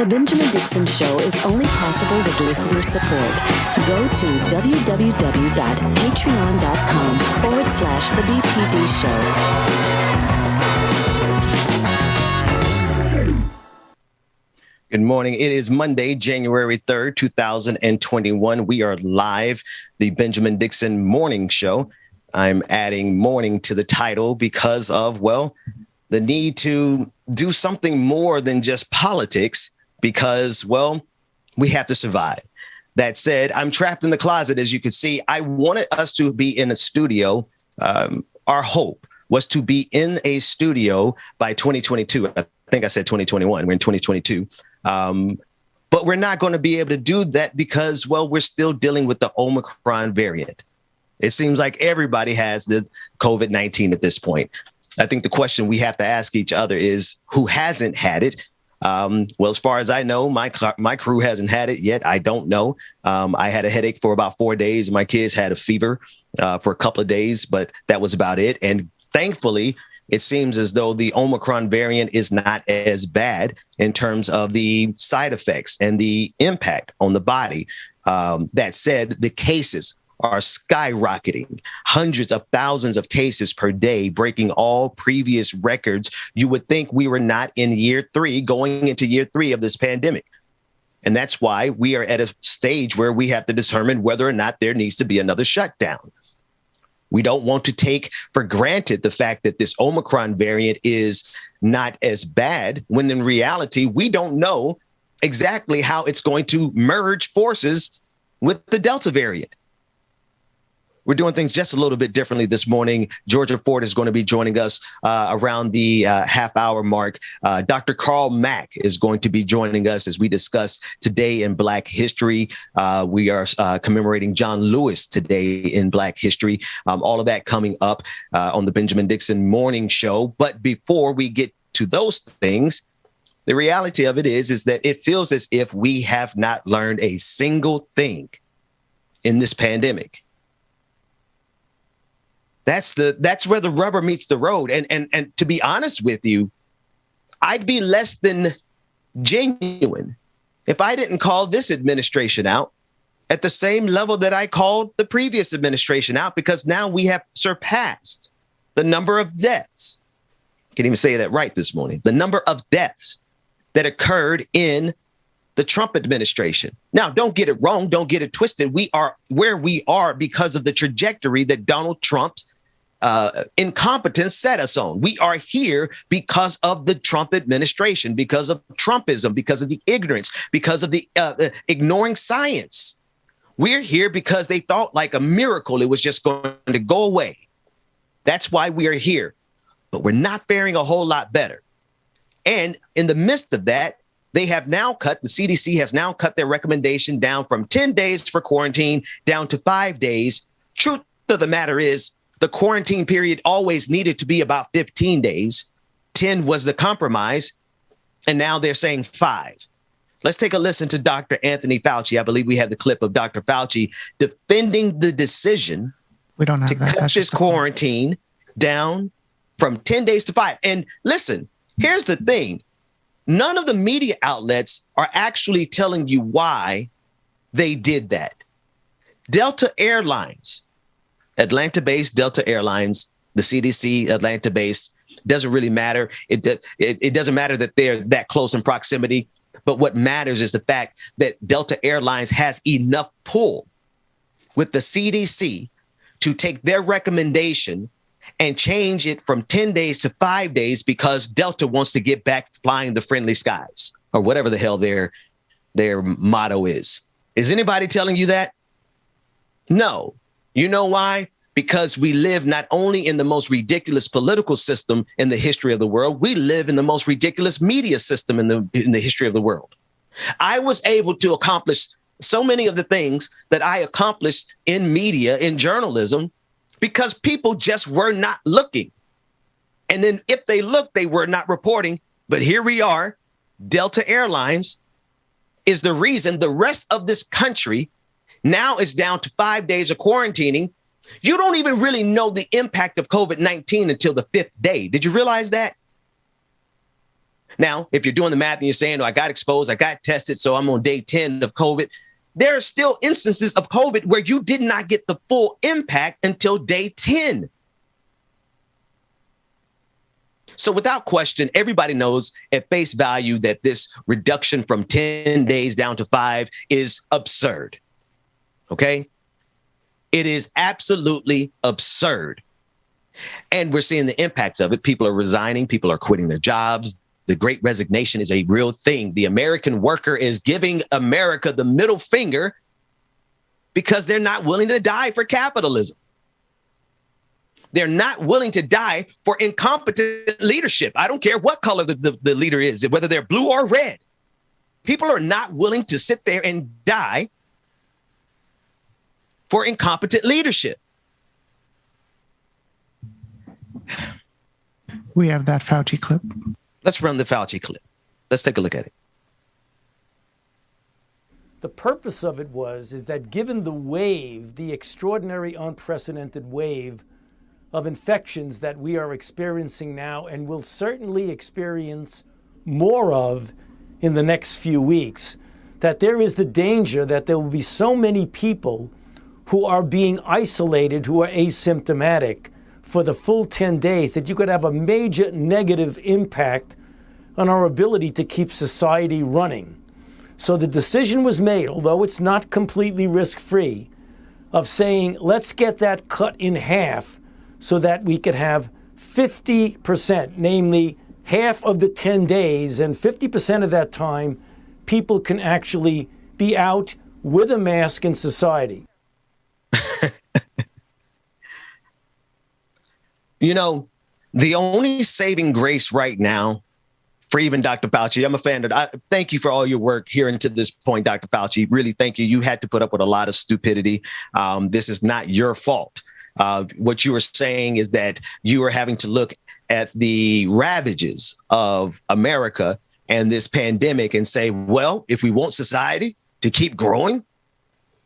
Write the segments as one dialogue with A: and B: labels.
A: The Benjamin Dixon Show is only possible with listener support. Go to www.patreon.com/The BPD Show.
B: Good morning. It is Monday, January 3rd, 2021. We are live, the Benjamin Dixon Morning Show. I'm adding morning to the title because of, well, the need to do something more than just politics because, well, we have to survive. That said, I'm trapped in the closet, as you can see. I wanted us to be in a studio. Our hope was to be in a studio by 2022. I think I said 2021. We're in 2022. But we're not going to be able to do that because, well, we're still dealing with the Omicron variant. It seems like everybody has the COVID-19 at this point. I think the question we have to ask each other is who hasn't had it? Well, as far as I know, my crew hasn't had it yet. I don't know. I had a headache for about 4 days. My kids had a fever for a couple of days, but that was about it. And thankfully, it seems as though the Omicron variant is not as bad in terms of the side effects and the impact on the body. That said, the cases are skyrocketing, hundreds of thousands of cases per day, breaking all previous records. You would think we were not in year 3, going into year 3 of this pandemic. And that's why we are at a stage where we have to determine whether or not there needs to be another shutdown. We don't want to take for granted the fact that this Omicron variant is not as bad, when in reality, we don't know exactly how it's going to merge forces with the Delta variant. We're doing things just a little bit differently this morning. Georgia Ford is going to be joining us around the half-hour mark. Dr. Carl Mack is going to be joining us as we discuss Today in Black History. We are commemorating John Lewis today in Black History. All of that coming up on the Benjamin Dixon Morning Show. But before we get to those things, the reality of it is that it feels as if we have not learned a single thing in this pandemic. That's where the rubber meets the road. And to be honest with you, I'd be less than genuine if I didn't call this administration out at the same level that I called the previous administration out, because now we have surpassed the number of deaths. I can't even say that right this morning. The number of deaths that occurred in the Trump administration. Now, don't get it wrong. Don't get it twisted. We are where we are because of the trajectory that Donald Trump's incompetence set us on. We are here because of the Trump administration, because of Trumpism, because of the ignorance, because of the ignoring science. We're here because they thought like a miracle it was just going to go away. That's why we are here. But we're not faring a whole lot better. And in the midst of that, the CDC has now cut their recommendation down from 10 days for quarantine down to 5 days. Truth of the matter is, the quarantine period always needed to be about 15 days. 10 was the compromise. And now they're saying 5. Let's take a listen to Dr. Anthony Fauci. I believe we have the clip of Dr. Fauci defending the decision to cut this quarantine down from 10 days to 5. And listen, here's the thing. None of the media outlets are actually telling you why they did that. Delta Airlines, Atlanta-based Delta Airlines, the CDC, Atlanta-based, doesn't really matter. It doesn't matter that they're that close in proximity. But what matters is the fact that Delta Airlines has enough pull with the CDC to take their recommendation and change it from 10 days to 5 days because Delta wants to get back flying the friendly skies, or whatever the hell their motto is. Is anybody telling you that? No. You know why? Because we live not only in the most ridiculous political system in the history of the world, we live in the most ridiculous media system in the history of the world. I was able to accomplish so many of the things that I accomplished in media, in journalism, because people just were not looking. And then if they looked, they were not reporting. But here we are. Delta Airlines is the reason the rest of this country now is down to 5 days of quarantining. You don't even really know the impact of COVID-19 until the 5th day. Did you realize that? Now, if you're doing the math and you're saying, oh, I got exposed, I got tested, so I'm on day 10 of COVID, there are still instances of COVID where you did not get the full impact until day 10. So without question, everybody knows at face value that this reduction from 10 days down to 5 is absurd. OK, it is absolutely absurd. And we're seeing the impacts of it. People are resigning. People are quitting their jobs. The great resignation is a real thing. The American worker is giving America the middle finger because they're not willing to die for capitalism. They're not willing to die for incompetent leadership. I don't care what color the leader is, whether they're blue or red. People are not willing to sit there and die for incompetent leadership.
C: We have that Fauci clip.
B: Let's run the Fauci clip. Let's take a look at it.
D: The purpose of it is that given the wave, the extraordinary, unprecedented wave of infections that we are experiencing now and will certainly experience more of in the next few weeks, that there is the danger that there will be so many people who are being isolated, who are asymptomatic for the full 10 days, that you could have a major negative impact on our ability to keep society running. So the decision was made, although it's not completely risk-free, of saying, let's get that cut in half so that we could have 50%, namely half of the 10 days, and 50% of that time, people can actually be out with a mask in society.
B: You know, the only saving grace right now for even Dr. Fauci, I'm a fan of, thank you for all your work here until this point, Dr. Fauci. Really, thank you. You had to put up with a lot of stupidity. This is not your fault. What you were saying is that you are having to look at the ravages of America and this pandemic and say, well, if we want society to keep growing,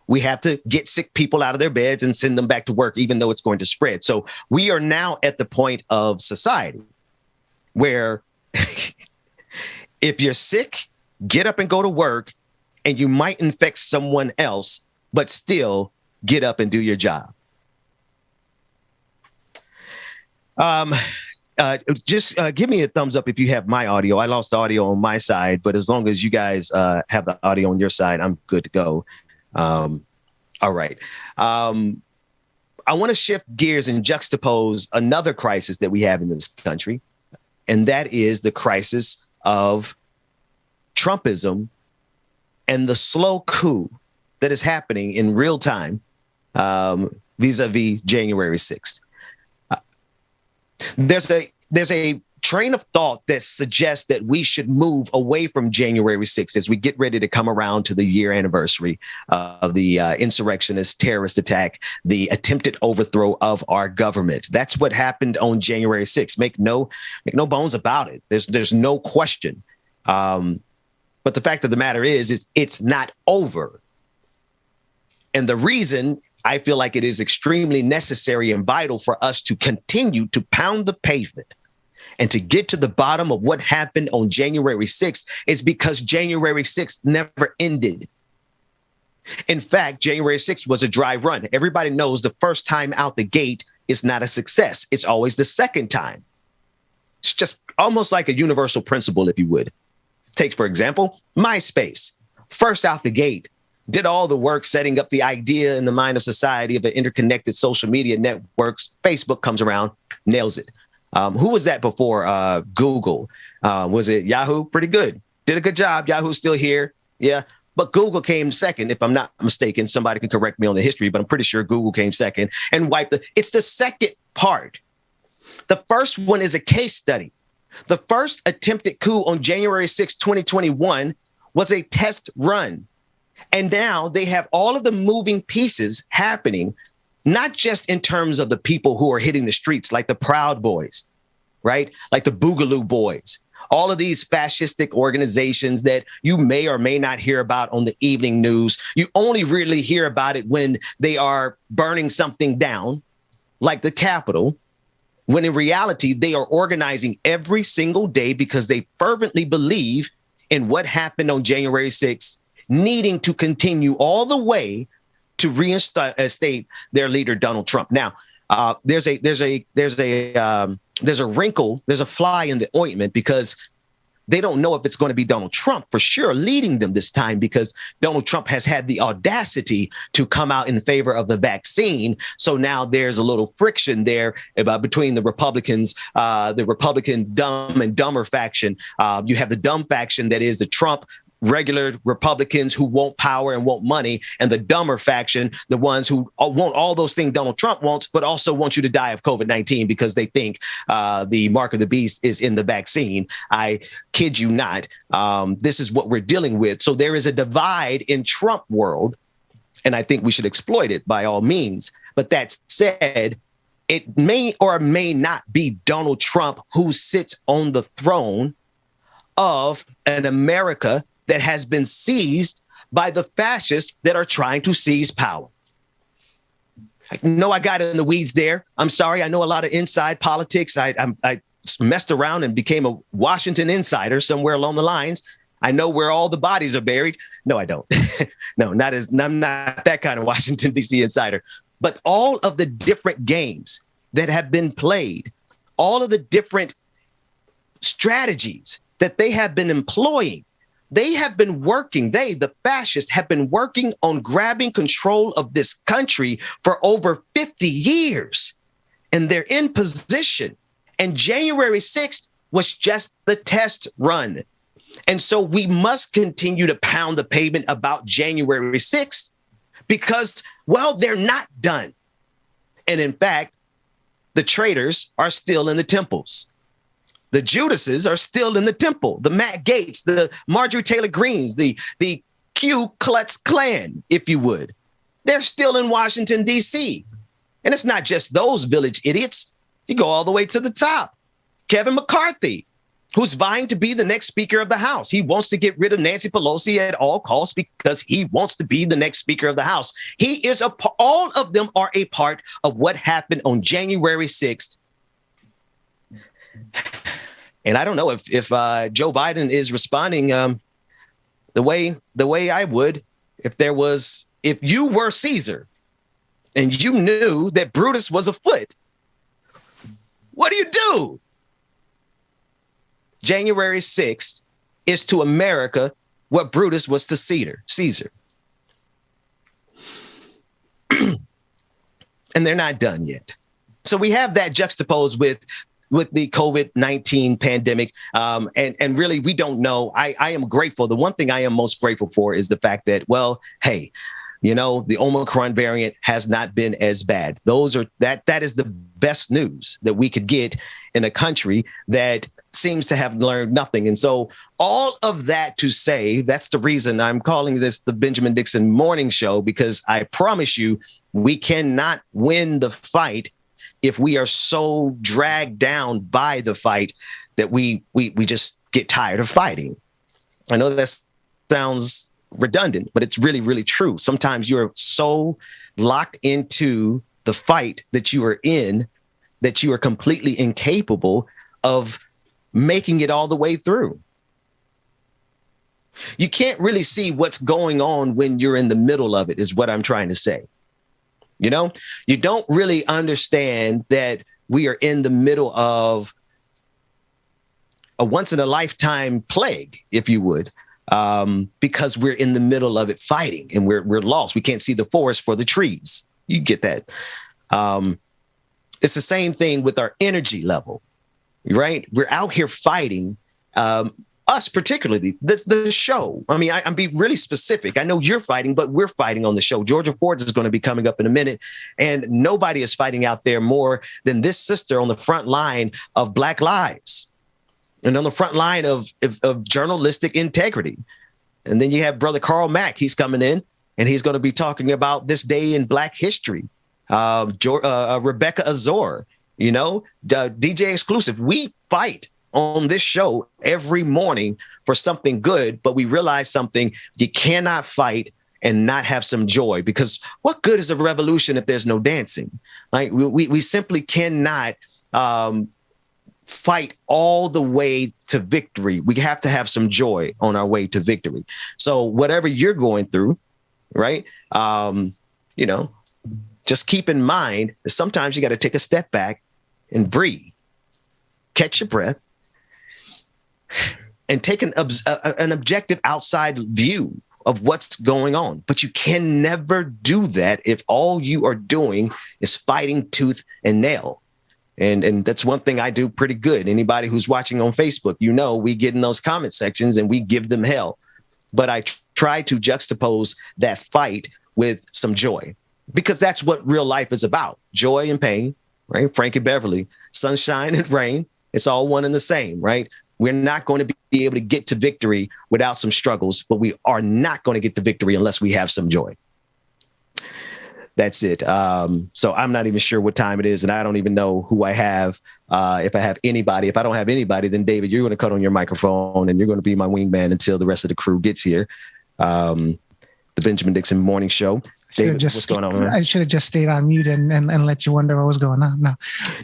B: we have to get sick people out of their beds and send them back to work, even though it's going to spread. So we are now at the point of society where if you're sick, get up and go to work, and you might infect someone else, but still get up and do your job. Just give me a thumbs up if you have my audio. I lost the audio on my side, but as long as you guys have the audio on your side, I'm good to go. All right. I want to shift gears and juxtapose another crisis that we have in this country, and that is the crisis of Trumpism and the slow coup that is happening in real time vis-a-vis January 6th. There's a train of thought that suggests that we should move away from January 6th as we get ready to come around to the year anniversary of the insurrectionist terrorist attack, the attempted overthrow of our government. That's what happened on January 6th. Make no bones about it. There's no question. But the fact of the matter is it's not over. And the reason I feel like it is extremely necessary and vital for us to continue to pound the pavement and to get to the bottom of what happened on January 6th is because January 6th never ended. In fact, January 6th was a dry run. Everybody knows the first time out the gate is not a success. It's always the second time. It's just almost like a universal principle, if you would. Take, for example, MySpace. First out the gate, did all the work setting up the idea in the mind of society of an interconnected social media networks. Facebook comes around, nails it. Who was that before Google? Was it Yahoo? Pretty good. Did a good job. Yahoo's still here. Yeah. But Google came second, if I'm not mistaken. Somebody can correct me on the history, but I'm pretty sure Google came second and wiped it's the second part. The first one is a case study. The first attempted coup on January 6, 2021 was a test run. And now they have all of the moving pieces happening, not just in terms of the people who are hitting the streets, like the Proud Boys, right? Like the Boogaloo Boys, all of these fascistic organizations that you may or may not hear about on the evening news. You only really hear about it when they are burning something down, like the Capitol. when in reality, they are organizing every single day because they fervently believe in what happened on January 6th, needing to continue all the way to reinstate their leader, Donald Trump. Now, there's a wrinkle, there's a fly in the ointment, because they don't know if it's going to be Donald Trump for sure leading them this time, because Donald Trump has had the audacity to come out in favor of the vaccine. So now there's a little friction there between the Republicans, the Republican dumb and dumber faction. You have the dumb faction that is the Trump regular Republicans who want power and want money, and the dumber faction, the ones who want all those things Donald Trump wants, but also want you to die of COVID-19 because they think the mark of the beast is in the vaccine. I kid you not. This is what we're dealing with. So there is a divide in Trump world, and I think we should exploit it by all means. But that said, it may or may not be Donald Trump who sits on the throne of an America that has been seized by the fascists that are trying to seize power. I know I got in the weeds there. I'm sorry. I know a lot of inside politics. I messed around and became a Washington insider somewhere along the lines. I know where all the bodies are buried. No, I don't. No, I'm not that kind of Washington, D.C. insider. But all of the different games that have been played, all of the different strategies that they have been employing, they have been working. The fascists have been working on grabbing control of this country for over 50 years. And they're in position. And January 6th was just the test run. And so we must continue to pound the pavement about January 6th because, well, they're not done. And in fact, the traitors are still in the temples. The Judases are still in the temple. The Matt Gaetz, the Marjorie Taylor Greens, the Ku Klux Klan, if you would. They're still in Washington, D.C. And it's not just those village idiots. You go all the way to the top. Kevin McCarthy, who's vying to be the next Speaker of the House. He wants to get rid of Nancy Pelosi at all costs because he wants to be the next Speaker of the House. All of them are a part of what happened on January 6th. And I don't know if Joe Biden is responding the way I would if you were Caesar and you knew that Brutus was afoot. What do? January 6th is to America what Brutus was to Caesar. And they're not done yet. So we have that juxtaposed with the COVID-19 pandemic. And really, we don't know. I am grateful. The one thing I am most grateful for is the fact that, well, hey, the Omicron variant has not been as bad. That is the best news that we could get in a country that seems to have learned nothing. And so all of that to say, that's the reason I'm calling this the Benjamin Dixon Morning Show, because I promise you, we cannot win the fight if we are so dragged down by the fight that we just get tired of fighting. I know that sounds redundant, but it's really, really true. Sometimes you're so locked into the fight that you are in that you are completely incapable of making it all the way through. You can't really see what's going on when you're in the middle of it, is what I'm trying to say. You don't really understand that we are in the middle of a once in a lifetime plague, if you would, because we're in the middle of it fighting and we're lost. We can't see the forest for the trees. You get that. It's the same thing with our energy level, right? We're out here fighting. Us particularly, the show. I mean, I'm being really specific. I know you're fighting, but we're fighting on the show. Georgia Ford is going to be coming up in a minute, and nobody is fighting out there more than this sister on the front line of Black lives and on the front line of journalistic integrity. And then you have Brother Carl Mack. He's coming in, and he's going to be talking about this day in Black history. Rebecca Azor, DJ Exclusive. We fight on this show every morning for something good, but we realize something: you cannot fight and not have some joy, because what good is a revolution if there's no dancing? Like we simply cannot fight all the way to victory. We have to have some joy on our way to victory. So whatever you're going through, right? Just keep in mind that sometimes you got to take a step back and breathe, catch your breath, and take an objective outside view of what's going on. But you can never do that if all you are doing is fighting tooth and nail. And that's one thing I do pretty good. Anybody who's watching on Facebook, we get in those comment sections and we give them hell. But I try to juxtapose that fight with some joy, because that's what real life is about. Joy and pain, right? Frankie Beverly, sunshine and rain. It's all one and the same, right? We're not going to be able to get to victory without some struggles, but we are not going to get to victory unless we have some joy. That's it. So I'm not even sure what time it is, and I don't even know who I have. If I have anybody, if I don't have anybody, then David, you're going to cut on your microphone and you're going to be my wingman until the rest of the crew gets here. The Benjamin Dixon Morning Show. David, what's going on, man?
C: I should have just stayed on mute and let you wonder what was going on. No.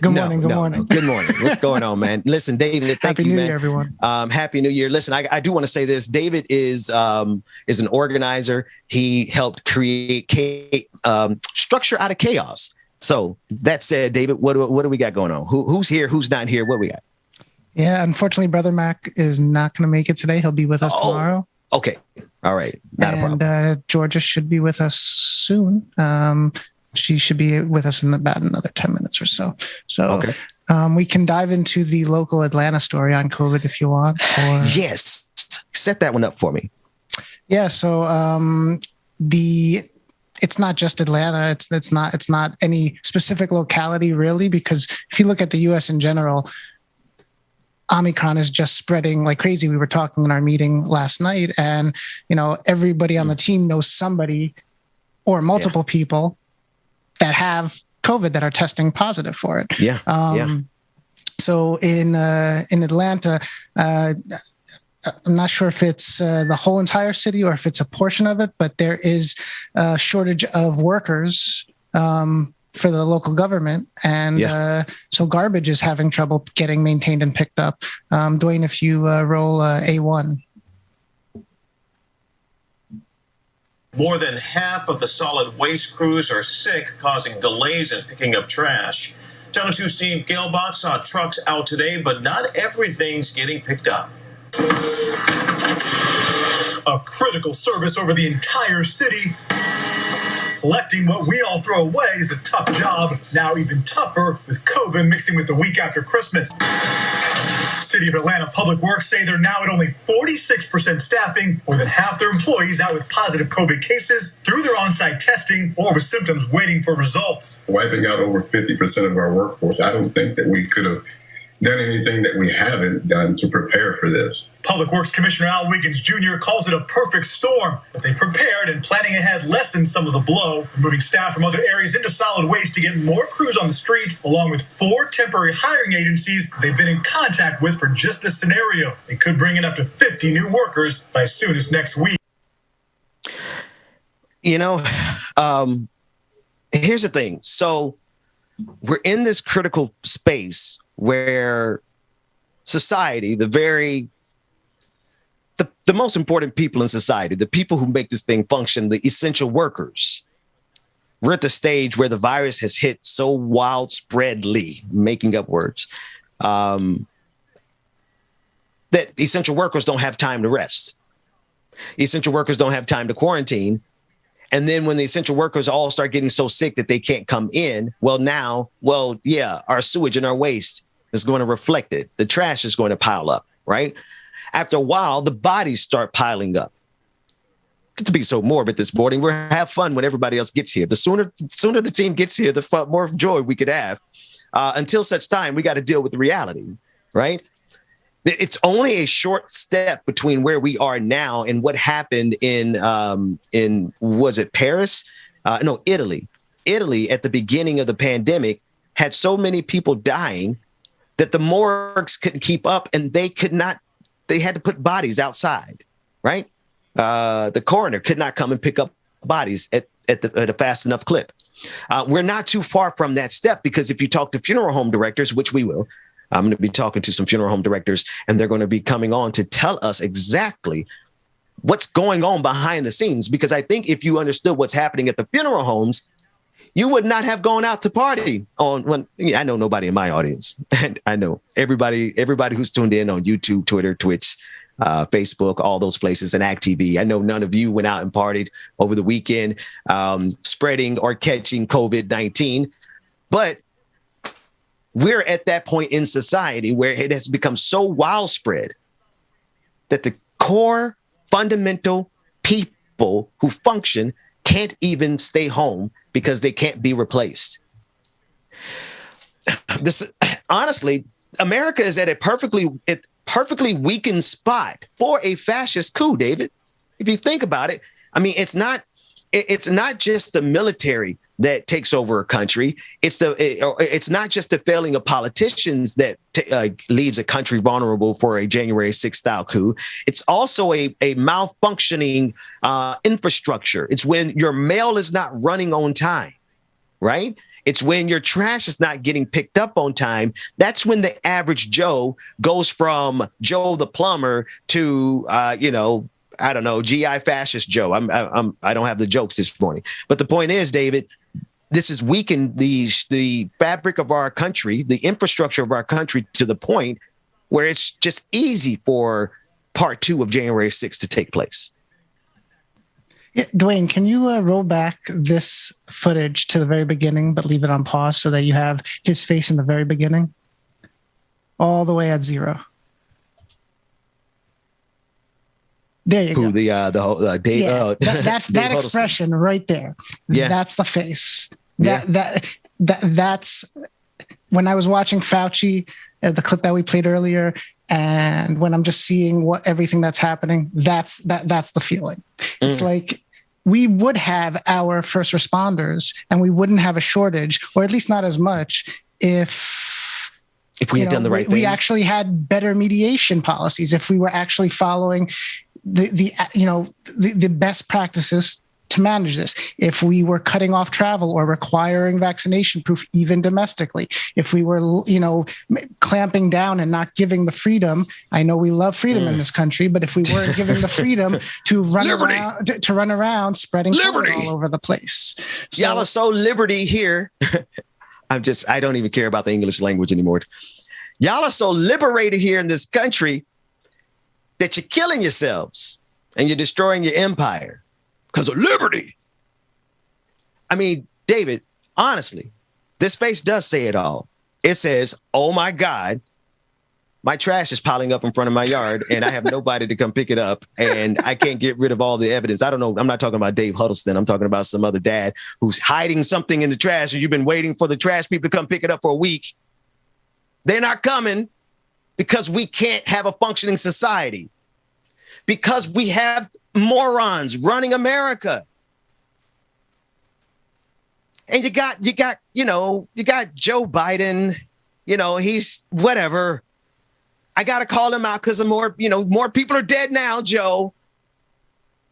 C: Good morning. Good morning.
B: Good morning. What's going on, man? Listen, David, thank you, man. Happy New
C: Year, everyone.
B: Happy New Year. Listen, I do want to say this. David is an organizer. He helped create structure out of chaos. So that said, David, what do we got going on? Who's here? Who's not here? What do we got?
C: Yeah, unfortunately, Brother Mac is not going to make it today. He'll be with us tomorrow.
B: Okay. All right. Not a problem.
C: And Georgia should be with us soon. She should be with us in about another 10 minutes or so. So we can dive into the local Atlanta story on COVID if you want.
B: Yes. Set that one up for me.
C: Yeah. So it's not just Atlanta. It's not any specific locality really, because if you look at the U.S. in general, Omicron is just spreading like crazy. We were talking in our meeting last night, and everybody on the team knows somebody or multiple people that have COVID that are testing positive for it.
B: Yeah.
C: So in Atlanta, I'm not sure if it's the whole entire city or if it's a portion of it, but there is a shortage of workers for the local government. And so garbage is having trouble getting maintained and picked up. Dwayne, if you roll A1.
E: More than half of the solid waste crews are sick, causing delays in picking up trash. Channel 2 Steve Galebach saw trucks out today, but not everything's getting picked up.
F: A critical service over the entire city. Collecting what we all throw away is a tough job, now even tougher with COVID mixing with the week after Christmas. City of Atlanta Public Works say they're now at only 46% staffing, more than half their employees out with positive COVID cases through their on-site testing or with symptoms waiting for results.
G: Wiping out over 50% of our workforce, I don't think that we could have done anything that we haven't done to prepare for this.
F: Public Works Commissioner Al Wiggins Jr. calls it a perfect storm. But they prepared and planning ahead lessened some of the blow, moving staff from other areas into solid waste to get more crews on the street, along with 4 temporary hiring agencies they've been in contact with for just this scenario. They could bring in up to 50 new workers by as soon as next week.
B: Here's the thing. So we're in this critical space where society, the most important people in society, the people who make this thing function, the essential workers, we're at the stage where the virus has hit so widespreadly, making up words, that essential workers don't have time to rest. Essential workers don't have time to quarantine. And then when the essential workers all start getting so sick that they can't come in, our sewage and our waste is going to reflect it. The trash is going to pile up, right? After a while, the bodies start piling up. Not to be so morbid this morning, we'll have fun when everybody else gets here. The sooner the team gets here, the more joy we could have. Until such time, we got to deal with the reality, right? It's only a short step between where we are now and what happened in was it Paris? No, Italy. Italy at the beginning of the pandemic had so many people dying that the morgues couldn't keep up, and they had to put bodies outside, right? The coroner could not come and pick up bodies at a fast enough clip. We're not too far from that step, because if you talk to funeral home directors, which we will, I'm going to be talking to some funeral home directors, and they're going to be coming on to tell us exactly what's going on behind the scenes. Because I think if you understood what's happening at the funeral homes, you would not have gone out to party I know nobody in my audience, and I know everybody who's tuned in on YouTube, Twitter, Twitch, Facebook, all those places, and Act TV. I know none of you went out and partied over the weekend, spreading or catching COVID-19, but we're at that point in society where it has become so widespread that the core fundamental people who function can't even stay home because they can't be replaced. Honestly, America is at a perfectly weakened spot for a fascist coup, David. If you think about it, I mean, it's not just the military that takes over a country. It's not just the failing of politicians that leaves a country vulnerable for a January 6th style coup. It's also a malfunctioning infrastructure. It's when your mail is not running on time, right? It's when your trash is not getting picked up on time. That's when the average Joe goes from Joe the plumber to, I don't know, GI fascist Joe. I don't have the jokes this morning. But the point is, David, this has weakened the fabric of our country, the infrastructure of our country, to the point where it's just easy for part 2 of January 6th to take place.
C: Yeah, Dwayne, can you roll back this footage to the very beginning, but leave it on pause so that you have his face in the very beginning, all the way at 0? There you go.
B: The whole Dave?
C: Yeah, that expression right there. Yeah. That's the face. That's when I was watching Fauci, the clip that we played earlier, and when I'm just seeing everything that's happening, that's the feeling. It's like we would have our first responders and we wouldn't have a shortage, or at least not as much, if
B: we had done the right thing.
C: We actually had better mediation policies, if we were actually following the best practices to manage this, if we were cutting off travel or requiring vaccination proof even domestically, if we were clamping down and not giving the freedom. I know we love freedom in this country, but if we weren't giving the freedom to run around spreading COVID all over the place.
B: Y'all are so liberty here. I don't even care about the English language anymore. Y'all are so liberated here in this country that you're killing yourselves and you're destroying your empire because of liberty. I mean, David, honestly, this face does say it all. It says, oh my God, my trash is piling up in front of my yard and I have nobody to come pick it up and I can't get rid of all the evidence. I don't know. I'm not talking about Dave Huddleston. I'm talking about some other dad who's hiding something in the trash and you've been waiting for the trash people to come pick it up for a week. They're not coming because we can't have a functioning society, because we have morons running America. And you got Joe Biden, he's whatever. I got to call him out because more people are dead now, Joe.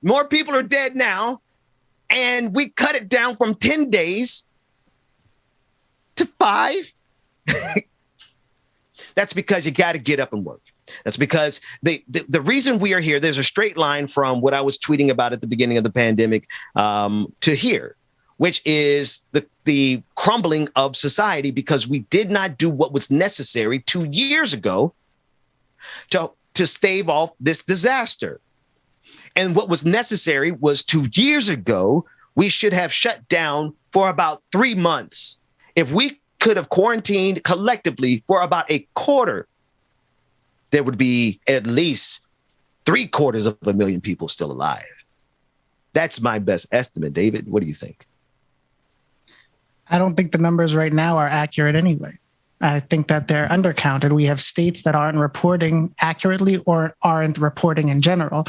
B: More people are dead now. And we cut it down from 10 days to 5. That's because you got to get up and work. That's because the reason we are here, there's a straight line from what I was tweeting about at the beginning of the pandemic to here, which is the crumbling of society, because we did not do what was necessary 2 years ago to stave off this disaster. And what was necessary was 2 years ago, we should have shut down for about 3 months. If we could have quarantined collectively for about a quarter, there would be at least 750,000 people still alive. That's my best estimate. David, what do you think?
C: I don't think the numbers right now are accurate anyway. I think that they're undercounted. We have states that aren't reporting accurately or aren't reporting in general.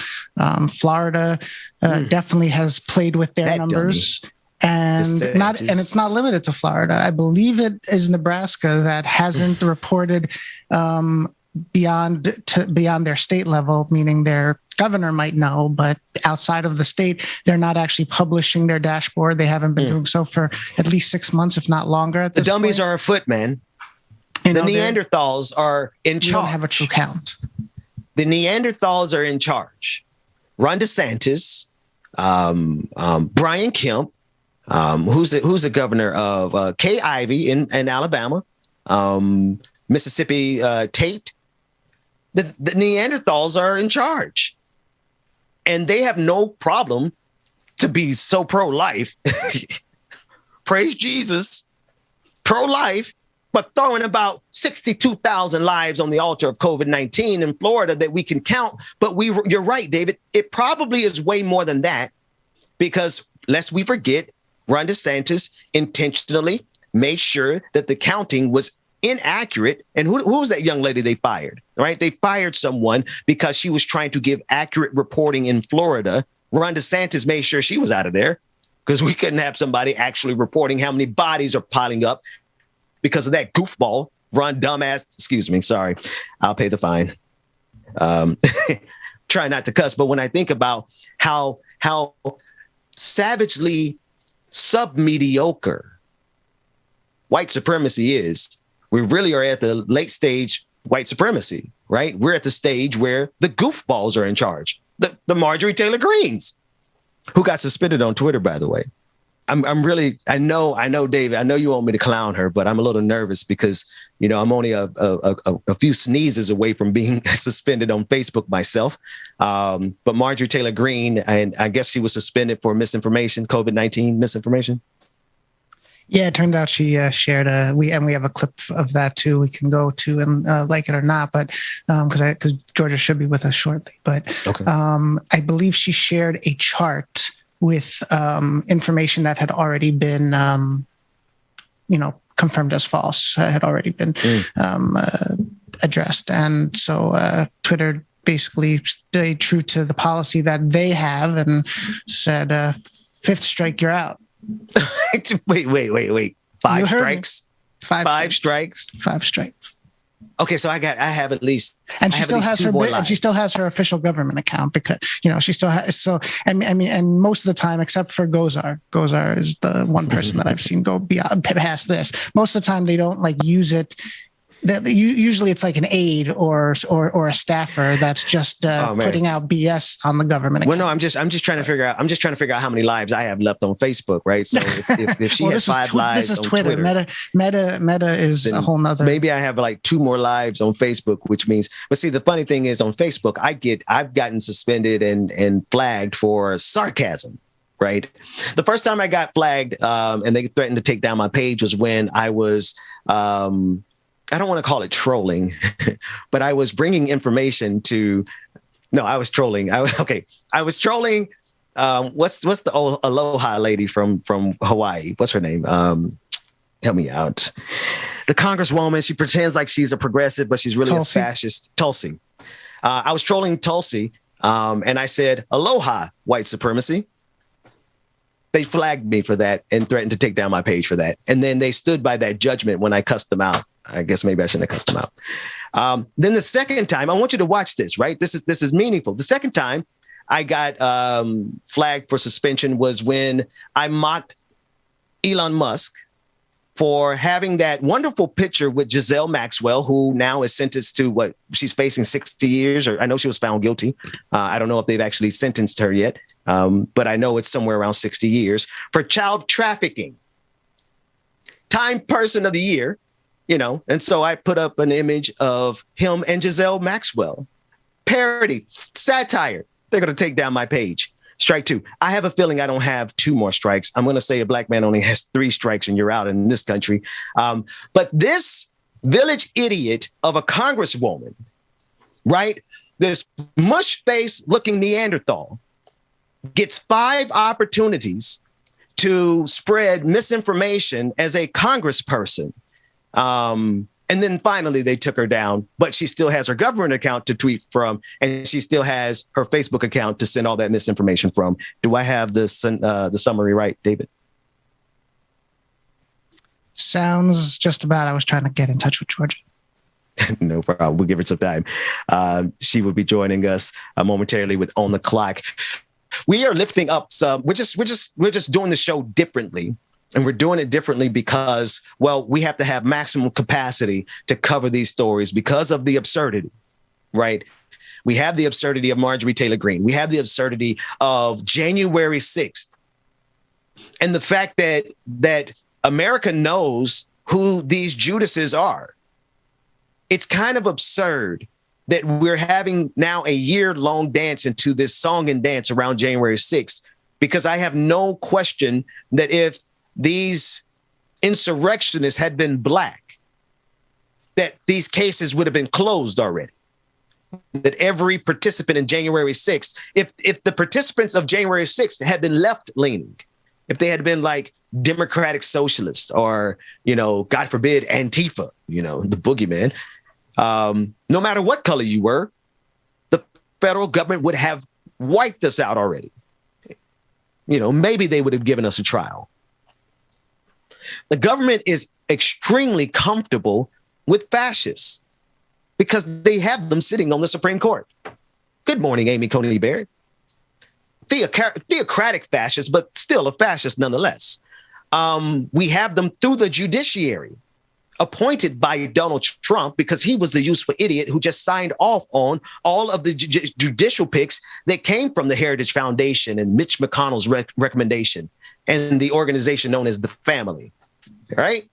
C: Florida definitely has played with their numbers. Dummy. And it's not limited to Florida. I believe it is Nebraska that hasn't reported beyond their state level, meaning their governor might know, but outside of the state, they're not actually publishing their dashboard. They haven't been doing so for at least 6 months, if not longer. At this
B: the dummies
C: point.
B: are afoot, man. The Neanderthals are in charge.
C: We don't have a true count.
B: The Neanderthals are in charge. Ron DeSantis, Brian Kemp, who's the governor of Kay Ivey in Alabama, Mississippi Tate. The Neanderthals are in charge, and they have no problem to be so pro-life. Praise Jesus, pro-life, but throwing about 62,000 lives on the altar of COVID-19 in Florida that we can count. But you're right, David. It probably is way more than that, because lest we forget, Ron DeSantis intentionally made sure that the counting was inaccurate. And who was that young lady they fired? Right? They fired someone because she was trying to give accurate reporting in Florida. Ron DeSantis made sure she was out of there, because we couldn't have somebody actually reporting how many bodies are piling up because of that goofball, Ron dumbass. Excuse me. Sorry. I'll pay the fine. Try not to cuss. But when I think about how savagely sub-mediocre white supremacy is, we really are at the late stage white supremacy, right? We're at the stage where the goofballs are in charge. The Marjorie Taylor Greens, who got suspended on Twitter, by the way. I'm really, I know, David, I know you want me to clown her, but I'm a little nervous because, I'm only a few sneezes away from being suspended on Facebook myself. But Marjorie Taylor Greene, and I guess she was suspended for misinformation, COVID-19 misinformation.
C: Yeah, it turned out she shared we have a clip of that too. We can go to and like it or not, but because Georgia should be with us shortly. But okay. I believe she shared a chart with information that had already been, confirmed as false, had already been addressed, and so Twitter basically stayed true to the policy that they have and said, "Fifth strike, you're out."
B: Wait. Five strikes?
C: Five
B: strikes?
C: 5 strikes.
B: Okay, so I have at least,
C: and she still has her official government account, because she still has. So and most of the time, except for Gozar is the one person that I've seen go beyond past this. Most of the time, they don't use it. Usually, it's like an aide or a staffer that's just putting out BS on the government.
B: Well, no, I'm just trying to figure out. I'm just trying to figure out how many lives I have left on Facebook, right? So if she has 5 lives,
C: this is
B: on
C: Twitter. Meta is a whole nother.
B: Maybe I have 2 more lives on Facebook, which means. But see, the funny thing is, on Facebook, I've gotten suspended and flagged for sarcasm. Right. The first time I got flagged and they threatened to take down my page was when I was. I don't want to call it trolling, but I was bringing information to. No, I was trolling. I was trolling. What's the old Aloha lady from Hawaii? What's her name? Help me out. The Congresswoman. She pretends like she's a progressive, but she's really Tulsi. A fascist. Tulsi. I was trolling Tulsi, and I said, "Aloha, white supremacy." They flagged me for that and threatened to take down my page for that. And then they stood by that judgment when I cussed them out. I guess maybe I shouldn't have cussed them out. Then the second time, I want you to watch this, right? This is meaningful. The second time I got flagged for suspension was when I mocked Elon Musk for having that wonderful picture with Giselle Maxwell, who now is sentenced to she's facing 60 years, or I know she was found guilty. I don't know if they've actually sentenced her yet. But I know it's somewhere around 60 years for child trafficking. Time Person of the Year, and so I put up an image of him and Giselle Maxwell. Parody, satire. They're going to take down my page. Strike 2. I have a feeling I don't have 2 more strikes. I'm going to say a black man only has 3 strikes and you're out in this country. But this village idiot of a congresswoman, right? This mush face looking Neanderthal gets 5 opportunities to spread misinformation as a congressperson. And then finally they took her down, but she still has her government account to tweet from, and she still has her Facebook account to send all that misinformation from. Do I have the summary right, David?
C: Sounds just about. I was trying to get in touch with Georgia.
B: No problem. We'll give her some time. She will be joining us momentarily with On the Clock. We are lifting up some. We're just doing the show differently, and we're doing it differently because, well, we have to have maximum capacity to cover these stories because of the absurdity, right? We have the absurdity of Marjorie Taylor Greene. We have the absurdity of January 6th, and the fact that America knows who these Judases are. It's kind of absurd that we're having now a year-long dance into this song and dance around January 6th, because I have no question that if these insurrectionists had been black, that these cases would have been closed already. That every participant in January 6th, if the participants of January 6th had been left-leaning, if they had been like democratic socialists or, God forbid, Antifa, the boogeyman, no matter what color you were, the federal government would have wiped us out already. Maybe they would have given us a trial. The government is extremely comfortable with fascists because they have them sitting on the Supreme Court. Good morning, Amy Coney Barrett. Theocratic fascists, but still a fascist nonetheless. We have them through the judiciary, appointed by Donald Trump because he was the useful idiot who just signed off on all of the judicial picks that came from the Heritage Foundation and Mitch McConnell's recommendation and the organization known as the Family. All right.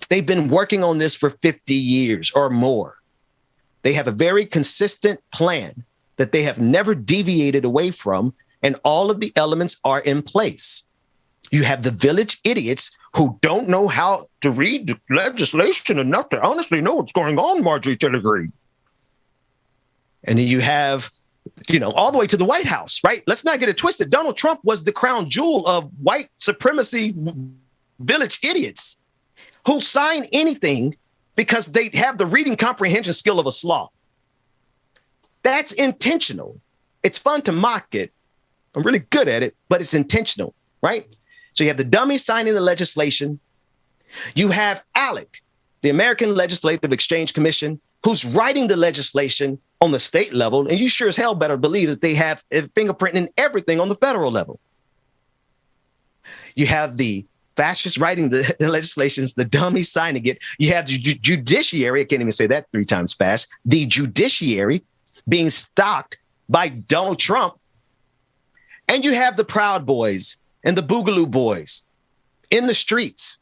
B: They've been working on this for 50 years or more. They have a very consistent plan that they have never deviated away from, and all of the elements are in place. You have the village idiots who don't know how to read the legislation enough to honestly know what's going on, Marjorie Taylor Greene. And then you have, all the way to the White House, right? Let's not get it twisted. Donald Trump was the crown jewel of white supremacy village idiots who sign anything because they have the reading comprehension skill of a sloth. That's intentional. It's fun to mock it. I'm really good at it, but it's intentional, right? So you have the dummy signing the legislation. You have ALEC, the American Legislative Exchange Commission, who's writing the legislation on the state level. And you sure as hell better believe that they have a fingerprint in everything on the federal level. You have the fascists writing the legislations, the dummies signing it. You have the judiciary. I can't even say that 3 times fast. The judiciary being stocked by Donald Trump. And you have the Proud Boys and the Boogaloo Boys in the streets.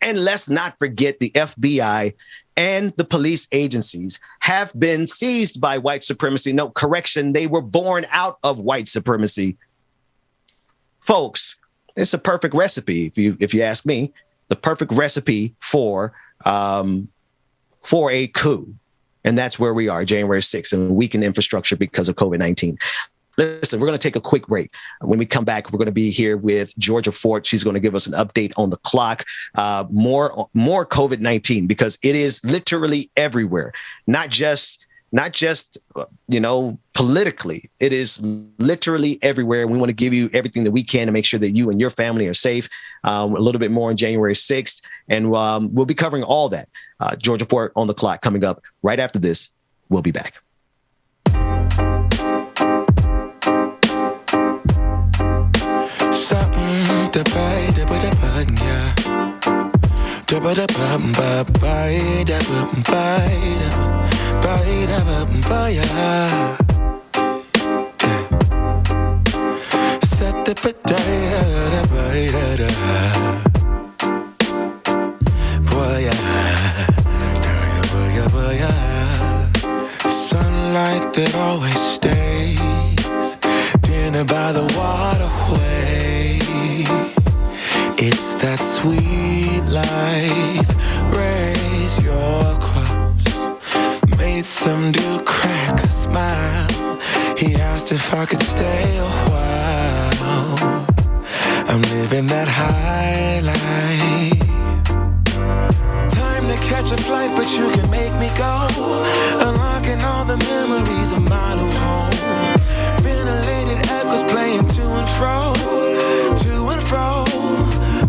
B: And let's not forget the FBI and the police agencies have been seized by white supremacy. No, correction, they were born out of white supremacy. Folks, it's a perfect recipe, if you ask me, the perfect recipe for a coup. And that's where we are, January 6th, and weakened infrastructure because of COVID-19. Listen, we're going to take a quick break. When we come back, we're going to be here with Georgia Fort. She's going to give us an update on the clock, more COVID-19, because it is literally everywhere, not just politically. It is literally everywhere. We want to give you everything that we can to make sure that you and your family are safe. A little bit more on January 6th, and we'll be covering all that. Georgia Fort on the clock coming up right after this. We'll be back.
H: Something to buy the button, yeah. The button, set the potato, sunlight that always stays, dinner by the waterway. It's that sweet life. Raise your cross. Made some dude crack a smile. He asked if I could stay a while. I'm living that high life. Time to catch a flight, but you can make me go. Unlocking all the memories of my new home. Ventilated echoes playing to and fro.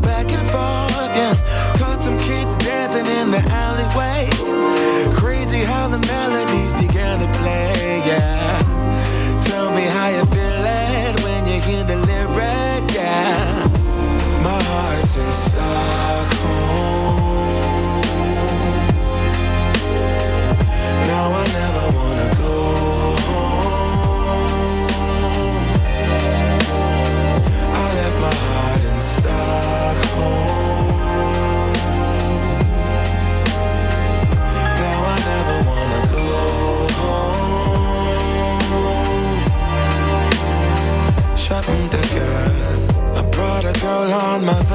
H: Back and forth, yeah. Caught some kids dancing in the alleyway.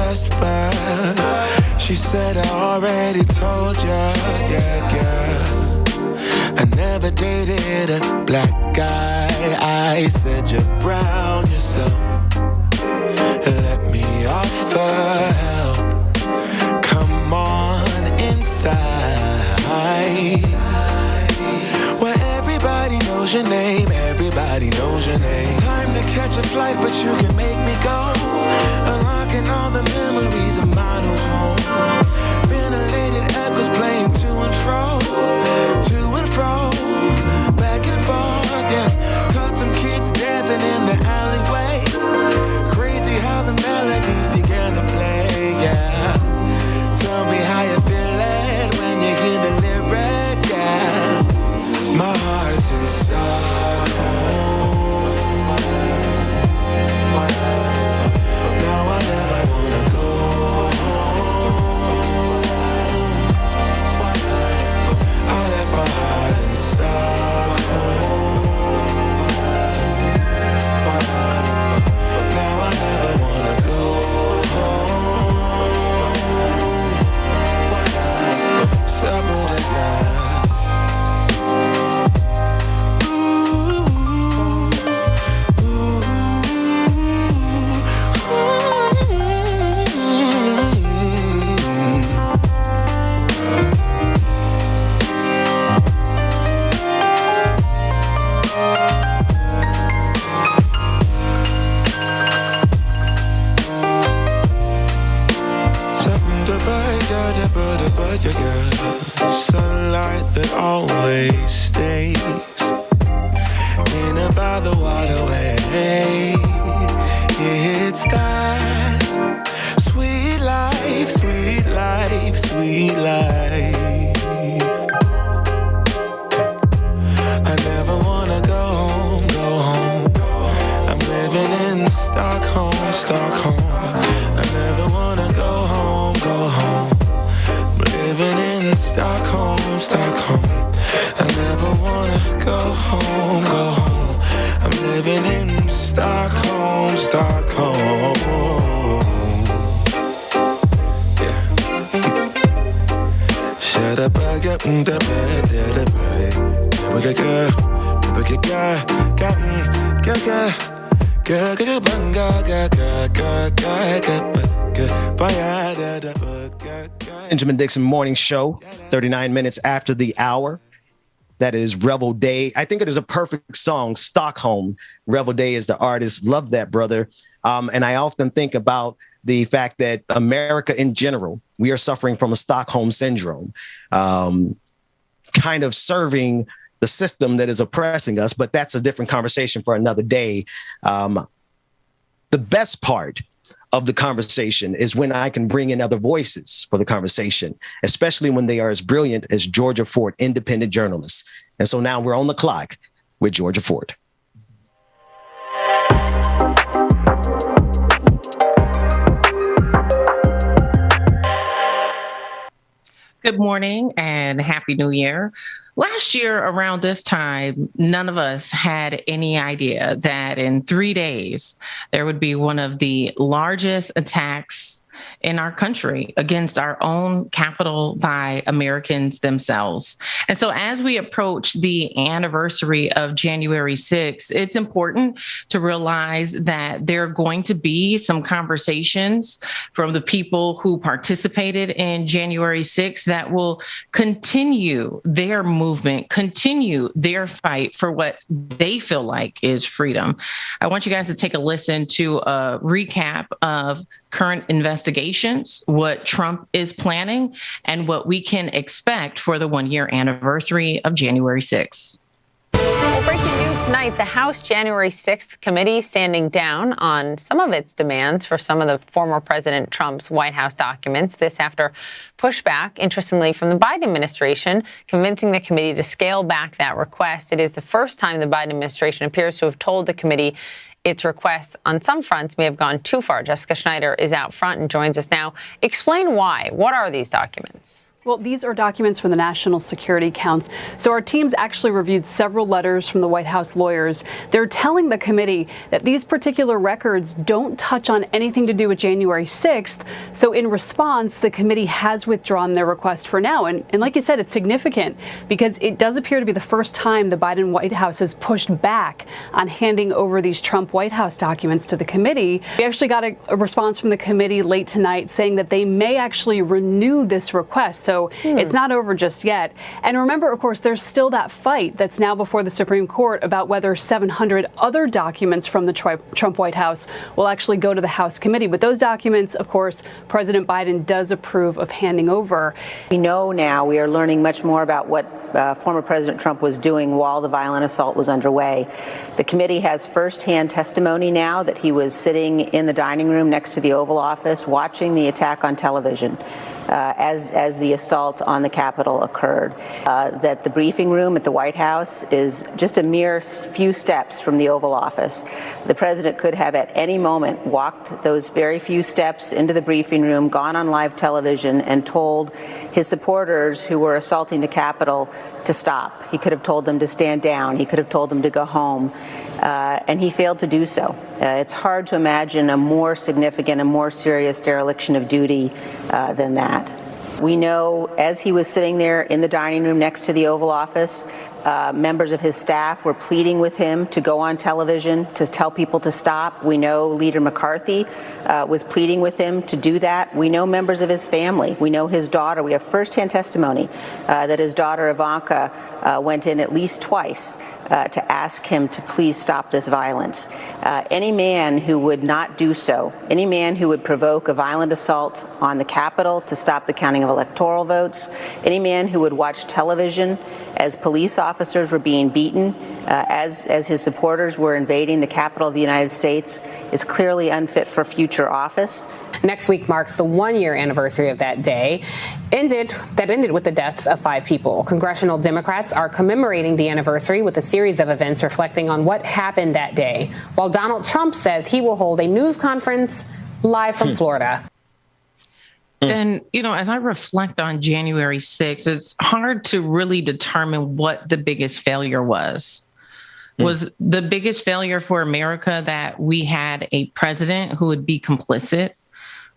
H: whisper. She said, I already told ya, I never dated a black guy. I said, you're brown yourself. Let me offer help. Come on inside. Where everybody knows your name, everybody knows your name. Time to catch a flight, but you can make me go. Unlocking all the memories of my new home. Ventilated echoes playing to and fro, back and forth, yeah. Caught some kids dancing in the alleyway. Crazy how the melodies began to play, yeah. Tell me how you feeling when you hear the lyric, yeah. My heart's in Stockholm. Now I never wanna go home. I left my heart in Stockholm. Now I never wanna go home. Separate again. Sunlight that always stays in and by the waterway. It's that sweet life, sweet life, sweet life. I never wanna go home, go home. I'm living in Stockholm, Stockholm. I never wanna go home, go home. Living in Stockholm, Stockholm. I never wanna go home, go home. I'm living in Stockholm, Stockholm. Yeah. Shut up, I get the bed, the bed.
B: Benjamin Dixon Morning Show, 39 minutes after the hour. That is Revel Day. I think it is a perfect song, Stockholm. Revel Day is the artist. Love that, brother. And I often think about the fact that America in general, we are suffering from a Stockholm syndrome, kind of serving the system that is oppressing us. But that's a different conversation for another day. The best part of the conversation is when I can bring in other voices for the conversation, especially when they are as brilliant as Georgia Ford, independent journalists. And so now we're on the clock with Georgia Ford.
I: Good morning and Happy New Year. Last year around this time, none of us had any idea that in 3 days, there would be one of the largest attacks in our country against our own capital by Americans themselves. And so as we approach the anniversary of January 6th, it's important to realize that there are going to be some conversations from the people who participated in January 6th that will continue their movement, continue their fight for what they feel like is freedom. I want you guys to take a listen to a recap of current investigations, what Trump is planning, and what we can expect for the 1-year anniversary of January 6th.
J: Well, breaking news tonight, the House January 6th committee standing down on some of its demands for some of the former President Trump's White House documents. This after pushback, interestingly, from the Biden administration, convincing the committee to scale back that request. It is the first time the Biden administration appears to have told the committee its requests on some fronts may have gone too far. Jessica Schneider is out front and joins us now. Explain why. What are these documents?
K: Well, these are documents from the National Security Council. So our teams actually reviewed several letters from the White House lawyers. They're telling the committee that these particular records don't touch on anything to do with January 6th. So in response, the committee has withdrawn their request for now. And like you said, it's significant because it does appear to be the first time the Biden White House has pushed back on handing over these Trump White House documents to the committee. We actually got a response from the committee late tonight saying that they may actually renew this request. So it's not over just yet. And remember, of course, there's still that fight that's now before the Supreme Court about whether 700 other documents from the Trump White House will actually go to the House committee. But those documents, of course, President Biden does approve of handing over.
L: We know now, we are learning much more about what former President Trump was doing while the violent assault was underway. The committee has firsthand testimony now that he was sitting in the dining room next to the Oval Office watching the attack on television. As the assault on the Capitol occurred, that the briefing room at the White House is just a mere few steps from the Oval Office. The president could have at any moment walked those very few steps into the briefing room, gone on live television, and told his supporters who were assaulting the Capitol to stop. He could have told them to stand down. He could have told them to go home. And he failed to do so. It's hard to imagine a more significant and more serious dereliction of duty than that. We know as he was sitting there in the dining room next to the Oval Office, members of his staff were pleading with him to go on television, to tell people to stop. We know Leader McCarthy was pleading with him to do that. We know members of his family. We know his daughter. We have firsthand testimony that his daughter Ivanka went in at least twice to ask him to please stop this violence. Any man who would not do so, any man who would provoke a violent assault on the Capitol to stop the counting of electoral votes, any man who would watch television as police officers were being beaten, as his supporters were invading the Capitol of the United States, is clearly unfit for future office.
M: Next week marks the one-year anniversary of that day, ended with the deaths of 5 people. Congressional Democrats are commemorating the anniversary with a series of events reflecting on what happened that day, while Donald Trump says he will hold a news conference live from Florida.
I: And, as I reflect on January 6th, it's hard to really determine what the biggest failure was. Was the biggest failure for America that we had a president who would be complicit,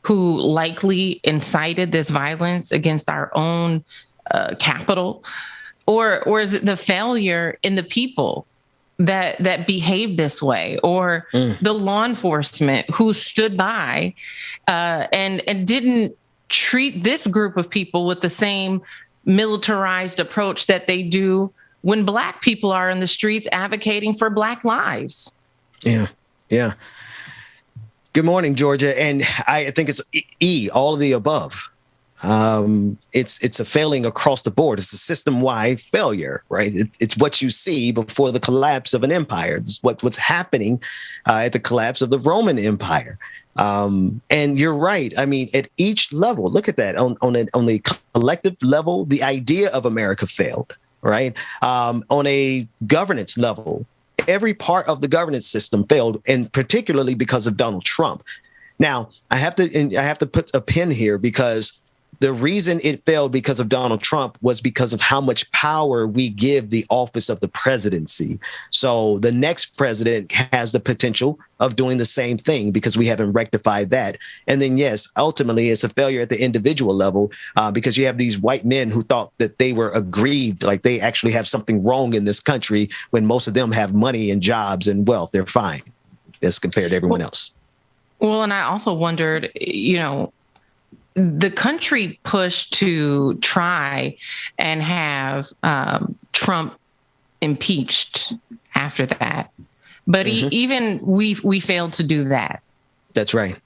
I: who likely incited this violence against our own Capitol? Or is it the failure in the people that behaved this way, or the law enforcement who stood by and didn't treat this group of people with the same militarized approach that they do when Black people are in the streets advocating for Black lives?
B: Yeah. Good morning, Georgia. And I think it's all of the above. It's a failing across the board. It's a system-wide failure, right? It's what you see before the collapse of an empire. It's what's happening at the collapse of the Roman Empire. And you're right. I mean, at each level, look at that on the collective level, the idea of America failed, right? On a governance level, every part of the governance system failed, and particularly because of Donald Trump. Now, I have to put a pin here because the reason it failed because of Donald Trump was because of how much power we give the office of the presidency. So the next president has the potential of doing the same thing because we haven't rectified that. And then, yes, ultimately, it's a failure at the individual level because you have these white men who thought that they were aggrieved, like they actually have something wrong in this country when most of them have money and jobs and wealth. They're fine as compared to everyone else.
I: Well, and I also wondered, the country pushed to try and have Trump impeached after that. But even we failed to do that. That's right.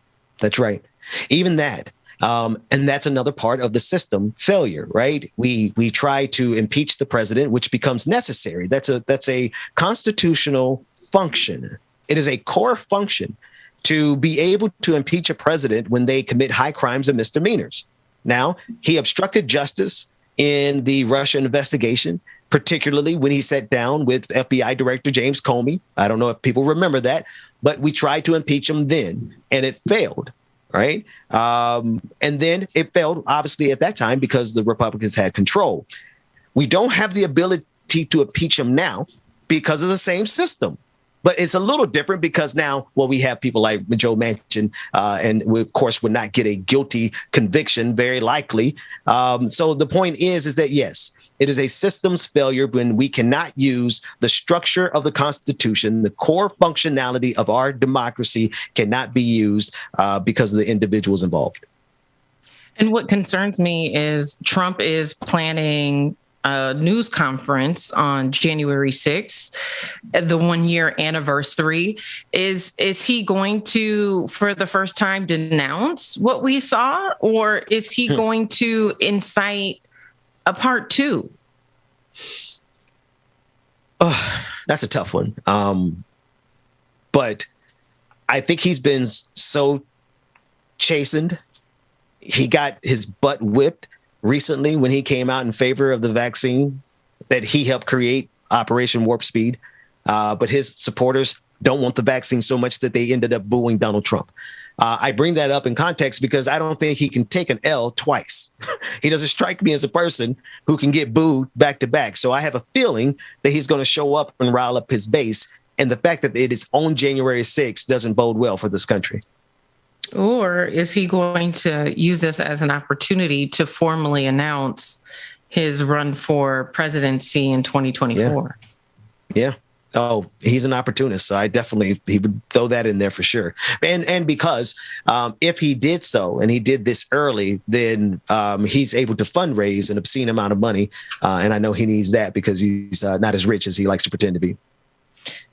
I: Even that. And that's another part of the system failure, right? We try to impeach the president, which becomes necessary. That's a constitutional function. It is a core function to be able to impeach a president when they commit high crimes and misdemeanors. Now, he obstructed justice in the Russia investigation, particularly when he sat down with FBI Director James Comey. I don't know if people remember that, but we tried to impeach him then, and it failed,
B: right? And then it failed, obviously, at that time because the Republicans had control. We don't have the ability to impeach him now because of the same system. But it's a little different because now, well, we have people like Joe Manchin, and we, of course, would not get a guilty conviction, very likely. So the point is that, yes, it is a systems failure when we cannot use the structure of the Constitution. The core functionality of our democracy cannot be used because of the individuals involved.
I: And what concerns me is Trump is planning a news conference on January 6th, the 1-year anniversary. Is he going to, for the first time, denounce what we saw, or is he going to incite a part 2?
B: That's a tough one. But I think he's been so chastened. He got his butt whipped recently when he came out in favor of the vaccine that he helped create, Operation Warp Speed. But his supporters don't want the vaccine so much that they ended up booing Donald Trump. I bring that up in context because I don't think he can take an L twice. He doesn't strike me as a person who can get booed back to back. So I have a feeling that he's going to show up and rile up his base. And the fact that it is on January 6th doesn't bode well for this country.
I: Or is he going to use this as an opportunity to formally announce his run for presidency in 2024?
B: Yeah. Oh, he's an opportunist. So he would throw that in there for sure. And because if he did so and he did this early, then he's able to fundraise an obscene amount of money. And I know he needs that because he's not as rich as he likes to pretend to be.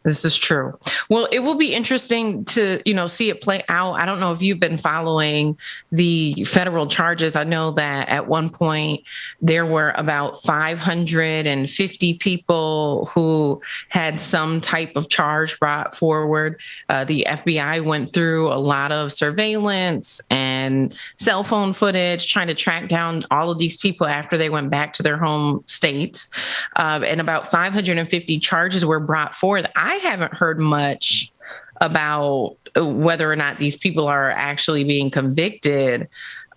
I: This is true. Well, it will be interesting to, see it play out. I don't know if you've been following the federal charges. I know that at one point there were about 550 people who had some type of charge brought forward. The FBI went through a lot of surveillance and cell phone footage trying to track down all of these people after they went back to their home states. And about 550 charges were brought forward. I haven't heard much about whether or not these people are actually being convicted.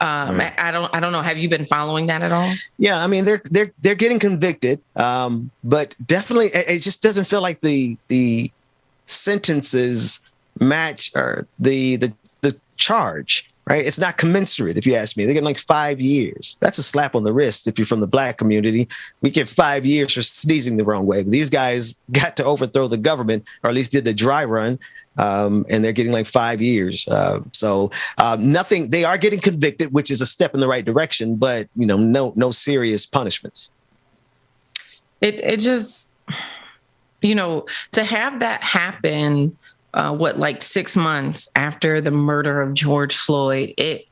I: I don't know. Have you been following that at all?
B: Yeah, I mean, they're getting convicted, but definitely it just doesn't feel like the sentences match or the charge. Right. It's not commensurate, if you ask me. They're getting like 5 years. That's a slap on the wrist. If you're from the Black community, we get 5 years for sneezing the wrong way. But these guys got to overthrow the government, or at least did the dry run. And they're getting like 5 years. So nothing. They are getting convicted, which is a step in the right direction. But, no serious punishments.
I: It just, to have that happen. 6 months after the murder of George Floyd, it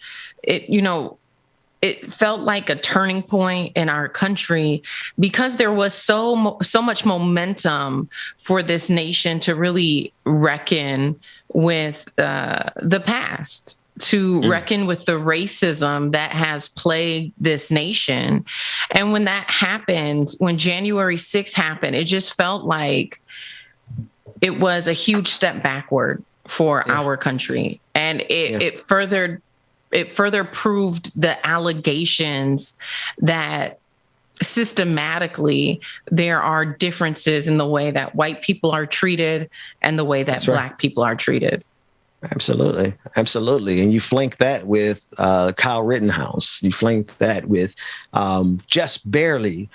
I: felt like a turning point in our country because there was so much momentum for this nation to really reckon with the past, to reckon with the racism that has plagued this nation. And when that happened, when January 6th happened, it just felt like it was a huge step backward for our country. And it further proved the allegations that systematically there are differences in the way that white people are treated and the way that Black people are treated.
B: Absolutely. Absolutely. And you flank that with Kyle Rittenhouse. You flank that with just barely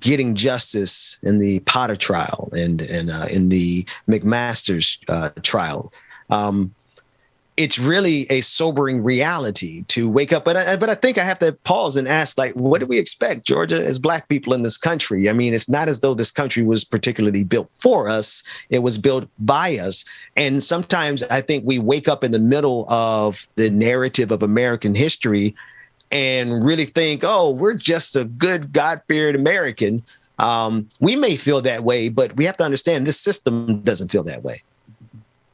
B: getting justice in the Potter trial and in the McMaster's trial. It's really a sobering reality to wake up. But I think I have to pause and ask, what do we expect, Georgia, as Black people in this country? I mean, it's not as though this country was particularly built for us. It was built by us. And sometimes I think we wake up in the middle of the narrative of American history and really think, oh, we're just a good, God-fearing American. We may feel that way, but we have to understand this system doesn't feel that way.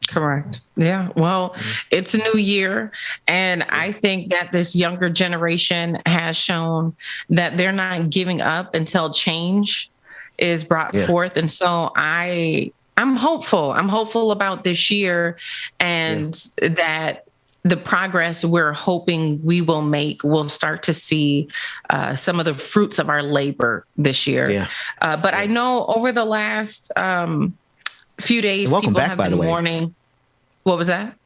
I: Correct. Yeah. Well, it's a new year. And I think that this younger generation has shown that they're not giving up until change is brought forth. And so I'm hopeful. I'm hopeful about this year and that the progress we're hoping we will make, we'll start to see some of the fruits of our labor this year.
B: Yeah.
I: But I know over the last few days,
B: welcome
I: people
B: back,
I: have
B: by the
I: been
B: way.
I: warning. What was that?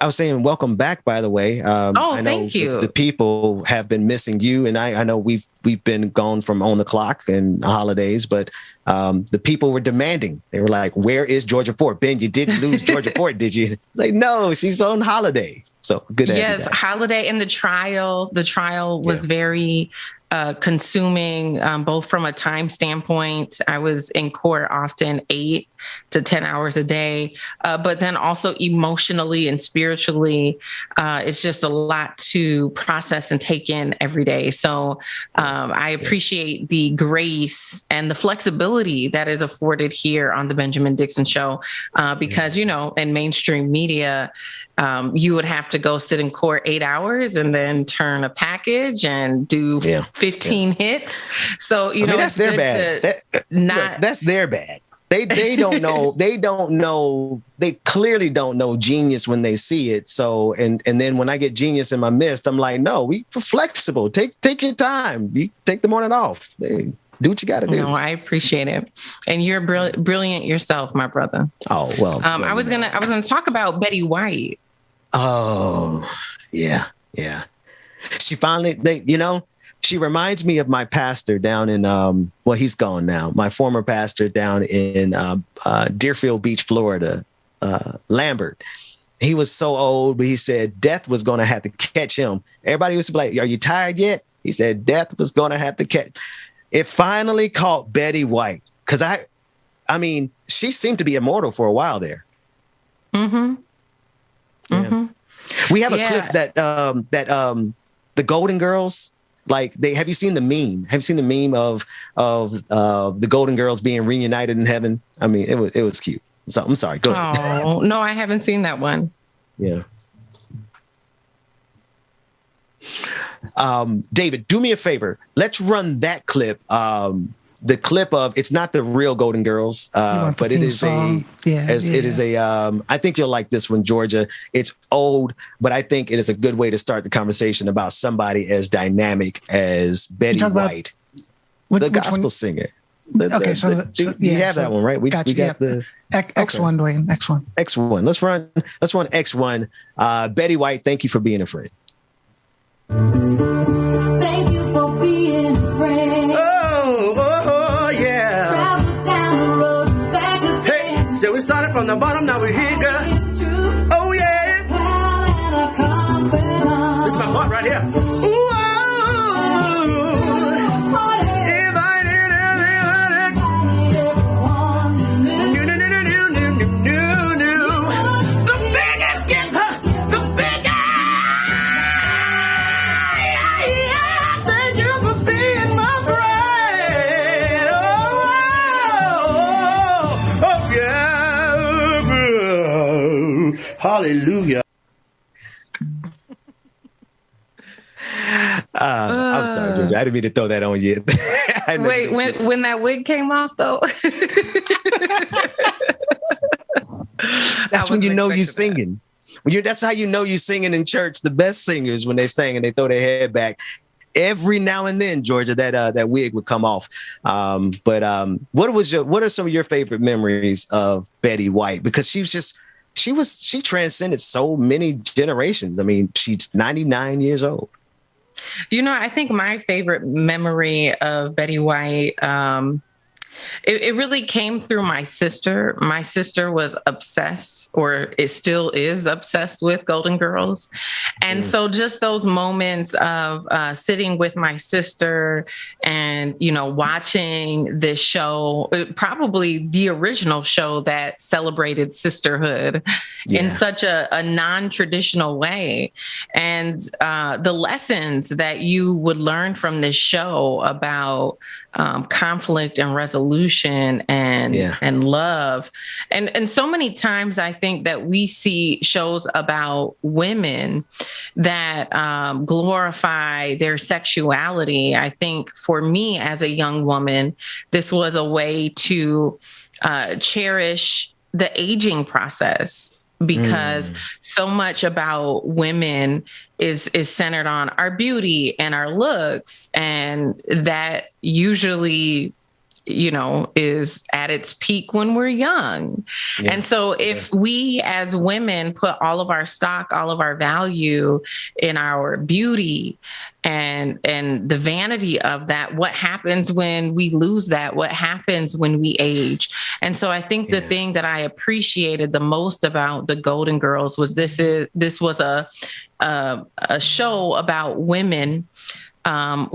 B: I was saying, welcome back, by the way. I know
I: thank you.
B: The people have been missing you, and I know we've been gone from on the clock and holidays, but the people were demanding. They were like, "Where is Georgia Ford? Ben, you didn't lose Georgia Ford, did you?" Like, no, she's on holiday. So good.
I: Yes, holiday and the trial. The trial was very consuming, both from a time standpoint. I was in court often 8 to 10 hours a day, but then also emotionally and spiritually, it's just a lot to process and take in every day. So I appreciate the grace and the flexibility that is afforded here on the Benjamin Dixon Show, because, you know, in mainstream media, you would have to go sit in court 8 hours and then turn a package and do 15 hits. So, you know,
B: that's their bad. That's their bad. They don't know. They don't know. They clearly don't know genius when they see it. So, and then when I get genius in my midst, I'm like, no, we're flexible. Take your time. You take the morning off. Do what you got to do.
I: No, I appreciate it. And you're brilliant yourself, my brother.
B: Oh, well.
I: I was gonna talk about Betty White.
B: Oh, yeah. She finally, she reminds me of my pastor down in, well, he's gone now. My former pastor down in Deerfield Beach, Florida, Lambert. He was so old, but he said death was going to have to catch him. Everybody was like, "Are you tired yet?" He said death was going to have to catch. It finally caught Betty White, because I mean, she seemed to be immortal for a while there.
I: Mm-hmm.
B: Yeah.
I: Mm-hmm.
B: We have a clip that the Golden Girls, like have you seen the meme? Have you seen the meme of the Golden Girls being reunited in heaven? I mean, it was cute. So I'm sorry. Go ahead.
I: Oh, no, I haven't seen that one.
B: Yeah. David, do me a favor. Let's run that clip. The clip of, it's not the real Golden Girls, but it is it is a, I think you'll like this one, Georgia. It's old, but I think it is a good way to start the conversation about somebody as dynamic as Betty White, the gospel singer.
C: You have
B: that one, right? We got the
C: X1, Dwayne, X1.
B: X1. Let's run X1. Betty White, thank you for being a friend.
N: Thank you for being a friend.
O: Oh, yeah.
N: Travel down the road and back again.
O: Hey, so we started from the bottom, now we're here, girl.
N: It's true.
O: Oh, yeah. This is my part right here. Ooh, hallelujah.
B: I'm sorry, Georgia. I didn't mean to throw that on you.
I: Wait, when that wig came off, though?
B: That's when you know you're singing. That's how you know you're singing in church. The best singers, when they sing and they throw their head back, every now and then, Georgia, that wig would come off. But what are some of your favorite memories of Betty White? Because she transcended so many generations. I mean, she's 99 years old.
I: You know, I think my favorite memory of Betty White, it really came through my sister. My sister was obsessed, or it still is obsessed with Golden Girls. And so just those moments of sitting with my sister and, you know, watching this show, probably the original show that celebrated sisterhood in such a non-traditional way. And the lessons that you would learn from this show about conflict and resolution and love. And so many times I think that we see shows about women that glorify their sexuality. I think for me as a young woman, this was a way to cherish the aging process because so much about women is centered on our beauty and our looks. And that usually, is at its peak when we're young. Yeah. And so if we as women put all of our stock, all of our value in our beauty and the vanity of that, what happens when we lose that? What happens when we age? And so I think the thing that I appreciated the most about the Golden Girls was this was a show about women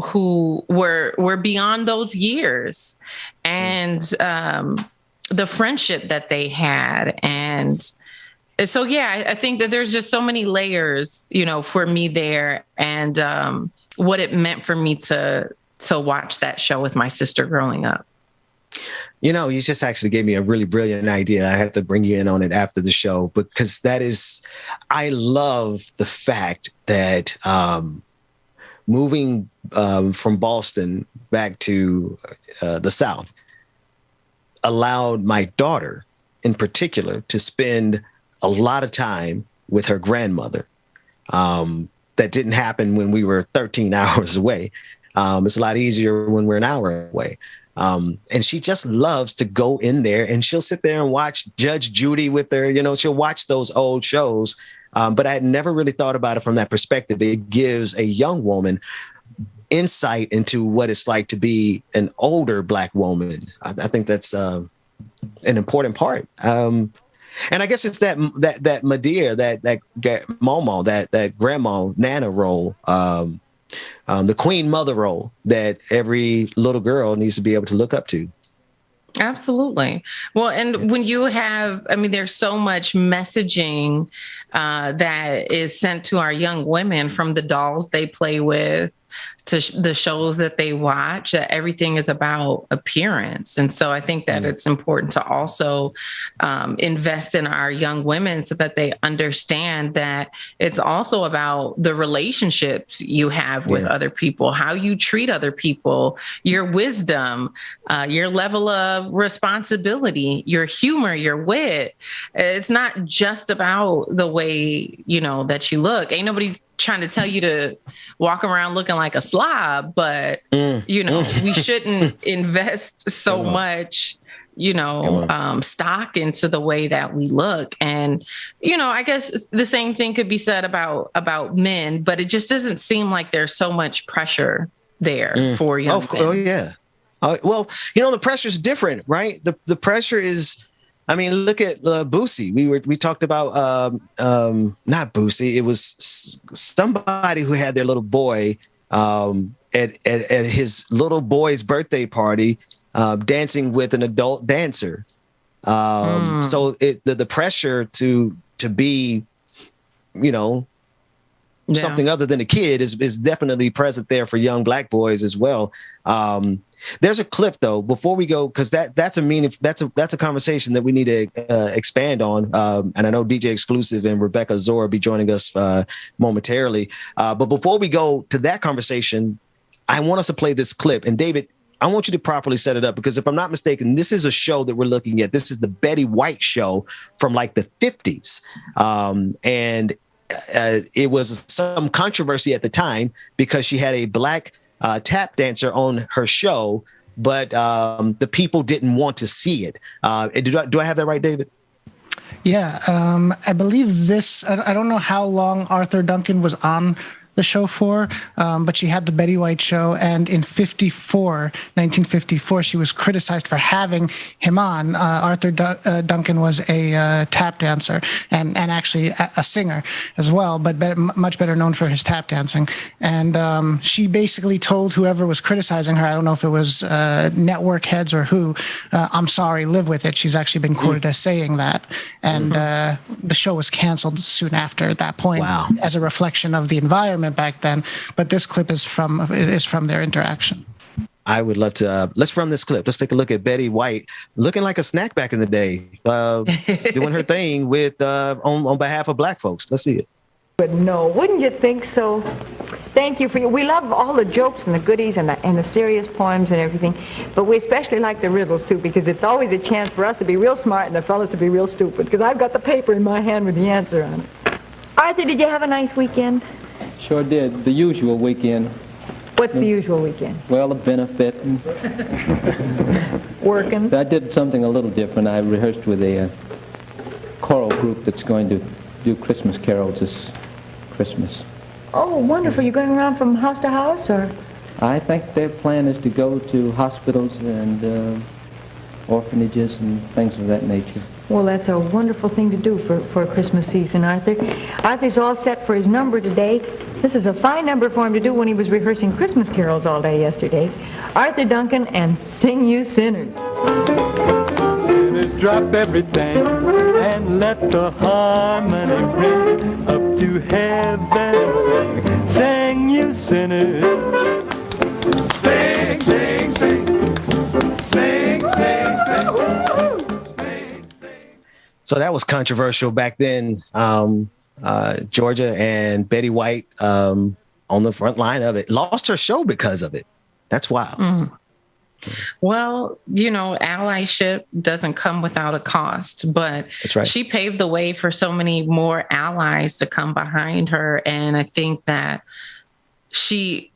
I: who were beyond those years, and the friendship that they had. And so, I think that there's just so many layers, for me there, and what it meant for me to watch that show with my sister growing up.
B: You just actually gave me a really brilliant idea. I have to bring you in on it after the show, because I love the fact that moving from Boston back to the South allowed my daughter in particular to spend a lot of time with her grandmother. That didn't happen when we were 13 hours away. It's a lot easier when we're an hour away. And she just loves to go in there, and she'll sit there and watch Judge Judy with her. She'll watch those old shows. But I had never really thought about it from that perspective. It gives a young woman insight into what it's like to be an older Black woman. I think that's an important part. And I guess it's that Madea, that Momo, that grandma Nana role, the queen mother role that every little girl needs to be able to look up to.
I: Absolutely. Well, and when you have, there's so much messaging that is sent to our young women, from the dolls they play with to the shows that they watch, that everything is about appearance. And so I think that it's important to also invest in our young women so that they understand that it's also about the relationships you have with other people, how you treat other people, your wisdom, your level of responsibility, your humor, your wit. It's not just about the way, that you look. Ain't nobody trying to tell you to walk around looking like a slob, but we shouldn't invest so much, stock into the way that we look. And, I guess the same thing could be said about men, but it just doesn't seem like there's so much pressure there for young men.
B: Oh, yeah. Well, the pressure is different, right? The pressure is, look at Boosie. We talked about not Boosie. It was somebody who had their little boy at his little boy's birthday party dancing with an adult dancer. So the pressure to be, something other than a kid is definitely present there for young Black boys as well. There's a clip though before we go, because that's a conversation that we need to expand on. And I know DJ Exclusive and Rebecca Zora will be joining us momentarily. But before we go to that conversation, I want us to play this clip. And David, I want you to properly set it up, because if I'm not mistaken, this is a show that we're looking at. This is the Betty White show from like the 50s. And it was some controversy at the time because she had a Black tap dancer on her show, but the people didn't want to see it. Do I have that right, David?
C: Yeah, I believe this. I don't know how long Arthur Duncan was on the show for, but she had the Betty White show, and in 1954, she was criticized for having him on. Arthur Duncan was a tap dancer and actually a singer as well, but much better known for his tap dancing. And she basically told whoever was criticizing her, I don't know if it was network heads or who, I'm sorry, live with it. She's actually been quoted as saying that. And the show was canceled soon after at that point, as a reflection of the environment back then. But this clip is from their interaction.
B: I would love to. Let's run this clip. Let's take a look at Betty White, looking like a snack back in the day, doing her thing with on behalf of Black folks. Let's see it.
P: But no, wouldn't you think so? Thank you for we love all the jokes and the goodies and the serious poems and everything, but we especially like the riddles too, because it's always a chance for us to be real smart and the fellas to be real stupid, because I've got the paper in my hand with the answer on it. Arthur, did you have a nice weekend?
Q: Sure did. The usual weekend.
P: What's the usual weekend?
Q: Well, a benefit. And
P: working.
Q: I did something a little different. I rehearsed with a choral group that's going to do Christmas carols this Christmas.
P: Oh, wonderful. You're going around from house to house, or?
Q: I think their plan is to go to hospitals and orphanages and things of that nature.
P: Well, that's a wonderful thing to do for Christmas season, Arthur. Arthur's all set for his number today. This is a fine number for him to do when he was rehearsing Christmas carols all day yesterday. Arthur Duncan and Sing You Sinners.
R: Sinners, drop everything and let the harmony ring up to heaven. Sing, you sinners. Sing, sing, sing. Sing, sing, sing.
B: So that was controversial back then. Georgia and Betty White on the front line of it lost her show because of it. That's wild.
I: Mm. Well, allyship doesn't come without a cost, but
B: that's right.
I: She paved the way for so many more allies to come behind her. And I think that she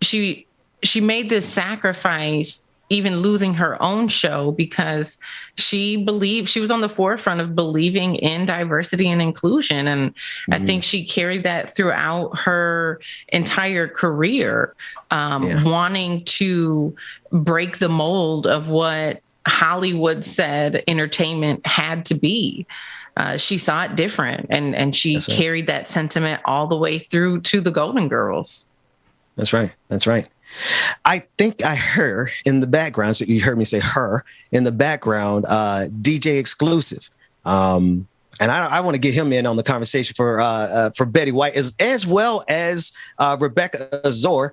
I: made this sacrifice, even losing her own show, because she was on the forefront of believing in diversity and inclusion. And I think she carried that throughout her entire career, wanting to break the mold of what Hollywood said entertainment had to be. She saw it different, and she carried that sentiment all the way through to the Golden Girls.
B: That's right. That's right. I think I heard in the background, so you heard me say her in the background, DJ Exclusive. And I want to get him in on the conversation for Betty White as well as Rebecca Azor.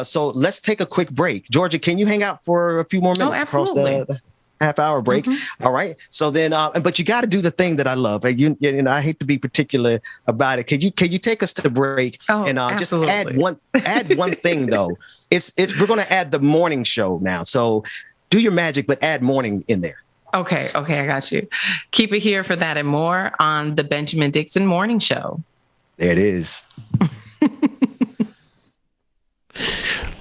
B: So let's take a quick break. Georgia, can you hang out for a few more minutes across the half-hour break? Mm-hmm. All right. So then, but you got to do the thing that I love. I hate to be particular about it. Can you take us to the break and just add one thing though? We're going to add the morning show now. So do your magic, but add morning in there.
I: Okay, I got you. Keep it here for that and more on the Benjamin Dixon Morning Show.
B: There it is.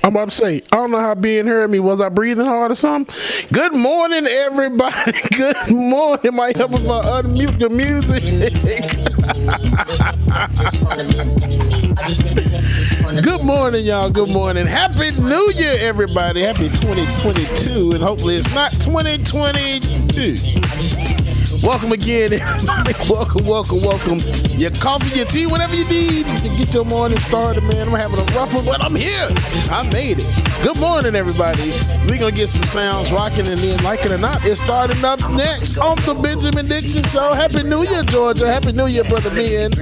S: I'm about to say, I don't know how being heard me. Was I breathing hard or something? Good morning, everybody. Good morning. Might help if I unmute the music. Good morning, y'all. Good morning. Happy New Year, everybody. Happy 2022. And hopefully it's not 2022. Welcome again, everybody. Welcome. Your coffee, your tea, whatever you need to get your morning started, man. I'm having a rough one, but I'm here. I made it. Good morning, everybody. We're going to get some sounds rocking, and then, like it or not, it's starting up next on the Benjamin Dixon Show. Happy New Year, Georgia. Happy New Year, Brother Ben.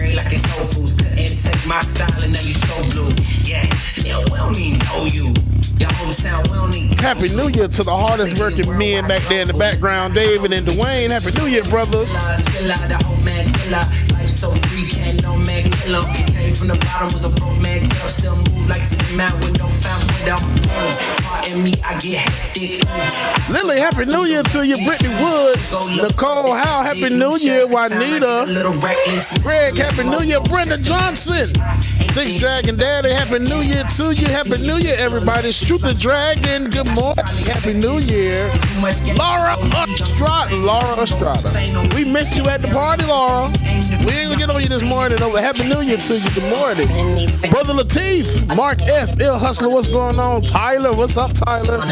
S: Happy New Year to the hardest working men back there in the background, David and Dwayne. Happy New Year, brothers. So free, can't no man kill him. Came from the bottom, was a broke man, girl. Still move like 10 man with no found without pardon me, I get hectic. Lily, happy New Year to you. Brittany Woods, Nicole Howe, happy New Year. Juanita, Greg, happy New Year. Brenda Johnson, Six Dragon Daddy, happy New Year to you. Happy New Year, everybody. Shoot the Dragon, good morning. Happy New Year. Laura Estrada. We missed you at the party, Laura. We ain't gonna get on you this morning over. Happy New Year to you. Good morning. Brother Lateef, Mark S, Ill Hustler, what's going on? Tyler, what's up, Tyler?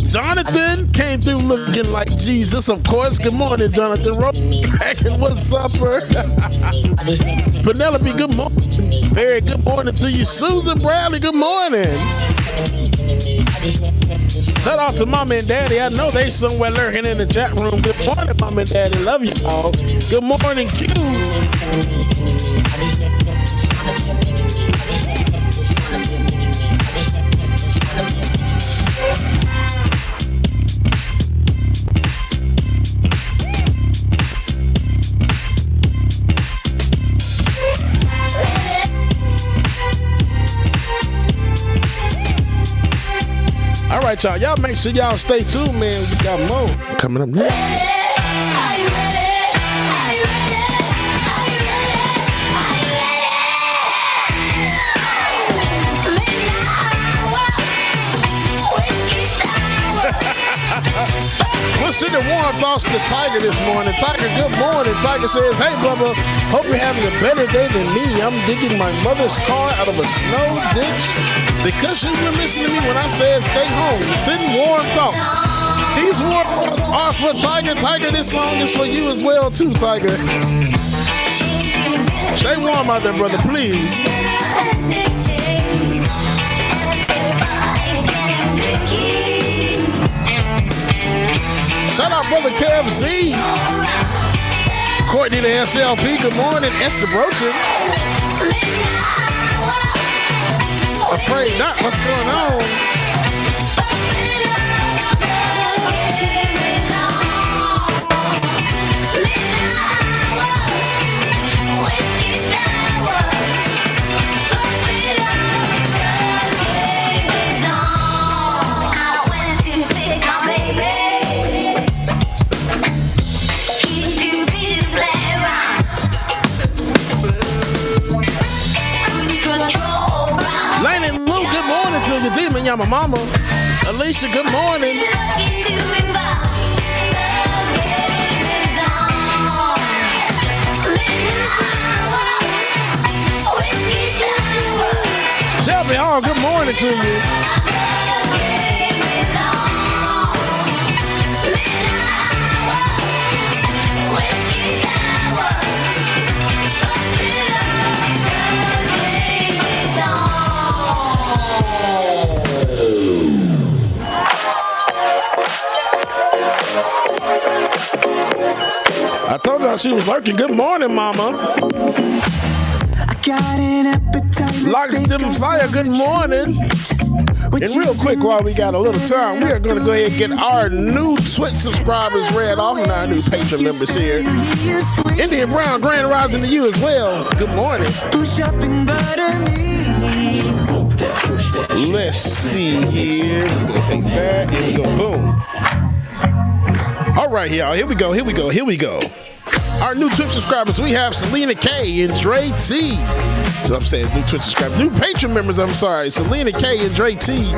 S: Jonathan came through looking like Jesus, of course. Good morning, Jonathan. What's up, sir? Penelope, good morning. Very good morning to you. Susan Bradley, good morning. Shout out to Mama and Daddy. I know they somewhere lurking in the chat room. Good morning, Mama and Daddy. Love you all. Good morning, Q. right, y'all. Y'all make sure y'all stay tuned, man. We got more coming up next. We're sending warm thoughts to Tiger this morning. Tiger, good morning. Tiger says, hey, Bubba, hope you're having a better day than me. I'm digging my mother's car out of a snow ditch because she would listen to me when I said stay home. Sending warm thoughts. These warm thoughts are for Tiger. Tiger, this song is for you as well, too, Tiger. Stay warm out there, brother, please. Shout out, brother Kev Z. Courtney the SLP, good morning. Esther Brochin. Afraid not, what's going on? The demon, y'all, my mama. Alicia, good morning. Shelby Hall, good morning to you. I told y'all she was lurking. Good morning, mama.
H: I got an appetite.
S: Locks Dim Flyer, good morning. And real quick, while we got a little time, we are going to go ahead and get our new Twitch subscribers read off and our new patron members here. Indian Brown, Grand Rising to you as well. Good morning.
H: Push up and butter me.
S: Let's see here. We're going to take that. Here we go. Boom. All right, y'all. Here we go. Our new Twitch subscribers, we have Selena K and Dre T. So I'm saying new Twitch subscribers. New patron members, I'm sorry. Selena K and Dre T.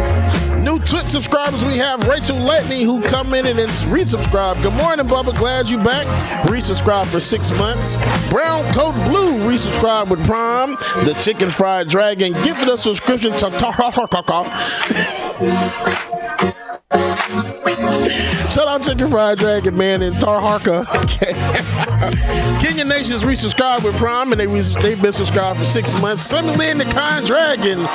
S: New Twitch subscribers, we have Rachel Letney, who come in and resubscribe. Good morning, Bubba. Glad you back. Resubscribe for 6 months. Brown Coat Blue, resubscribe with Prime. The Chicken Fried Dragon, gifted us subscription to Shout out Chicken Fried Dragon, man, and Tar Harka. Okay. Kenya Nation's resubscribed with Prime, and they've been subscribed for 6 months. Sammy Lynn the Con Dragon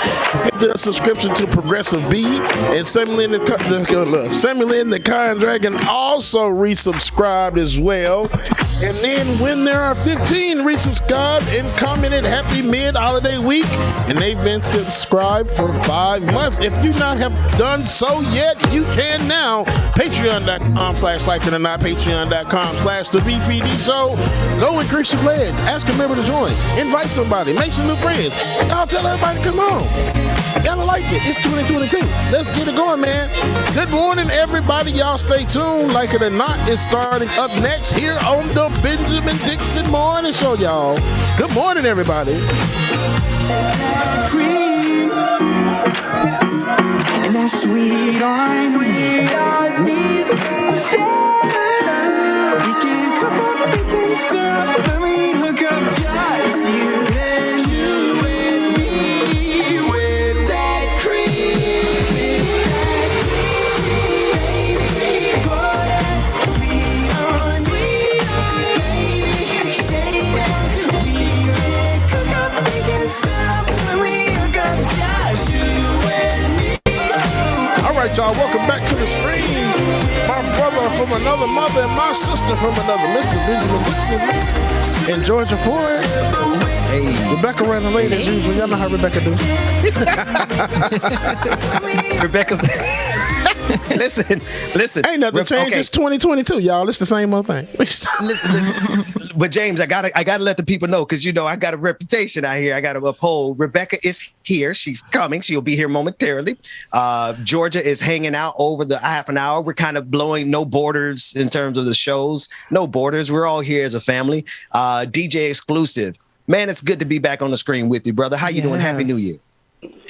S: did a subscription to Progressive B, and Sammy Lynn the Con Dragon also resubscribed as well. And then when there are 15 resubscribed and commented Happy Mid-Holiday Week, and they've been subscribed for 5 months. If you not have done so yet, you can now. Patreon.com/LikeItOrNot, Patreon.com/The BPD Show. Go increase your pledge. Ask a member to join. Invite somebody. Make some new friends. Y'all tell everybody, come on. Y'all like it. It's 2022. Let's get it going, man. Good morning, everybody. Y'all stay tuned. Like It or Not is starting up next here on the Benjamin Dixon Morning Show, y'all. Good morning, everybody.
H: Cream and that sweet on me. We can cook up, we can stir up, when we hook up, just you and me with that cream. Pour that sweet on, baby. Shake it out, just be it. Cook up, we can stir up, when we hook up, just you and me.
S: All right, y'all, welcome back to the stream. My brother from another mother and my sister from another, Mr. Benjamin Dixon in Georgia Ford. Hey, Rebecca ran late as usual. Y'all know how Rebecca do.
B: Rebecca's Listen.
S: Ain't nothing changed. It's 2022, y'all. It's the same old thing.
B: listen. But James, I gotta let the people know, because I got a reputation out here. I got to uphold. Rebecca is here. She's coming. She'll be here momentarily. Georgia is hanging out over the half an hour. We're kind of blowing no borders in terms of the shows. No borders. We're all here as a family. DJ exclusive. Man, it's good to be back on the screen with you, brother. How you doing? Happy New Year.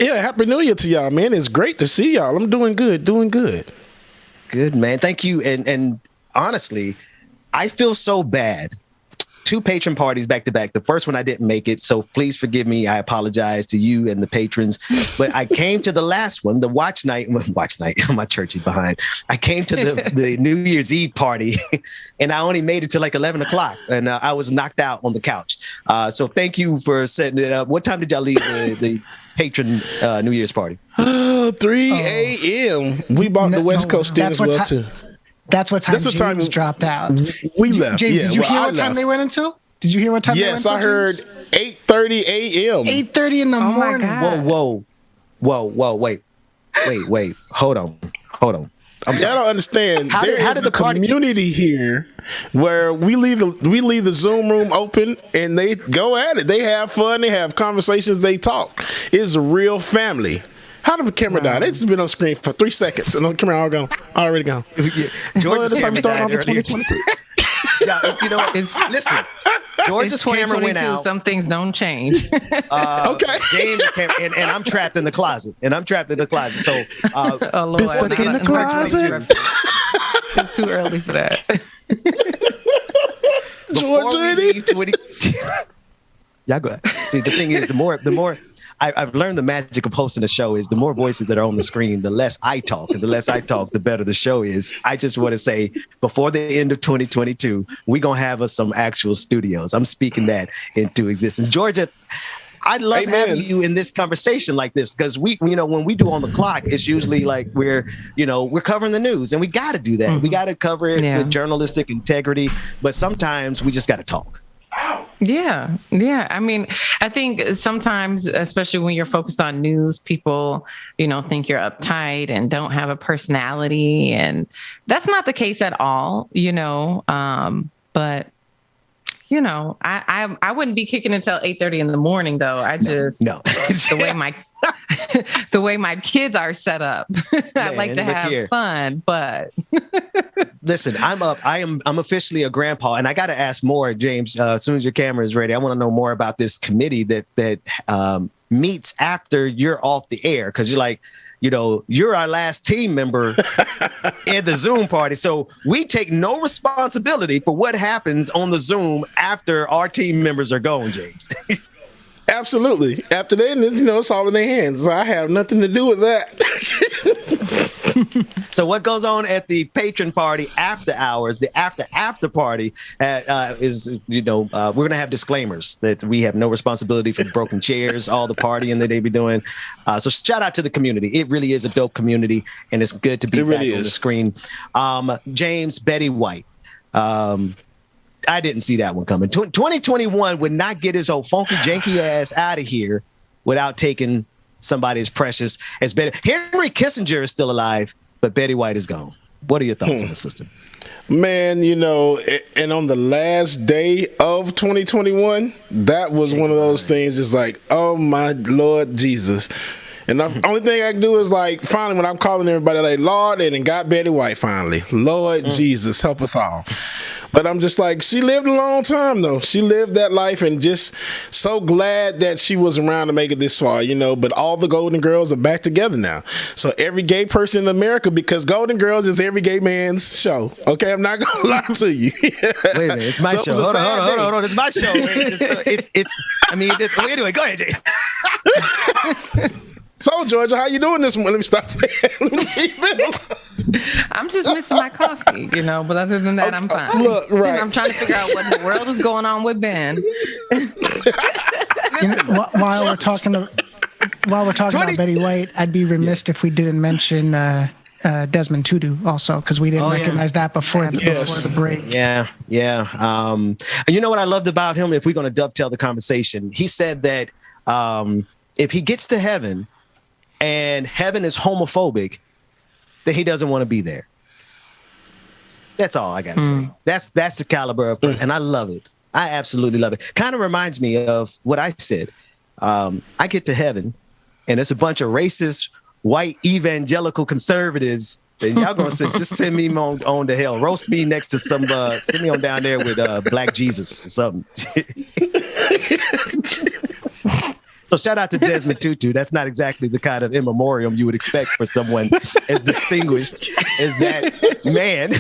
S: Yeah, Happy New Year to y'all, man. It's great to see y'all. I'm doing good.
B: Good, man. Thank you. And honestly, I feel so bad. 2 patron parties back to back. The first one I didn't make it, so please forgive me. I apologize to you and the patrons. But I came to the last one, the watch night. My churchy behind. I came to the New Year's Eve party, and I only made it to like 11 o'clock, and I was knocked out on the couch. So thank you for setting it up. What time did y'all leave the patron New Year's party?
S: 3 a.m. We bought the West Coast in as well too.
C: That's what time James dropped out.
S: We left.
C: James, did you hear what time they went until? Did you hear what time they went until?
S: Yes, I heard 8:30 a.m.
C: 8:30 in the morning.
B: Whoa, wait. Hold on.
S: I don't understand. How did the community here where we leave the Zoom room open and they go at it. They have fun. They have conversations. They talk. It's a real family. How did the camera die? They just been on screen for 3 seconds and the camera already gone.
B: George's camera died
S: off in 2022.
B: Yeah, listen. George's camera went out.
I: Some things don't change.
S: Okay.
B: James' camera, and I'm trapped in the closet. So,
I: oh Lord,
S: stuck in the closet.
I: It's too early for that.
B: Y'all go ahead. See, the thing is, the more I've learned the magic of hosting a show is the more voices that are on the screen, the less I talk. And the less I talk, the better the show is. I just want to say, before the end of 2022, we're going to have us some actual studios. I'm speaking that into existence. Georgia, I love having you in this conversation like this, because when we do On the Clock, it's usually like we're covering the news, and we got to do that. Mm-hmm. We got to cover it with journalistic integrity, but sometimes we just got to talk.
I: Yeah. I mean, I think sometimes, especially when you're focused on news, people, think you're uptight and don't have a personality. And that's not the case at all, but I wouldn't be kicking until 8:30 in the morning, though. I just the way my kids are set up. I like to have fun, but
B: listen, I'm up. I'm officially a grandpa, and I got to ask more, James. As soon as your camera is ready, I want to know more about this committee that meets after you're off the air, because you're like, you're our last team member in the Zoom party. So we take no responsibility for what happens on the Zoom after our team members are gone, James.
S: Absolutely. After that, it's all in their hands. So I have nothing to do with that.
B: So what goes on at the patron party after hours, the after party is, we're going to have disclaimers that we have no responsibility for broken chairs, all the partying that they be doing. So shout out to the community. It really is a dope community, and it's good to be back on the screen. James, Betty White. I didn't see that one coming. 2021 would not get his old funky, janky ass out of here without taking somebody as precious as Betty. Henry Kissinger is still alive, but Betty White is gone. What are your thoughts on the system?
S: Man, and on the last day of 2021, that was one of those things just like, oh my Lord Jesus. And the only thing I can do is like, finally, when I'm calling everybody, like, Lord, they done got Betty White finally. Lord Jesus, help us all. But I'm just like, she lived a long time, though. She lived that life, and just so glad that she was around to make it this far, But all the Golden Girls are back together now. So every gay person in America, because Golden Girls is every gay man's show. Okay, I'm not gonna lie to you.
B: Wait a minute, it's my show. Hold on. It's my show. Anyway, go ahead, Jay.
S: So, Georgia, how you doing this morning? Let me stop.
I: I'm just missing my coffee, but other than that, I'm fine.
S: Look, right.
I: I'm trying to figure out what in the world is going on with Ben.
C: While we're talking about Betty White, I'd be remiss if we didn't mention Desmond Tutu also, because we didn't recognize that before the break.
B: Yeah. You know what I loved about him? If we're going to dovetail the conversation, he said that if he gets to heaven and heaven is homophobic, then he doesn't want to be there. That's all I got to say. That's the caliber of person, and I love it. I absolutely love it. Kind of reminds me of what I said. I get to heaven, and it's a bunch of racist, white, evangelical conservatives. And y'all gonna just send me on to hell. Roast me next to some, send me on down there with Black Jesus or something. So shout out to Desmond Tutu. That's not exactly the kind of in memoriam you would expect for someone as distinguished as that man.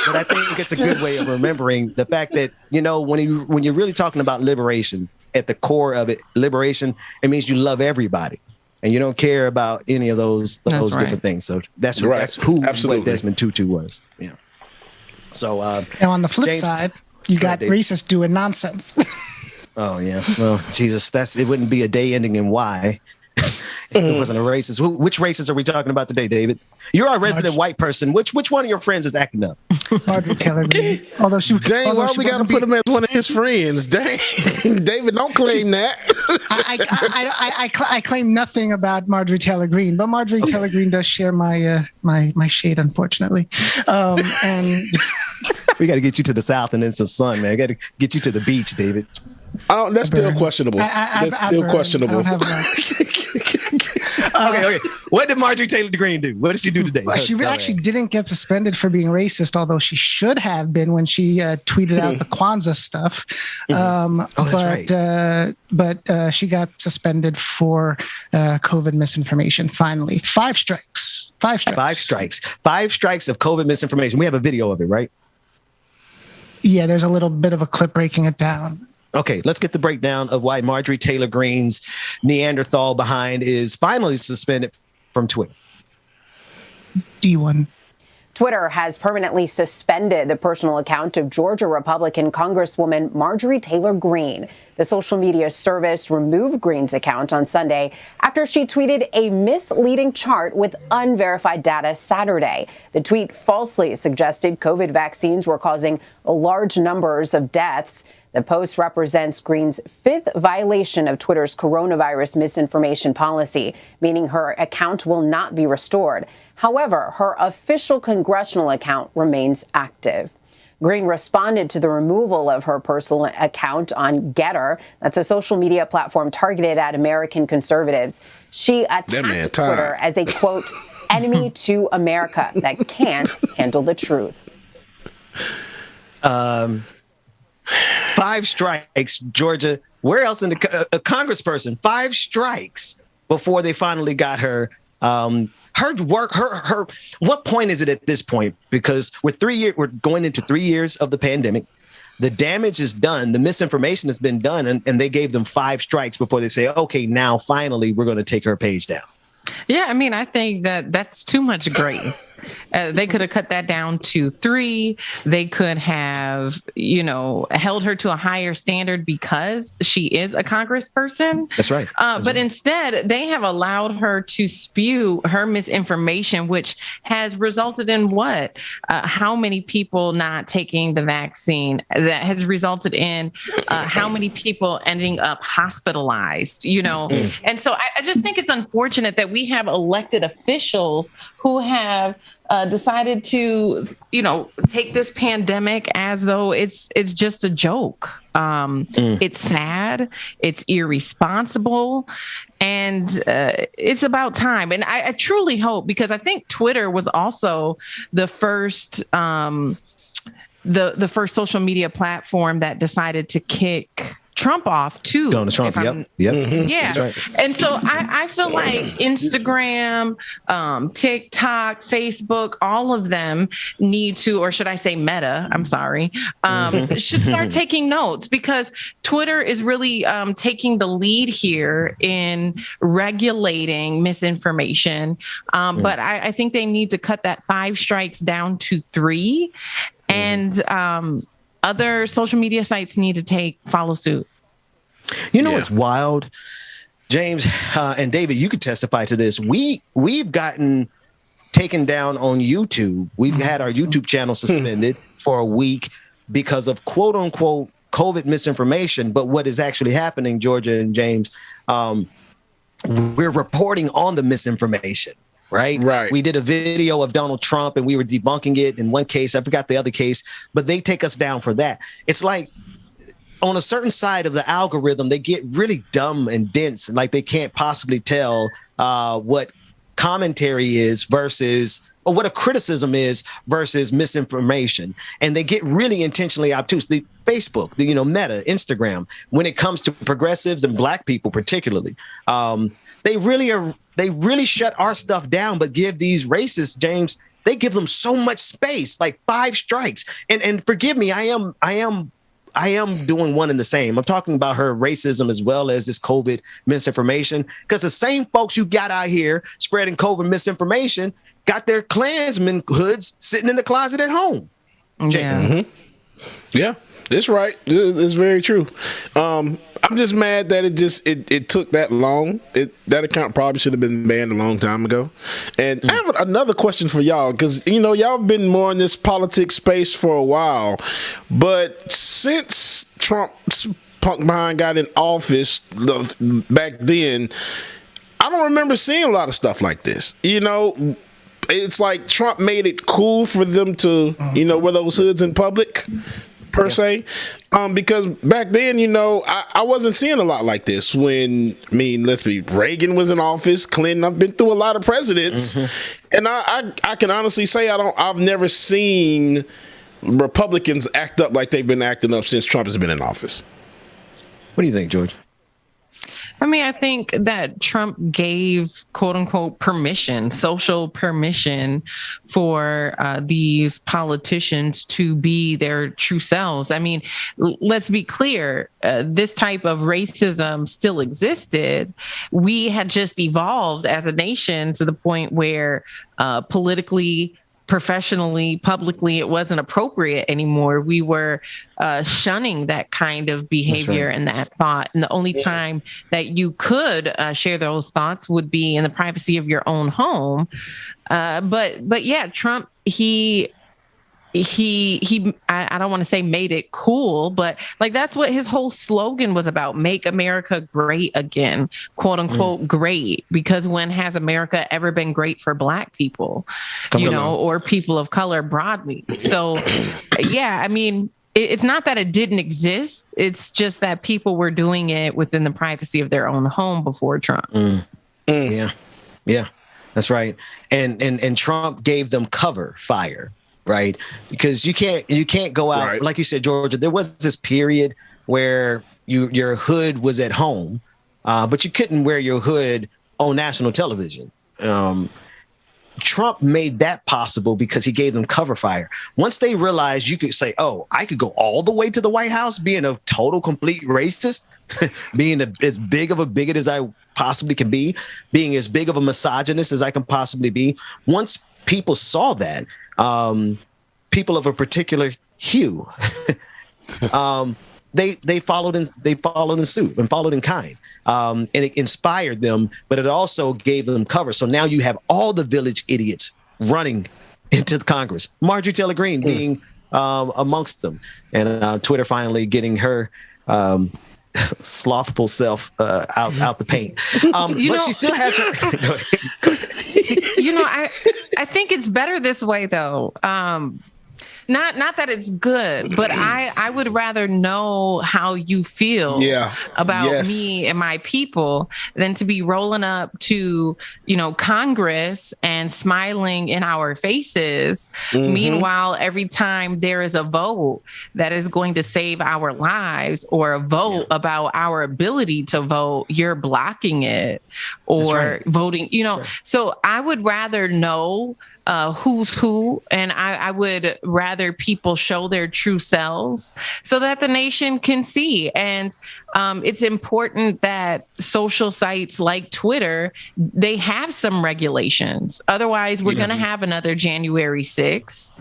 B: But I think it's a good way of remembering the fact that, you know, when you're really talking about liberation, at the core of it, liberation, it means you love everybody. And you don't care about any of those different things. So that's who what Desmond Tutu was. Yeah. So
C: now on the flip side, you got racists doing nonsense.
B: Oh yeah. Well, Jesus, it wouldn't be a day ending in Y. It wasn't a racist. Which racist are we talking about today, David? You're our resident white person. Which one of your friends is acting up?
C: Marjorie Taylor Greene. Although she,
S: dang, why we got to put him as one of his friends? Dang, David, don't claim that.
C: I claim nothing about Marjorie Taylor Greene, but Marjorie Taylor Greene does share my shade, unfortunately. And
B: we got to get you to the South and then some sun, man. I got to get you to the beach, David.
S: Oh, that's still questionable. That's still questionable.
B: Okay. What did Marjorie Taylor Greene do? What did she do today?
C: Well, she actually didn't get suspended for being racist, although she should have been when she tweeted out the Kwanzaa stuff. But she got suspended for COVID misinformation. Finally, 5 strikes. 5 strikes.
B: 5 strikes of COVID misinformation. We have a video of it, right?
C: Yeah, there's a little bit of a clip breaking it down.
B: Okay, let's get the breakdown of why Marjorie Taylor Greene's Neanderthal behind is finally suspended from Twitter.
C: D1.
T: Twitter has permanently suspended the personal account of Georgia Republican Congresswoman Marjorie Taylor Greene. The social media service removed Greene's account on Sunday after she tweeted a misleading chart with unverified data Saturday. The tweet falsely suggested COVID vaccines were causing large numbers of deaths. The post represents Greene's 5th violation of Twitter's coronavirus misinformation policy, meaning her account will not be restored. However, her official congressional account remains active. Greene responded to the removal of her personal account on Getter. That's a social media platform targeted at American conservatives. She attacked Twitter as a, quote, enemy to America that can't handle the truth.
B: 5 strikes, Georgia. Where else in a congressperson? 5 strikes before they finally got her. Her work. Her. What point is it at this point? Because we're going into 3 years of the pandemic. The damage is done. The misinformation has been done, and they gave them 5 strikes before they say, okay, now finally we're going to take her page down.
I: Yeah, I mean, I think that's too much grace. They could have cut that down to 3. They could have, held her to a higher standard because she is a congressperson.
B: That's right.
I: But instead, they have allowed her to spew her misinformation, which has resulted in what? How many people not taking the vaccine? That has resulted in how many people ending up hospitalized, And so I just think it's unfortunate that we have elected officials who have decided to, take this pandemic as though it's just a joke. It's sad, it's irresponsible, and it's about time. And I truly hope, because I think Twitter was also the first the first social media platform that decided to kick Trump off too.
B: Donald Trump. Yep.
I: Yeah.
B: Right.
I: And so I feel like Instagram, TikTok, Facebook, all of them need to, or should I say Meta, I'm sorry, should start taking notes, because Twitter is really taking the lead here in regulating misinformation. But I think they need to cut that 5 strikes down to 3. And other social media sites need to follow suit.
B: It's wild, James and David. You could testify to this. We've gotten taken down on YouTube. We've had our YouTube channel suspended for a week because of quote unquote COVID misinformation. But what is actually happening, Georgia and James, we're reporting on the misinformation. right?
S: Right.
B: We did a video of Donald Trump and we were debunking it in one case. I forgot the other case, but they take us down for that. It's like on a certain side of the algorithm, they get really dumb and dense, and like they can't possibly tell what commentary is versus, or what a criticism is versus misinformation. And they get really intentionally obtuse. The Facebook, the, Meta, Instagram, when it comes to progressives and Black people particularly, they really shut our stuff down, but give these racists, James, they give them so much space, like 5 strikes. And forgive me, I am doing one and the same. I'm talking about her racism as well as this COVID misinformation, because the same folks you got out here spreading COVID misinformation got their Klansmen hoods sitting in the closet at home.
I: Yeah.
S: Mm-hmm. Yeah, that's right. It's very true. I'm just mad that it took that long. That account probably should have been banned a long time ago. And I have another question for y'all, because y'all have been more in this politics space for a while, but since Trump's punk behind got in office back then, I don't remember seeing a lot of stuff like this. It's like Trump made it cool for them to wear those hoods in public, per se, because back then, I wasn't seeing a lot like this. Reagan was in office, Clinton. I've been through a lot of presidents, and I can honestly say I've never seen Republicans act up like they've been acting up since Trump has been in office.
B: What do you think, George?
I: I mean, I think that Trump gave, quote unquote, permission, social permission for these politicians to be their true selves. I mean, let's be clear. This type of racism still existed. We had just evolved as a nation to the point where politically, professionally, publicly, it wasn't appropriate anymore. We were shunning that kind of behavior and that thought. And the only time that you could share those thoughts would be in the privacy of your own home. But yeah, Trump, he I don't want to say made it cool, but like that's what his whole slogan was about: make America great again, quote unquote great, because when has America ever been great for Black people, or people of color broadly? So yeah, I mean, it's not that it didn't exist. It's just that people were doing it within the privacy of their own home before Trump.
B: Yeah, that's right. And Trump gave them cover fire. Right, because you can't go out, right. Like you said, Georgia. There was this period where your hood was at home, but you couldn't wear your hood on national television. Trump made that possible because he gave them cover fire. Once they realized you could say, "Oh, I could go all the way to the White House, being a total complete racist, being as big of a bigot as I possibly can be, being as big of a misogynist as I can possibly be." Once people saw that. People of a particular hue, they followed in suit and followed in kind, and it inspired them, but it also gave them cover. So now you have all the village idiots running into the Congress. Marjorie Taylor Greene being amongst them, and Twitter finally getting her slothful self out the paint. But she still has her. Go ahead.
I: I think it's better this way, though. Not that it's good, but I would rather know how you feel about me and my people than to be rolling up to, Congress and smiling in our faces. Mm-hmm. Meanwhile, every time there is a vote that is going to save our lives or a vote about our ability to vote, you're blocking it or voting, So I would rather know who's who, and I would rather people show their true selves so that the nation can see. And it's important that social sites like Twitter, they have some regulations. Otherwise, we're going to have another January 6th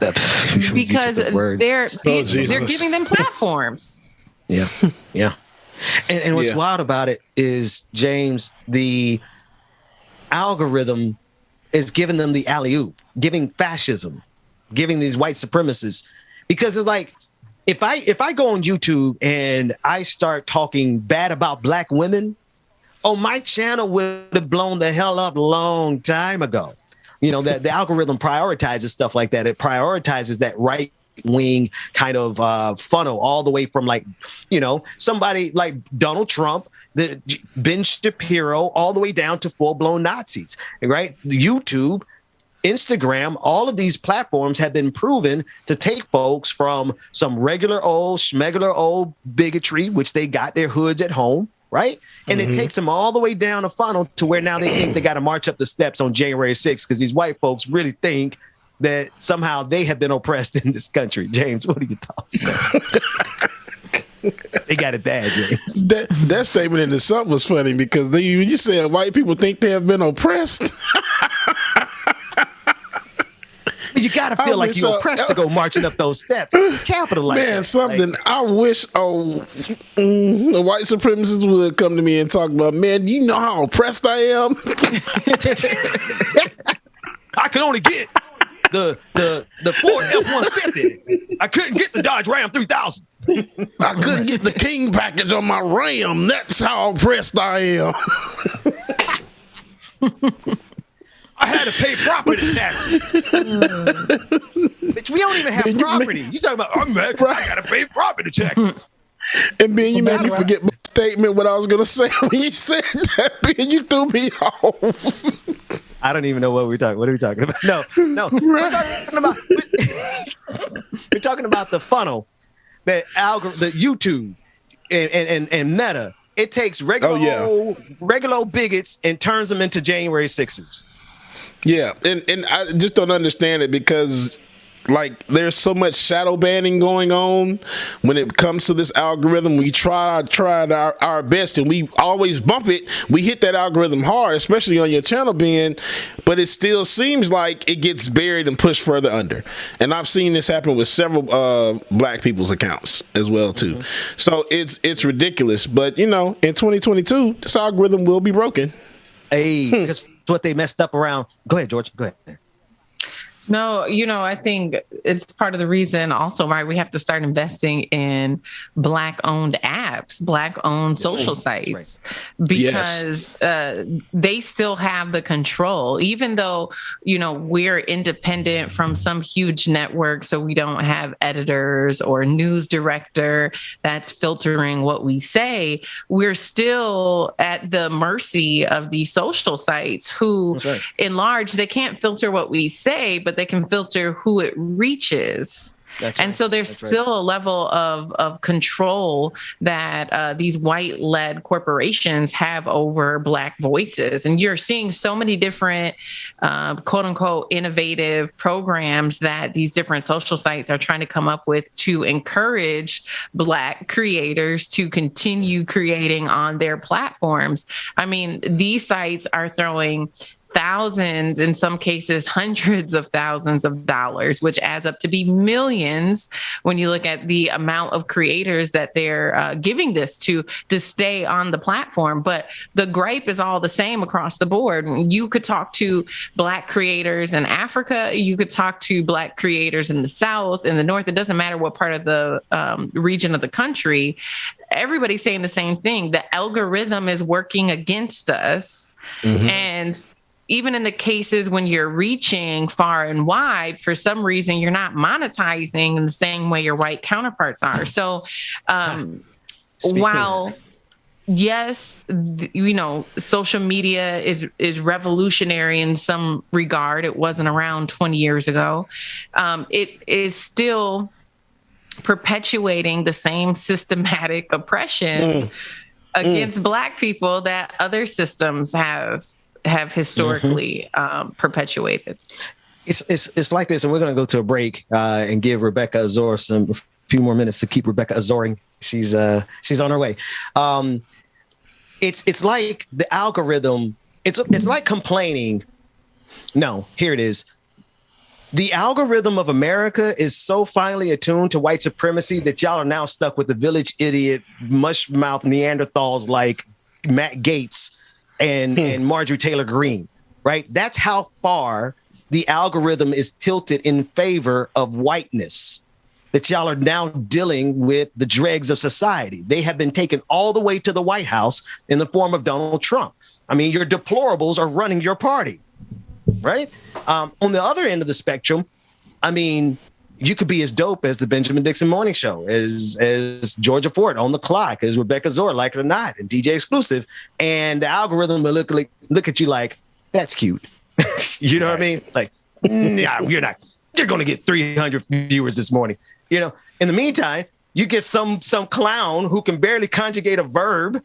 I: because they're giving them platforms.
B: Yeah. And what's wild about it is, James, the algorithm is giving them the alley-oop, giving fascism, giving these white supremacists, because it's like, if I go on YouTube and I start talking bad about Black women, my channel would have blown the hell up a long time ago. You know, that the algorithm prioritizes stuff like that. It prioritizes that right wing kind of funnel all the way from, like, you know, somebody like Donald Trump, the Ben Shapiro, all the way down to full blown Nazis, right? YouTube, Instagram, all of these platforms have been proven to take folks from some regular old schmegular old bigotry, which they got their hoods at home, right? And it takes them all the way down a funnel to where now they think they got to march up the steps on January 6th because these white folks really think that somehow they have been oppressed in this country. James, what are your thoughts? They got it bad, James.
S: That statement in itself was funny because you said white people think they have been oppressed.
B: You got to feel like you're oppressed to go marching up those steps. Capital like
S: man,
B: that.
S: something
B: like,
S: I wish a white supremacist would come to me and talk about, man, do you know how oppressed I am?
B: I could only get the Ford F-150. I couldn't get the Dodge Ram 3000.
S: I couldn't get the King package on my Ram. That's how oppressed I am.
B: I had to pay property taxes. Bitch, we don't even have property. You talking about, I'm mad 'cause I got to pay property taxes.
S: And Ben, you made me forget my statement, what I was going to say when you said that. Ben, you threw me off.
B: I don't even know what we're talking. What are we talking about? No. We're talking about the funnel, the YouTube and Meta. It takes regular old bigots and turns them into January 6ers.
S: Yeah, and I just don't understand it because, like, there's so much shadow banning going on when it comes to this algorithm. We tried our best, and we always bump it. We hit that algorithm hard, especially on your channel, Ben, but it still seems like it gets buried and pushed further under. And I've seen this happen with several black people's accounts as well, too. So it's ridiculous. But, you know, in 2022, this algorithm will be broken.
B: Hey, because what they messed up around. Go ahead, George. Go ahead.
I: No, you know, I think it's part of the reason also, right, we have to start investing in Black-owned apps, Black-owned social sites, because they still have the control, even though, you know, we're independent from some huge network, so we don't have editors or news director that's filtering what we say. We're still at the mercy of these social sites who, in large, they can't filter what we say, but they can filter who it reaches. And so there's still a level of control that these white-led corporations have over Black voices. And you're seeing so many different, quote-unquote, innovative programs that these different social sites are trying to come up with to encourage Black creators to continue creating on their platforms. I mean, these sites are throwing thousands, in some cases, hundreds of thousands of dollars, which adds up to be millions when you look at the amount of creators that they're giving this to stay on the platform. But the gripe is all the same across the board. You could talk to Black creators in Africa. You could talk to Black creators in the South, in the North. It doesn't matter what part of the region of the country. Everybody's saying the same thing. The algorithm is working against us. And even in the cases when you're reaching far and wide, for some reason, you're not monetizing in the same way your white counterparts are. So while, yes, you know, social media is revolutionary in some regard, it wasn't around 20 years ago, it is still perpetuating the same systematic oppression against Black people that other systems have historically perpetuated.
B: It's like this, and we're going to go to a break and give Rebecca Azor a few more minutes to keep Rebecca Azoring. She's on her way. It's like the algorithm. It's like complaining. No, here it is. The algorithm of America is so finely attuned to white supremacy that y'all are now stuck with the village idiot, mush mouth Neanderthals like Matt Gaetz and Marjorie Taylor Greene, right? That's how far the algorithm is tilted in favor of whiteness, that y'all are now dealing with the dregs of society. They have been taken all the way to the White House in the form of Donald Trump. I mean, your deplorables are running your party. right? On the other end of the spectrum, I mean, you could be as dope as the Benjamin Dixon Morning Show, as Georgia Ford on the clock, as Rebecca Zor, like it or not, and DJ Exclusive, and the algorithm will look at you like, that's cute. You know what I mean? Like, nah, you're not. You're going to get 300 viewers this morning. You know. In the meantime, you get some clown who can barely conjugate a verb.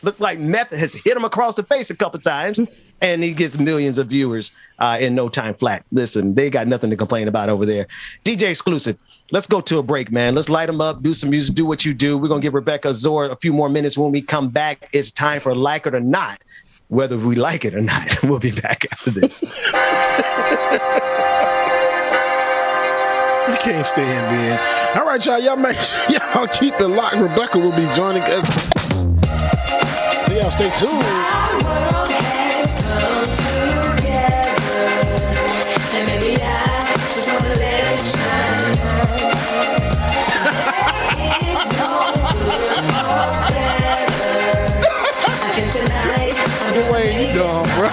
B: Look like meth has hit him across the face a couple times, and he gets millions of viewers in no time flat. Listen, they got nothing to complain about over there. DJ Exclusive, let's go to a break, man. Let's light them up, do some music, do what you do. We're going to give Rebecca Zor a few more minutes. When we come back, it's time for Like It or Not. Whether we like it or not, we'll be back after this.
S: You can't stand, man. All right, y'all. Y'all make sure y'all keep it locked. Rebecca will be joining us. So y'all stay tuned. Where you going, bro?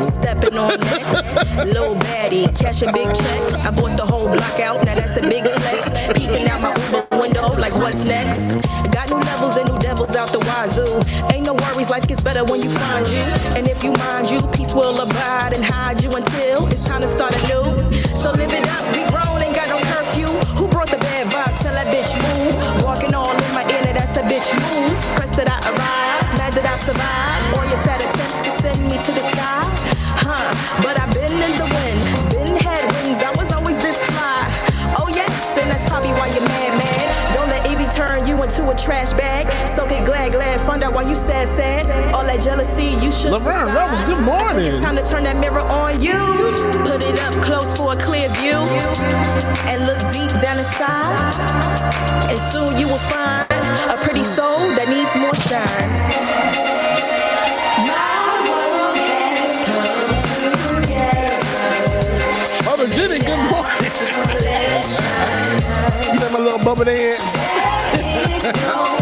U: Stepping on necks, little baddie, cashing big checks. I bought the whole block out, now that's a big flex. Peeping out my Uber window, like what's next? Got new levels and new devils out the wazoo. Ain't no worries, life gets better when you find you. And if you mind you, peace will abide and hide you until it's time to start anew. So live it up, be grown, ain't got no curfew. Who brought the bad vibes? Tell that bitch move. Walking all in my ear, that's a bitch move. Press that I arrive, mad that I survive. All your sad attempts to send me to the sky. But I've been in the wind, been headwinds, I was always this fly. Oh yes, and that's probably why you're mad. Don't let Evie turn you into a trash bag. So get glad, find out why you sad. All that jealousy, you should
S: Laverne Rose, good morning.
U: It's time to turn that mirror on you. Put it up close for a clear view. And look deep down inside. And soon you will find a pretty soul that needs more shine.
S: Jenny, good morning. You got my little bubble dance.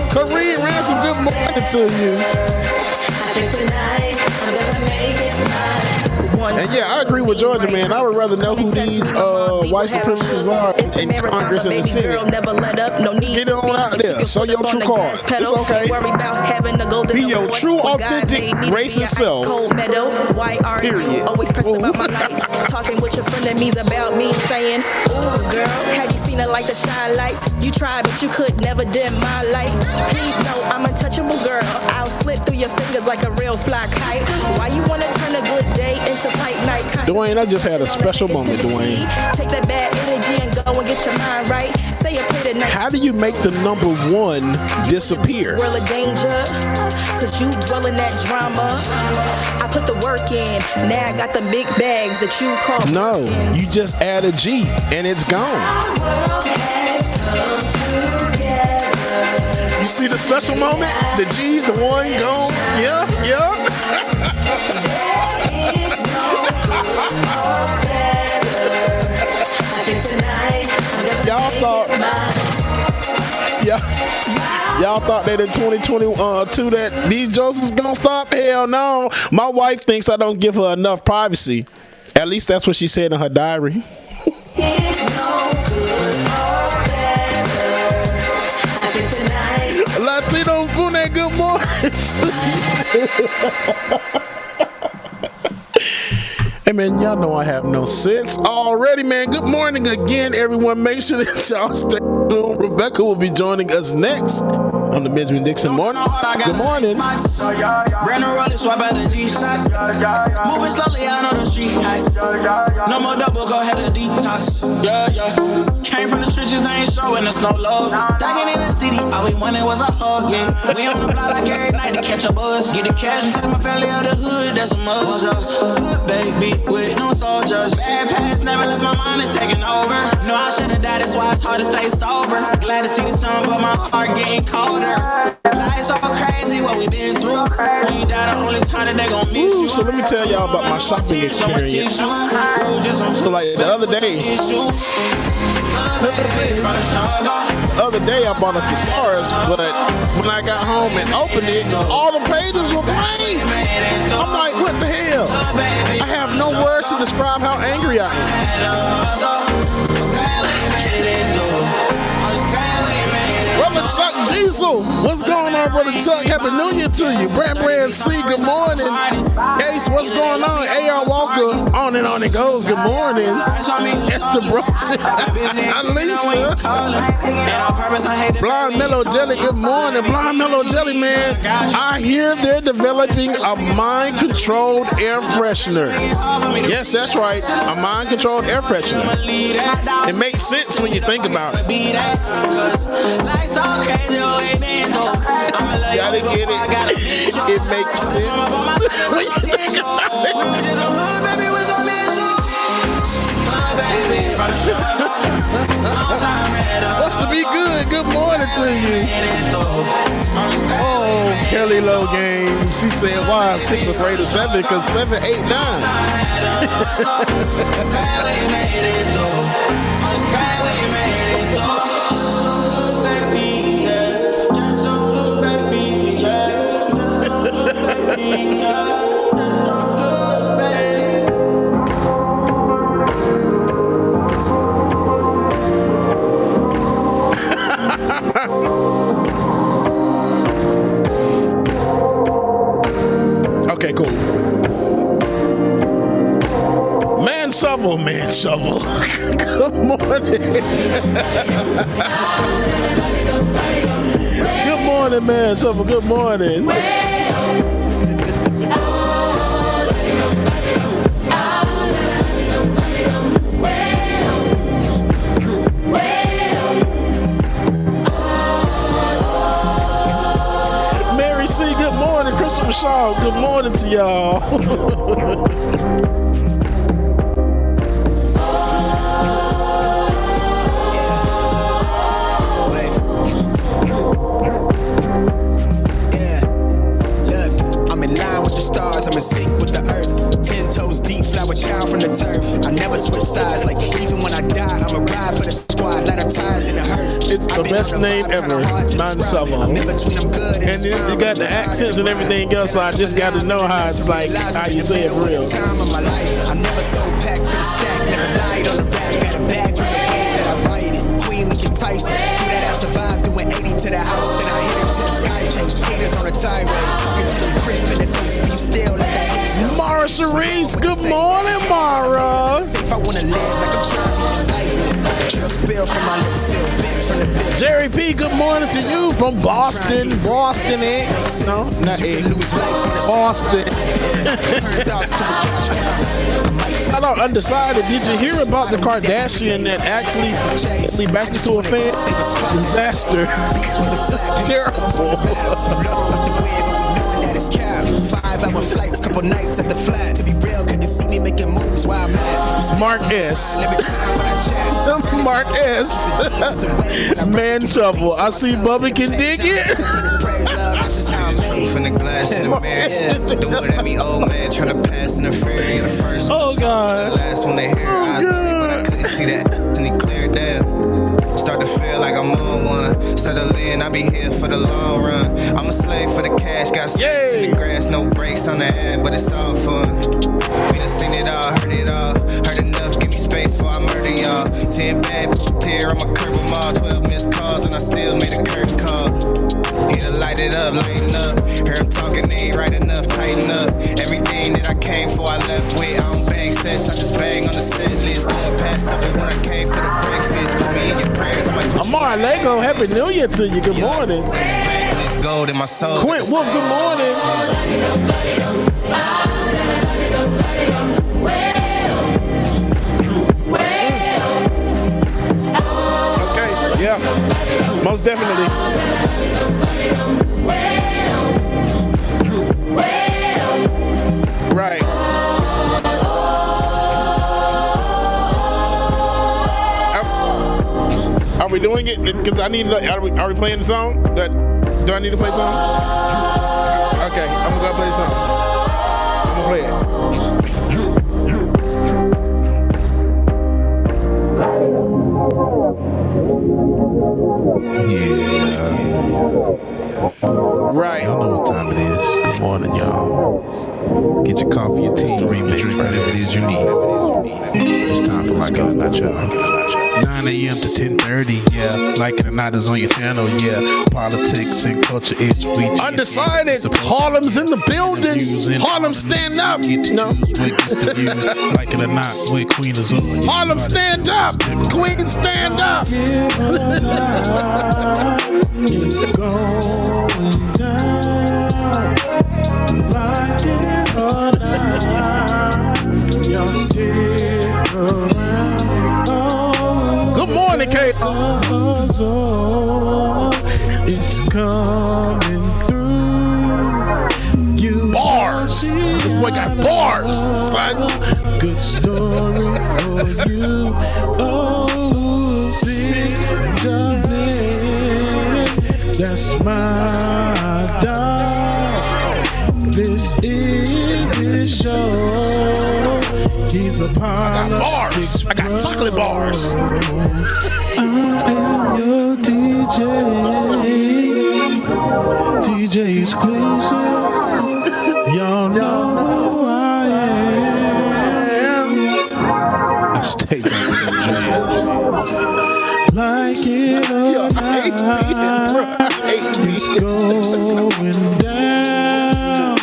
S: Kareem Ransom, good morning to you. And yeah, I agree with Georgia, man. I would rather know who these white supremacists are in Congress and the Senate. Get it on out there. Show your true cards. It's okay. Be your true, authentic, racist self. Period.
U: Always pressed about my life. Talking with your frenemies about me, saying, ooh, girl, have you seen it like the shine lights? You tried, but you could never dim my light. Please know I'm untouchable, girl. I'll slip through your fingers like a real fly kite. Why you wanna turn a good day into fight night?
S: Dwayne, I just had a special moment, Dwayne.
U: Take that bad energy and go and get your mind right. Say a prayer tonight.
S: How do you make the number one disappear?
U: World of danger, cause you dwell in that drama. I put the work in, now I got the big bags that you call.
S: No, you just add a G and it's gone. You see the special moment? The G, the one, gone. Yeah. Y'all thought that in 2022 that these jokes was gonna stop? Hell no. My wife thinks I don't give her enough privacy. At least that's what she said in her diary. Latino Fune, good morning. Hey man, y'all know I have no sense already, man. Good morning again, everyone. Make sure that y'all stay tuned. Rebecca will be joining us next on the Benjamin Dixon Morning. Good morning.
V: Brand new roller, swipe at the G-Shock. Moving slowly, I know the street hype. No more double, go ahead and detox. Yeah. Came from the trenches, they ain't showing us no love. Dogging in the city, all we wanted was a hug, yeah. We on the block like every night to catch a buzz. Get the cash and take my family out the hood, that's a must. Good baby, with no soldiers. Bad past never left my mind, it's taking over. No, I should've died, that's why it's hard to stay sober. Glad to see the sun, but my heart getting colder. Life's all crazy, what we been through. When you die, the only time that they gon' miss you.
S: So let me tell y'all about my shopping experience. So like the other day, other day I bought a thesaurus, but when I got home and opened it, all the pages were blank. I'm like, what the hell? I have no words to describe how angry I am. Brother Chuck Diesel, what's going on, Brother Chuck? Happy New Year to you. Brand C, good morning. Case, what's going on? A.R. Walker, on it goes. Good morning. Esther Brooks, Alicia. Blind Mellow Jelly, good morning. Blind Mellow Jelly, man. I hear they're developing a mind-controlled air freshener. Yes, that's right. A mind-controlled air freshener. It makes sense when you think about it. Gotta get it. It makes sense when you think about it. What's to be good? Good morning to you. Oh, Kelly Low Games. She said, why 6 afraid of 7? Because 7, 8, 9. Okay, cool. Man shovel. Good morning. Good morning, man shovel. Good morning. Mary C, good morning. Christopher Shaw, good morning to y'all.
A: I'm in sync with the earth. 10 toes deep, flower child from the turf. I never switch sides, like even when I die, I'ma ride for the squad. Let our ties in the hearse.
S: It's the best name ever, Man Shovel. And then you got the accents and everything else, so I just got to know how it's like, how you say it for real.
A: Time of my life, I never so packed for the stack, never lied on the back, got a bag from the way that I write it. Queen Lincoln Tyson, through that I survived, doing 80 to the house, then I hit it to the sky, changed haters on a tirade, talking to the crib in the face, be still, let that hate stuff.
S: Mara Cerise, good morning, Mara.
A: If I wanna live like I'm trying to enlighten, drill spill from my lips, feel big from the bitch.
S: Jerry P, good morning to you from Boston. Boston, eh? No, not eh. Boston. I don't undecided. Did you hear about the Kardashian that actually backed into a fan? Disaster. Terrible.
A: 5-hour flights, couple nights at the flat. To be real, couldn't see me making moves while I'm at.
S: Mark S. Mark S. Man shovel. I see Bubba can dig it.
A: From the glass in the mirror, do it at me, old man, trying to pass in the fear. The first
S: oh God,
A: the last one they hear. Eyes blurry, but I couldn't see that. Then he cleared down. Start to feel like I'm on one. Settle in, I be here for the long run. I'm a slave for the cash, got stakes in the grass, no brakes on the ad, but it's all fun. We done seen it all, heard it all. Heard enough, give me space before I murder y'all. 10 bad here, I'ma curb them all. 12 missed calls, and I still made a curtain call. Here to light it up, lighten up. Hear him talking, they ain't right enough, tighten up. Everything that I came for, I left with. I don't bang sets, I just bang on the set list. Going past something when I came for the breakfast. Put me in your prayers, I might put
S: Amar Lego, happy New Year to you. Good morning.
A: This gold in my soul.
S: Quint Wolf, good morning. Okay, yeah, most definitely. Right. Are we doing it? Because I need to. Are we playing the song? Do I need to play the song? Okay, I'm gonna go play the song. I'm gonna play it. Right.
D: Y'all know what time it is. Good morning, y'all. Get your coffee, your tea, your drink, whatever it is you need. It's time for Like It or Not, y'all. 9 a.m. to 10:30, yeah. Like It or Not is on your channel, yeah. Politics and culture is reaching.
S: Undecided. Harlem's in the building. Harlem, stand up. No.
D: Like It or Not with Queen Azul.
S: Harlem, stand up. Queen, stand up.
R: It's going down. Like it or not, y'all stick around.
S: Good morning, Kate.
R: It's coming through. You
S: bars. This boy got bars, son.
R: Good story for you. Oh, Benjamin, that's my dog. This is his show. He's a part of
S: bars. I got chocolate bars.
R: I am your DJ. DJ exclusive. Y'all know who I am.
D: I stay back to them jams.
R: Like it or not, it's going down.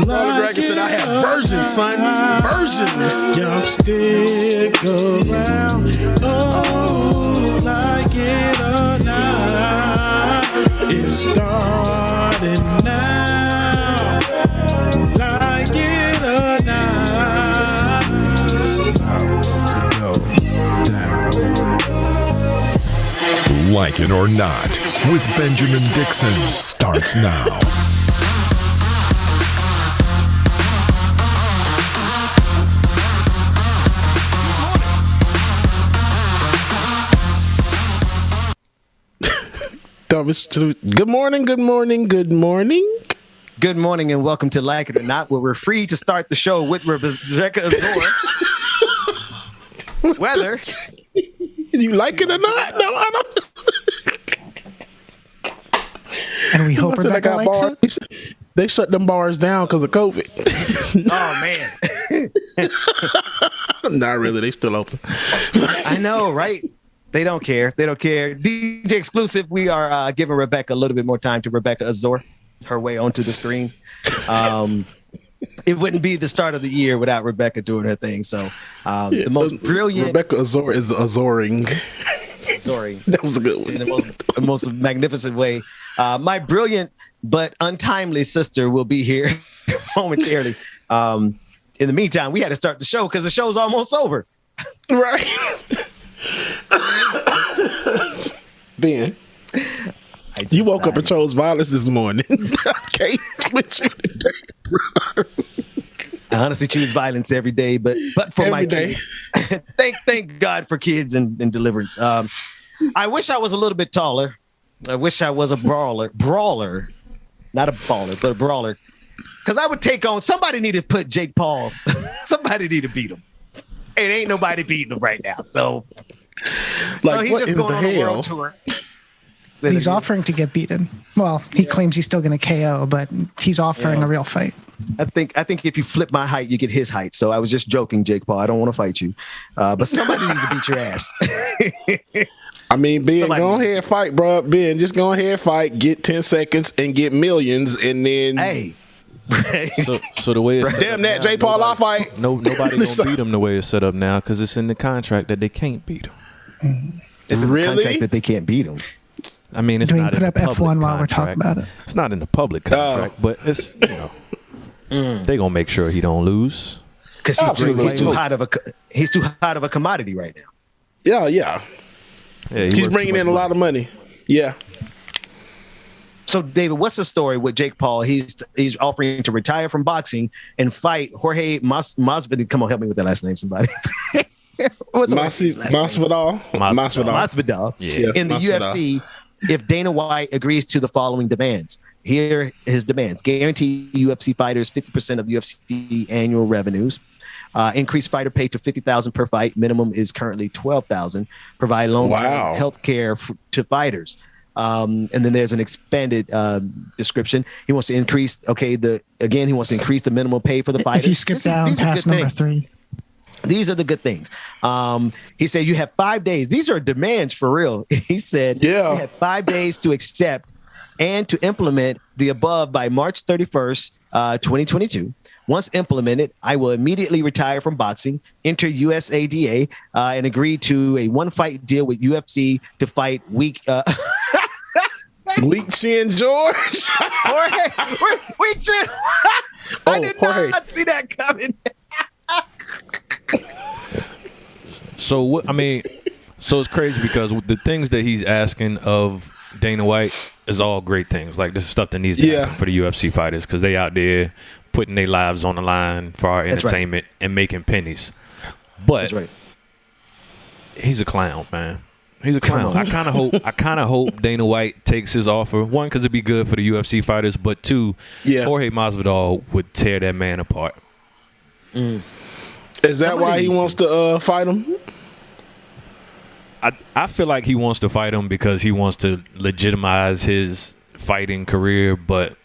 S: Dragon said I have versions, son. Versions.
R: Y'all stick around. Oh, like it or not, it's starting now. Like it or not, it's about to go down.
E: Like It or Not with Benjamin Dixon starts now.
S: Good morning, good morning, good morning.
B: Good morning and welcome to Like It or Not, where we're free to start the show with Rebecca Azor. Whether
S: you like it or not, no, I don't.
C: And we hope Rebecca likes it.
S: They shut them bars down because of COVID.
B: Oh, man.
S: Not really. They still open.
B: I know, right? They don't care. They don't care. DJ exclusive. We are giving Rebecca a little bit more time to Rebecca Azor, her way onto the screen. It wouldn't be the start of the year without Rebecca doing her thing. So the most brilliant.
S: Rebecca Azor is the Azoring.
B: Azoring.
S: That was a good one.
B: In the most magnificent way. My brilliant but untimely sister will be here momentarily. In the meantime, we had to start the show because the show's almost over.
S: Right. Ben, you woke up and chose violence this morning. Okay, with you today, bro.
B: I honestly choose violence every day, but for every my day. Kids, thank God for kids and deliverance. I wish I was a little bit taller. I wish I was a brawler, not a baller, but a brawler, because I would take on. Somebody need to put Jake Paul. Somebody need to beat him. It ain't nobody beating him right now. So he's just going on a world tour.
C: He's offering to get beaten. Well, he claims he's still going to KO, but he's offering a real fight.
B: I think if you flip my height, you get his height. So I was just joking, Jake Paul. I don't want to fight you, but somebody needs to beat your ass.
S: I mean, Ben, go ahead and fight, bro. Ben, just go ahead and fight. Get 10 seconds and get millions, and then
B: hey.
W: So the way it's
S: damn that, Jake Paul, I'll fight.
W: Nobody gonna beat him the way it's set up now because it's in the contract that they can't beat him.
B: It's in the contract that they can't beat him.
W: I mean, it's not
C: put
W: in
C: up
W: the
C: F1
W: public
C: while we're talking about it.
W: It's not in the public contract, but it's they gonna make sure he don't lose
B: because he's too hot of a commodity right now.
S: Yeah, he's bringing in a lot of money. Yeah.
B: So, David, what's the story with Jake Paul? He's offering to retire from boxing and fight Jorge Masvidal. Come on, help me with that last name, somebody.
S: Masvidal.
B: Yeah. In the UFC, if Dana White agrees to the following demands. Here are his demands. Guarantee UFC fighters 50% of UFC annual revenues. Increase fighter pay to $50,000 per fight. Minimum is currently $12,000. Provide long-term health care to fighters. And then there's an expanded description. He wants to increase. He wants to increase the minimum pay for the fighters.
C: If you skip down past number 3.
B: These are the good things. He said you have 5 days. These are demands for real. He said you have 5 days to accept and to implement the above by March 31st, 2022. Once implemented, I will immediately retire from boxing, enter USADA, and agree to a one-fight deal with UFC to fight Weak
S: Chin George.
B: Weak Chin. I did not see that coming.
W: So it's crazy because the things that he's asking of Dana White is all great things. Like, this is stuff that needs to happen for the UFC fighters because they out there putting their lives on the line for our entertainment and making pennies. But he's a clown, man. He's a clown. I kind of hope Dana White takes his offer. One, because it'd be good for the UFC fighters, but two, Jorge Masvidal would tear that man apart.
S: Is that why he wants to fight him?
W: I feel like he wants to fight him because he wants to legitimize his fighting career, but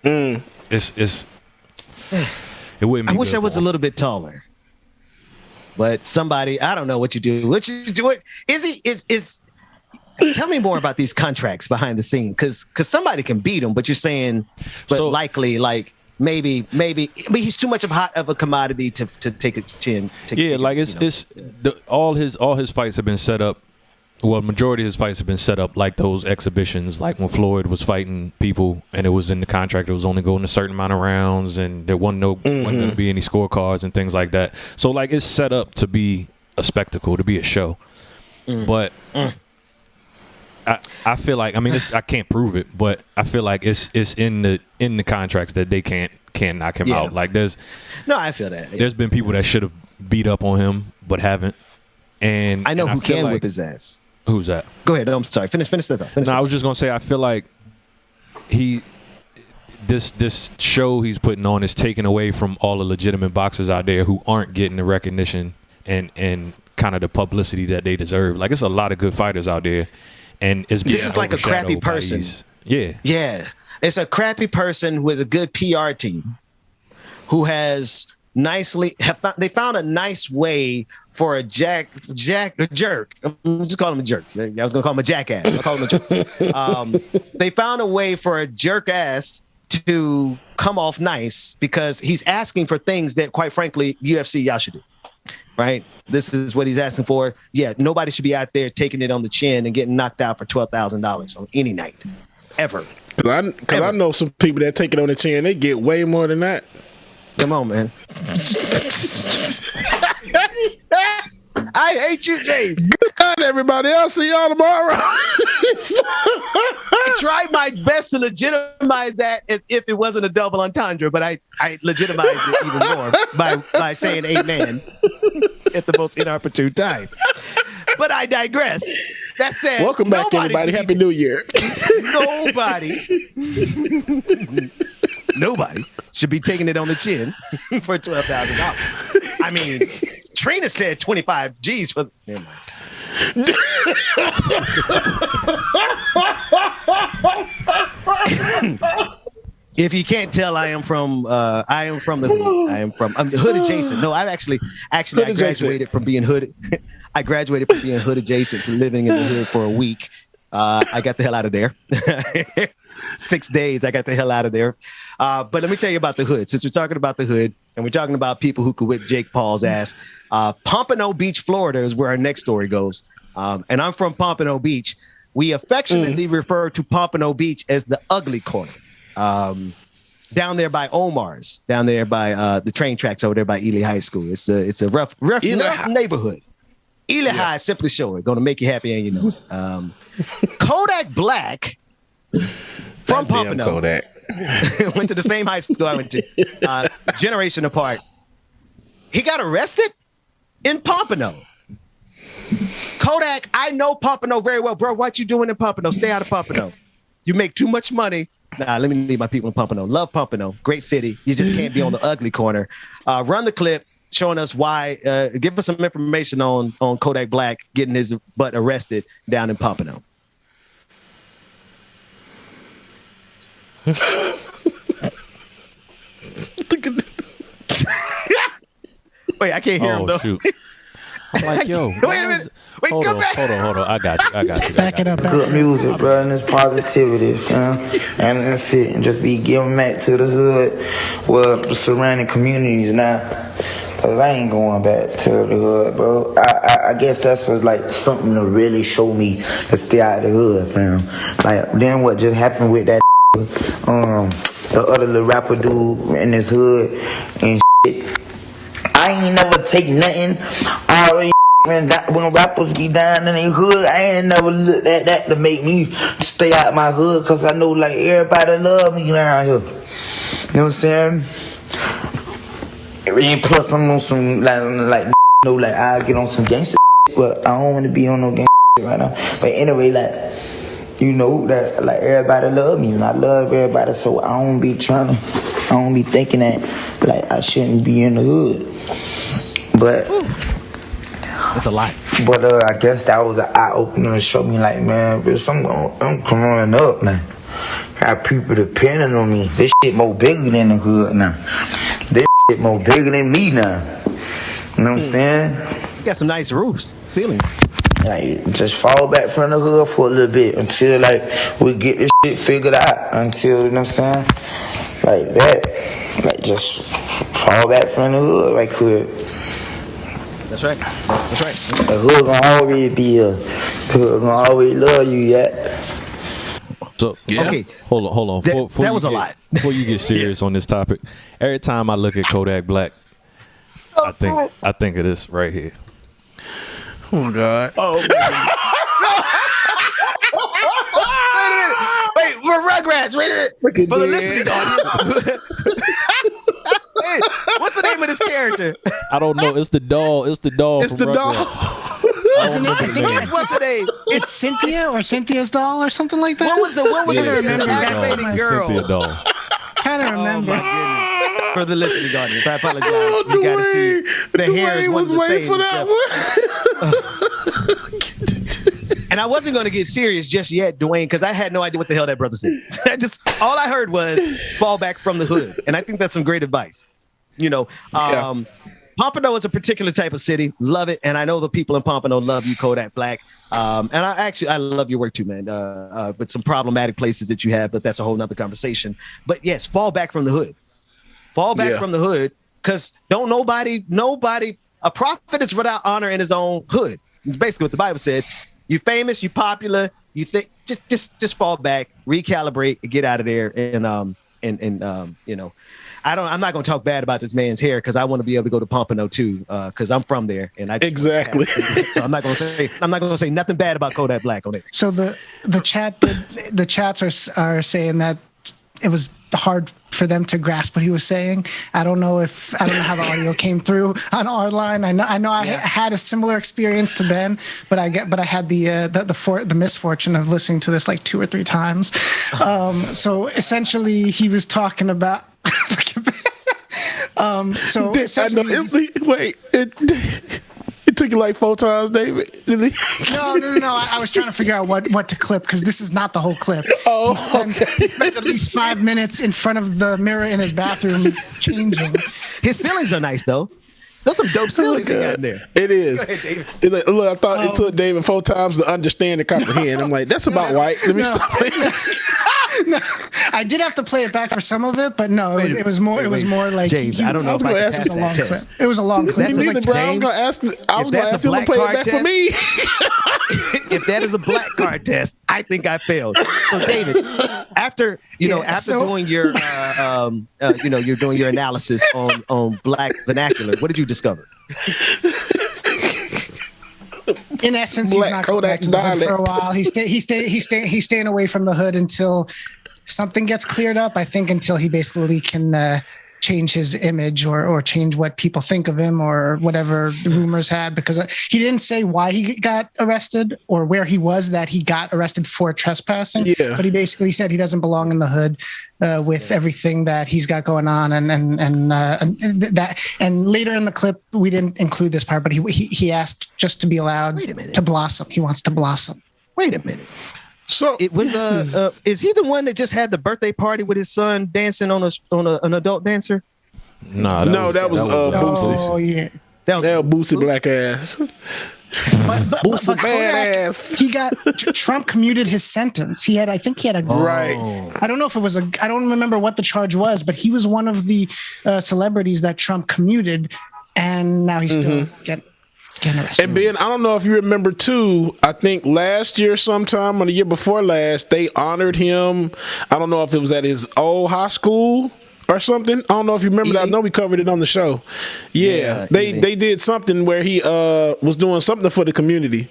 W: it wouldn't be.
B: I wish I was a little bit taller. But somebody, I don't know what you do. What you do? Tell me more about these contracts behind the scene, because somebody can beat him, but you're saying, likely, like maybe he's too much of a commodity to take a chin. All his fights have been set up. Well, majority of his fights have been set up like those exhibitions, like when Floyd was fighting people and it was in the contract, it was only going a certain amount of rounds and there wasn't going to be any scorecards and things like that. So like it's set up to be a spectacle, to be a show. But I feel like, I can't prove it, but I feel like it's in the contracts that they can't knock him out. Like I feel that.
W: There's been people that should have beat up on him but haven't. And
B: I know who can
W: whip
B: whip his ass.
W: Who's that?
B: Go ahead. I'm sorry. Finish that though.
W: I was just gonna say I feel like this show he's putting on is taking away from all the legitimate boxers out there who aren't getting the recognition and kind of the publicity that they deserve. Like, it's a lot of good fighters out there, and this is like a crappy person.
B: Yeah. It's a crappy person with a good PR team who has they found a nice way for a jerk. I'm just calling him a jerk. I was gonna call him a jackass. I'll call him a jerk. They found a way for a jerk ass to come off nice because he's asking for things that, quite frankly, UFC y'all should do. Right? This is what he's asking for. Yeah, nobody should be out there taking it on the chin and getting knocked out for $12,000 on any night, ever.
S: Because I know some people that take it on the chin, they get way more than that.
B: Come on, man. I hate you, James.
S: Good night, everybody. I'll see y'all tomorrow.
B: I tried my best to legitimize that as if it wasn't a double entendre, but I legitimized it even more by saying amen at the most inopportune time. But I digress. That said,
S: welcome back, everybody. Happy New Year.
B: Nobody should be taking it on the chin for $12,000. I mean, Trina said 25 G's for. Never mind. If you can't tell, I am from the hood. I'm hood adjacent. No, I graduated from being hood. I graduated from being hood adjacent to living in the hood for a week. I got the hell out of there. 6 days, I got the hell out of there. But let me tell you about the hood. Since we're talking about the hood and we're talking about people who could whip Jake Paul's ass, Pompano Beach, Florida is where our next story goes. And I'm from Pompano Beach. We affectionately refer to Pompano Beach as the ugly corner. Down there by Omar's, down there by the train tracks over there by Ely High School. It's a rough neighborhood. Ely High, simply short, going to make you happy and you know it. Kodak Black from Pompano.
S: Kodak.
B: Went to the same high school I went to. Generation apart. He got arrested in Pompano. Kodak, I know Pompano very well. Bro, what you doing in Pompano? Stay out of Pompano. You make too much money. Nah, let me leave my people in Pompano. Love Pompano. Great city. You just can't be on the ugly corner. Run the clip. showing us why. Give us some information on Kodak Black getting his butt arrested down in Pompano. Wait, I can't hear him though.
W: Shoot. I'm like, yo.
B: Wait a minute. Wait,
W: hold
B: come
W: on,
B: back.
W: Hold on. I got you.
C: Back it up.
F: Good music, bro, and it's positivity, fam. And that's it. And just be giving back to the hood, well, the surrounding communities now. Cause I ain't going back to the hood, bro. I guess that's what, like, something to really show me to stay out of the hood, fam. Like, then what just happened with that the other little rapper dude in this hood and shit. I ain't never take nothing. All when rappers be down in their hood, I ain't never looked at that to make me stay out my hood, cause I know, like, everybody love me around here. You know what I'm saying? And plus I'm on some like I get on some gangster shit, but I don't want to be on no gangster shit right now. But anyway, like, you know that, like, everybody love me and I love everybody, so I don't be thinking that, like, I shouldn't be in the hood. But
B: that's a lot.
F: But I guess that was an eye opener to show me, like, man, bitch, I'm growing up now. Got people depending on me. This shit more bigger than the hood now. This shit more bigger than me now. You know what I'm saying?
B: You got some nice roofs, ceilings.
F: Like, just fall back from the hood for a little bit until, like, we get this shit figured out. Until, you know what I'm saying? Like that. Like, just fall back from the hood like quick.
B: That's right.
F: The hood gonna always be here. The hood gonna always love you, yeah.
W: So
B: okay,
W: hold on.
B: That was a lot.
W: Before you get serious on this topic, every time I look at Kodak Black, I think of this right here.
S: Oh my God.
B: Oh my God. Wait, we're Rugrats. Wait a minute. For the listening audience. Hey, what's the name of this character?
W: I don't know. It's the doll. It's the doll.
S: It's the doll.
B: What's the name?
C: It's Cynthia or Cynthia's doll or something like that.
B: What was the
W: Cynthia
B: girl?
W: Cynthia doll.
C: Kind of remember.
B: Oh my goodness. For the listening audience, I apologize. You got to see the hair was waiting for that one. And I wasn't going to get serious just yet, Dwayne, because I had no idea what the hell that brother said. All I heard was fall back from the hood, and I think that's some great advice. You know, Pompano is a particular type of city. Love it, and I know the people in Pompano love you, Kodak Black. And I love your work too, man. With some problematic places that you have, but that's a whole nother conversation. But yes, fall back from the hood. Fall back from the hood, because don't nobody. A prophet is without honor in his own hood. It's basically what the Bible said. You famous, you popular. You think just fall back, recalibrate, and get out of there. And you know. I'm not going to talk bad about this man's hair, because I want to be able to go to Pompano too, because I'm from there, and I
S: exactly.
B: So I'm not going to say nothing bad about Kodak Black on it.
C: So the chats are saying that it was hard for them to grasp what he was saying. I don't know how the audio came through on our line. I know I had a similar experience to Ben, but I had the misfortune of listening to this like 2 or 3 times. So essentially, he was talking about. So
S: it took you like 4 times, David.
C: No. I was trying to figure out what to clip, because this is not the whole clip.
S: Oh,
C: he spent at least 5 minutes in front of the mirror in his bathroom changing.
B: His ceilings are nice though. There's some dope ceilings he got in there.
S: It is.
B: Go ahead,
S: David. Look, I thought it took David 4 times to understand and comprehend. I'm like, that's about white. Let me stop.
C: No, I did have to play it back for some of it, but no, it was more like
B: James. I don't know if I can pass that test.
C: It was a long clip.
S: I was going to ask him to play it back for me.
B: If that is a black card test, I think I failed. So, David, after doing your you're doing your analysis on black vernacular, what did you discover?
C: In essence, he's not going back to the hood for a while. He's staying away from the hood until something gets cleared up. I think until he basically can change his image or change what people think of him or whatever the rumors had, because he didn't say why he got arrested or where he was that he got arrested for trespassing.
S: Yeah.
C: But he basically said he doesn't belong in the hood with everything that he's got going on. And later in the clip, we didn't include this part, but he asked just to be allowed to blossom. He wants to blossom.
B: Wait a minute.
S: So
B: it was is he the one that just had the birthday party with his son dancing on an adult dancer?
S: No, that was Boosie.
C: Oh yeah,
S: that was Boosie black ass.
C: Boosie badass. He got Trump commuted his sentence. I think he had a
S: right.
C: I don't know if it was I don't remember what the charge was, but he was one of the celebrities that Trump commuted, and now he's still getting arrested.
S: And Ben, I don't know if you remember too, I think last year sometime or the year before last, they honored him. I don't know if it was at his old high school or something. I don't know if you remember that. I know we covered it on the show. Yeah, they did something where he was doing something for the community.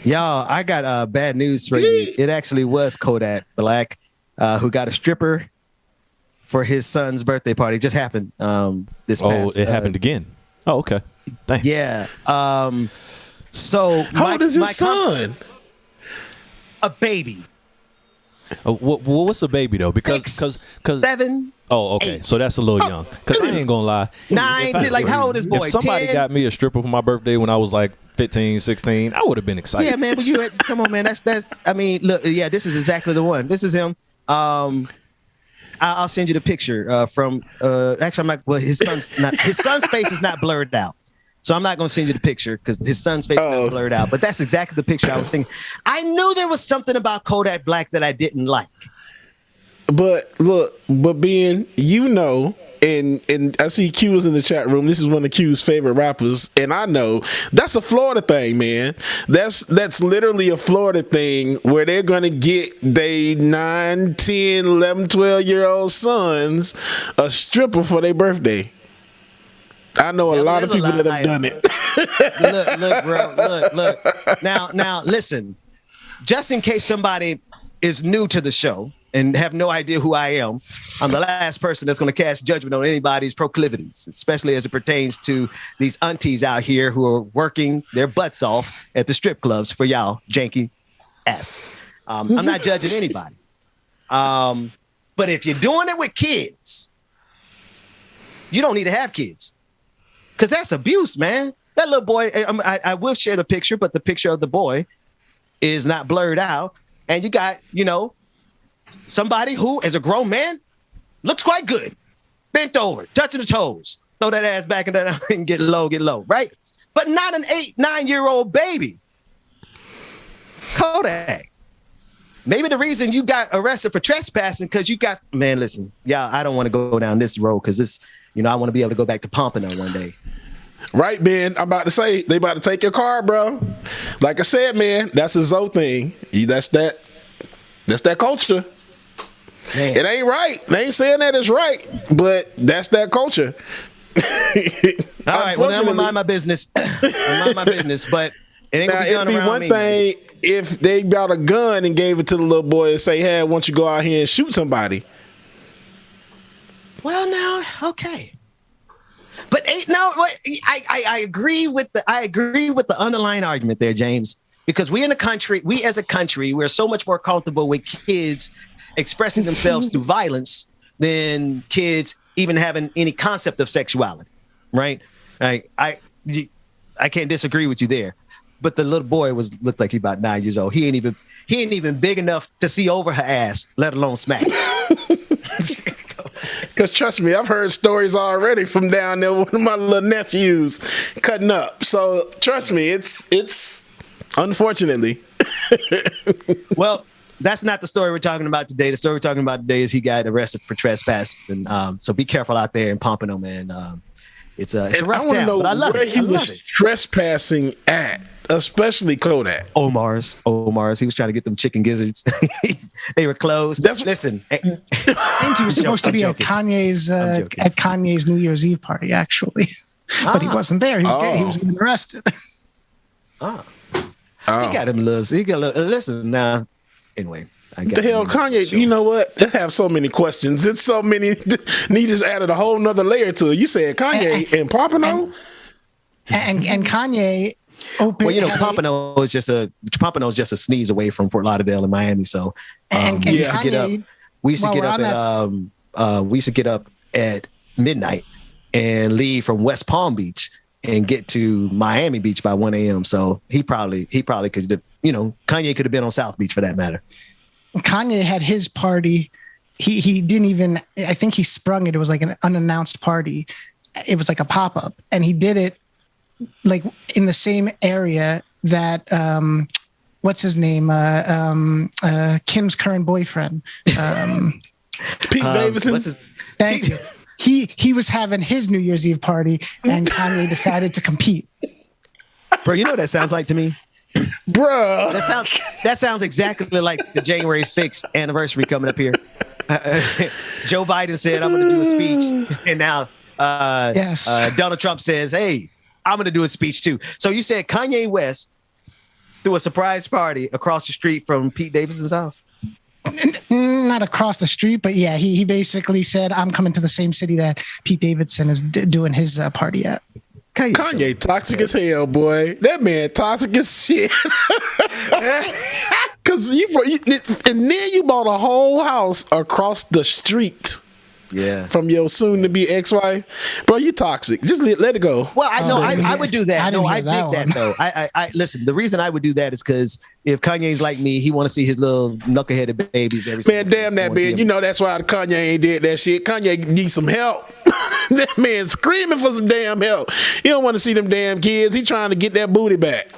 B: Y'all, I got bad news for you. It actually was Kodak Black who got a stripper for his son's birthday party. It just happened this past.
W: Oh, it happened again. Oh, okay. Dang.
B: Yeah. So
S: how old is his son?
B: A baby.
W: What's a baby though? Because
B: 7.
W: Oh, okay.
B: 8.
W: So that's a little young. Because I ain't gonna lie.
B: 9. Like how old is boy?
W: If somebody
B: 10?
W: got me a stripper for my birthday when I was like 15, 16, I would have been excited.
B: Yeah, man. But come on, man. That's. I mean, look. Yeah, this is exactly the one. This is him. I'll send you the picture from. Actually, I'm like, well, his son's face is not blurred out. So I'm not going to send you the picture because his son's face is not blurred out. But that's exactly the picture I was thinking. I knew there was something about Kodak Black that I didn't like.
S: But look, Ben, and I see Q is in the chat room. This is one of Q's favorite rappers. And I know that's a Florida thing, man. That's literally a Florida thing where they're going to get they 9, 10, 11, 12-year-old sons a stripper for their birthday. I know a lot of people that have done it.
B: Look, bro. Look. Now, listen. Just in case somebody is new to the show and have no idea who I am, I'm the last person that's going to cast judgment on anybody's proclivities, especially as it pertains to these aunties out here who are working their butts off at the strip clubs for y'all janky asses. I'm not judging anybody. But if you're doing it with kids, you don't need to have kids. Because that's abuse, man. That little boy, I will share the picture, but the picture of the boy is not blurred out. And you got, somebody who, as a grown man, looks quite good. Bent over, touching the toes. Throw that ass back and get low, right? But not an 8, 9-year-old baby. Kodak. Maybe the reason you got arrested for trespassing because you got, man, listen, I don't want to go down this road because this, I want to be able to go back to Pompano one day.
S: Right, Ben. I'm about to say they about to take your car, bro. Like I said, man, that's a Zoe thing. That's that culture. Man. It ain't right. They ain't saying that it's right, but that's that culture.
B: All right, well, then I'm gonna mind my business. But it ain't gonna be done around me. It'd be one thing
S: if they got a gun and gave it to the little boy and say, "Hey, why don't you go out here and shoot somebody?"
B: Well, now, okay. But I agree with the underlying argument there, James, because we as a country, we're so much more comfortable with kids expressing themselves through violence than kids even having any concept of sexuality, right? I can't disagree with you there. But the little boy looked like he about 9 years old. He ain't even big enough to see over her ass, let alone smack.
S: Because trust me, I've heard stories already from down there. One of my little nephews cutting up. So trust me, it's unfortunately.
B: Well, that's not the story we're talking about today. The story we're talking about today is he got arrested for trespassing. So be careful out there in Pompano, man. It's a rough town, but I love it.
S: He was trespassing at, especially Kodak.
B: Omar's. He was trying to get them chicken gizzards. They were closed. Listen,
C: I think he was supposed to be at Kanye's New Year's Eve party, actually, but he wasn't there. He was getting arrested.
B: He got him. Listen now. Anyway,
S: The hell, Kanye, you know what? They have so many questions. It's so many. He just added a whole nother layer to it. You said Kanye and Pompano?
C: And Kanye opened.
B: Well, you know, Pompano is just a sneeze away from Fort Lauderdale in Miami. So we used to get up. We used to get up at midnight and leave from West Palm Beach and get to Miami Beach by 1 a.m. So he probably could, you know, Kanye could have been on South Beach for that matter.
C: Kanye had his party. He didn't even, I think he sprung it. It was like an unannounced party. It was like a pop-up, and he did it like in the same area that, what's his name? Kim's current boyfriend.
S: Pete Davidson.
C: Thank you. He was having his New Year's Eve party, and Kanye decided to compete.
B: Bro, you know what that sounds like to me?
S: Bruh.
B: That sounds exactly like the January 6th anniversary coming up here. Joe Biden said, I'm going to do a speech. And now Donald Trump says, hey, I'm going to do a speech too. So you said Kanye West threw a surprise party across the street from Pete Davidson's house?
C: Not across the street, but yeah, he basically said, I'm coming to the same city that Pete Davidson is doing his party at.
S: Kanye toxic as hell, boy. That man toxic as shit. Cause and then you bought a whole house across the street.
B: Yeah.
S: From your soon-to-be ex-wife, bro. You toxic. Just let it go.
B: Well, I would do that. No, I dig that though. I listen. The reason I would do that is because if Kanye's like me, he want to see his little knuckleheaded babies every.
S: Man, damn that bitch. You know that's why Kanye ain't did that shit. Kanye needs some help. That man screaming for some damn help. He don't want to see them damn kids. He trying to get that booty back.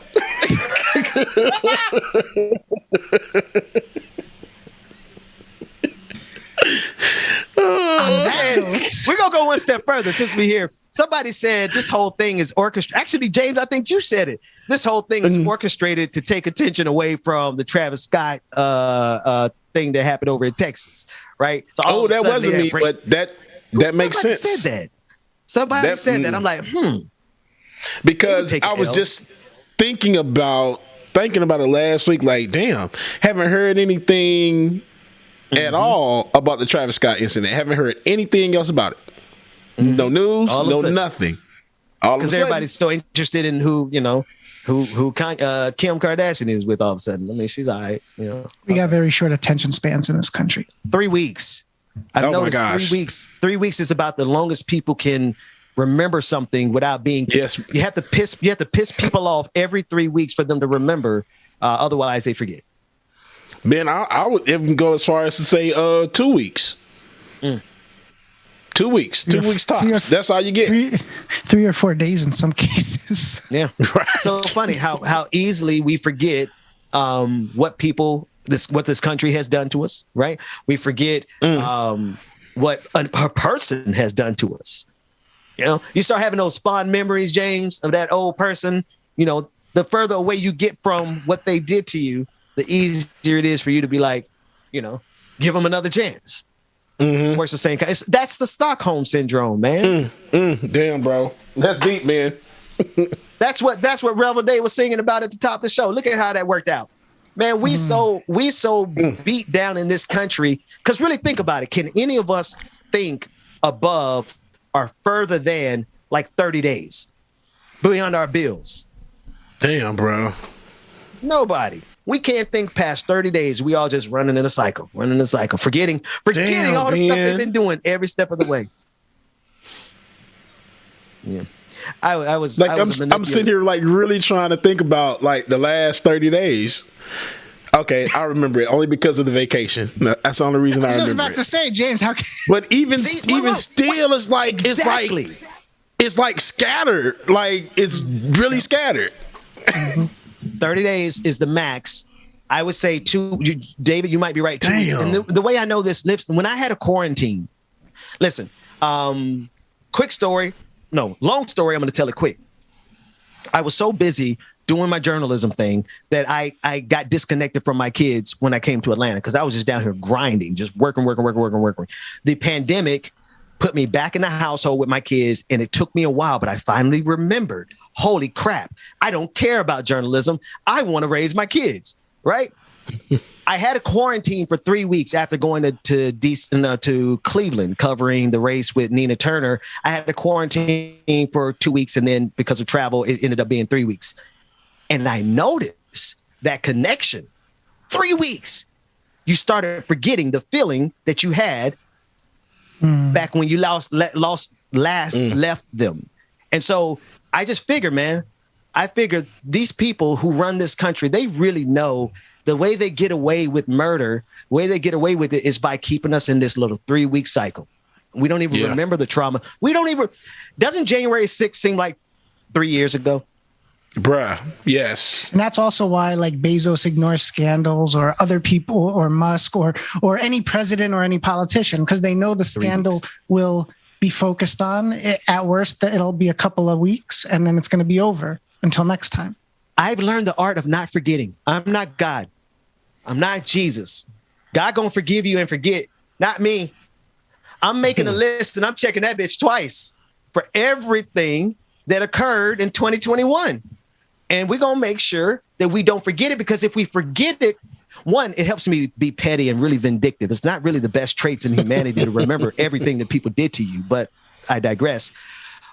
B: We're gonna go one step further since we're here. Somebody said this whole thing is orchestrated. Actually, James, I think you said it. This whole thing is orchestrated to take attention away from the Travis Scott thing that happened over in Texas, right? So
S: that wasn't me, but that makes sense.
B: Somebody said that. I'm like,
S: because I was just thinking about it last week. Like, damn, haven't heard anything at all about the Travis Scott incident. Haven't heard anything else about it. No news, nothing.
B: Because everybody's so interested in who Kim Kardashian is with all of a sudden. I mean, she's all right. You know,
C: we got very short attention spans in this country.
B: 3 weeks. I've noticed 3 weeks. 3 weeks is about the longest people can remember something without being. Yes. You have to piss people off every 3 weeks for them to remember. Otherwise, they forget.
S: Man, I would even go as far as to say 2 weeks. 2 weeks. 2 weeks tops. That's all you get.
C: 3 or 4 days in some cases.
B: Yeah. Right. So funny how easily we forget what this country has done to us, right? We forget what a person has done to us. You know, you start having those fond memories, James, of that old person. You know, the further away you get from what they did to you, the easier it is for you to be like, you know, give them another chance. Works the same kind. That's the Stockholm syndrome, man.
S: Damn, bro, that's deep, man.
B: That's what Revel Day was singing about at the top of the show. Look at how that worked out, man. We so beat down in this country. Because really, think about it. Can any of us think above or further than like 30 days beyond our bills?
S: Damn, bro.
B: Nobody. We can't think past 30 days. We all just running in a cycle, forgetting
S: Damn,
B: all the
S: man.
B: stuff they've been doing every step of the way. Yeah. I'm
S: sitting here like really trying to think about like the last 30 days. Okay, I remember it only because of the vacation. That's the only reason I remember.
C: I was about to say, James, how can
S: But even still, it's like it's like scattered. Like it's really scattered.
B: 30 days is the max. I would say 2. David, you might be right. 2 weeks. And the way I know this, when I had a quarantine, listen, long story. I'm going to tell it quick. I was so busy doing my journalism thing that I got disconnected from my kids when I came to Atlanta because I was just down here grinding, just working. The pandemic put me back in the household with my kids, and it took me a while, but I finally remembered, holy crap, I don't care about journalism. I want to raise my kids, right? I had a quarantine for 3 weeks after going to Cleveland, covering the race with Nina Turner. I had a quarantine for 2 weeks, and then because of travel, it ended up being 3 weeks. And I noticed that connection. 3 weeks, you started forgetting the feeling that you had back when you last left them. And so I just figured, man, these people who run this country, they really know the way they get away with murder, the way they get away with it is by keeping us in this little 3 week cycle. We don't even remember the trauma. Doesn't January 6th seem like 3 years ago?
S: Bruh, yes.
C: And that's also why like Bezos ignores scandals or other people or Musk or any president or any politician, because they know the scandal will be focused on. At worst, it'll be a couple of weeks and then it's going to be over until next time.
B: I've learned the art of not forgetting. I'm not God. I'm not Jesus. God gonna forgive you and forget, not me. I'm making a list and I'm checking that bitch twice for everything that occurred in 2021. And we're going to make sure that we don't forget it, because if we forget it, one, it helps me be petty and really vindictive. It's not really the best traits in humanity to remember everything that people did to you, but I digress.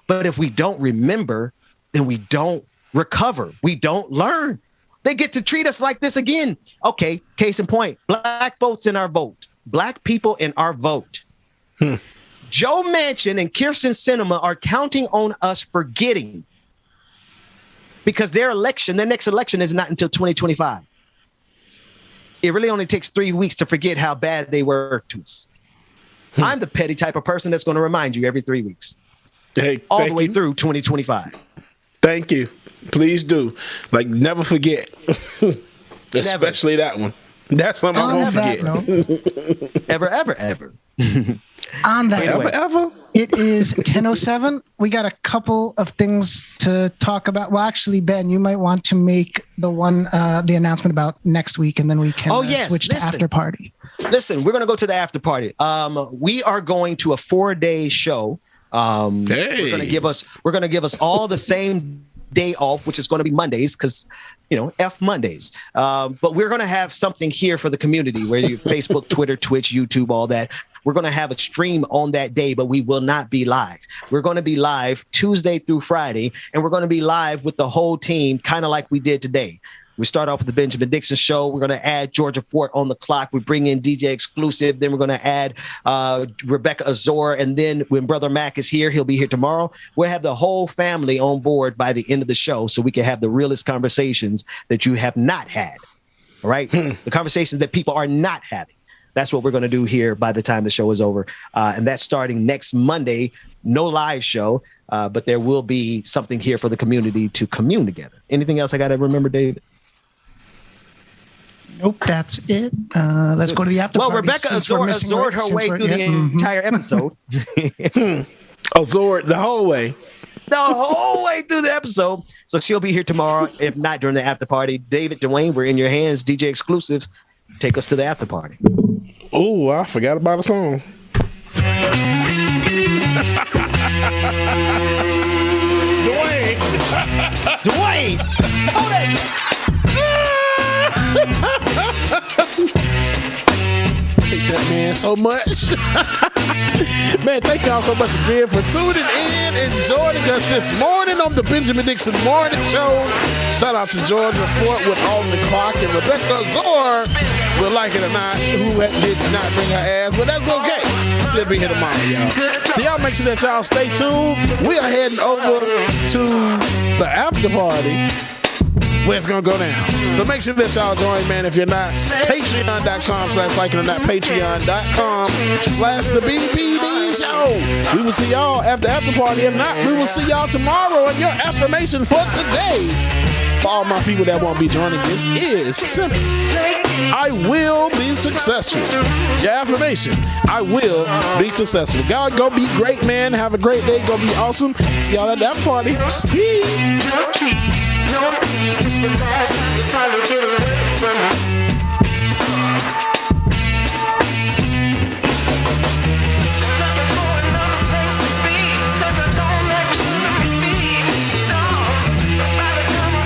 B: But if we don't remember, then we don't recover. We don't learn. They get to treat us like this again. Okay, case in point, black votes in our vote. Black people in our vote. Joe Manchin and Kyrsten Sinema are counting on us forgetting, because their next election is not until 2025. It really only takes 3 weeks to forget how bad they were to us. I'm the petty type of person that's going to remind you every 3 weeks.
S: Hey,
B: all the way through 2025.
S: Thank you. Please do. Like, never forget. Especially that one. That's something I won't forget.
B: Ever, ever, ever.
C: On that,
S: ever.
C: It is 10:07. We got a couple of things to talk about. Well, actually, Ben, you might want to make the announcement about next week, and then we can switch to after party.
B: Listen, we're going to go to the after party. We are going to a 4-day show. We're going to give us all the same day off, which is going to be Mondays, because F Mondays. But we're going to have something here for the community, where you Facebook, Twitter, Twitch, YouTube, all that. We're going to have a stream on that day, but we will not be live. We're going to be live Tuesday through Friday, and we're going to be live with the whole team, kind of like we did today. We start off with the Benjamin Dixon Show. We're going to add Georgia Fort on the clock. We bring in DJ Exclusive. Then we're going to add Rebecca Azor. And then when Brother Mac is here, he'll be here tomorrow. We'll have the whole family on board by the end of the show, so we can have the realest conversations that you have not had. All right? The conversations that people are not having. That's what we're going to do here by the time the show is over. And that's starting next Monday. No live show, but there will be something here for the community to commune together. Anything else I got to remember, David?
C: Nope, that's it. Let's go to the after party.
B: Well, Rebecca Azored her way through the entire episode.
S: Azored the whole way.
B: The whole way through the episode. So she'll be here tomorrow, if not during the after party. David, Dwayne, we're in your hands. DJ Exclusive, take us to the after party.
S: Oh, I forgot about the song.
B: Dwayne! Hold it!
S: Hate that man so much. Man, thank y'all so much again for tuning in and joining us this morning on the Benjamin Dixon Morning Show. Shout out to Georgia Fort with On the Clock and Rebecca Azor, will like it or not, who did not bring her ass, but that's okay. She'll be here tomorrow, y'all. So y'all make sure that y'all stay tuned. We are heading over to the after party, where it's going to go down. So make sure that y'all join, man. If you're not, patreon.com/liking or not, patreon.com/the BBD show. We will see y'all after party. If not, we will see y'all tomorrow. And your affirmation for today, for all my people that won't be joining this, is simple. I will be successful. Your affirmation, I will be successful. God, go be great, man. Have a great day. Go be awesome. See y'all at that party. Peace.
H: No need to back, trying to get away from me.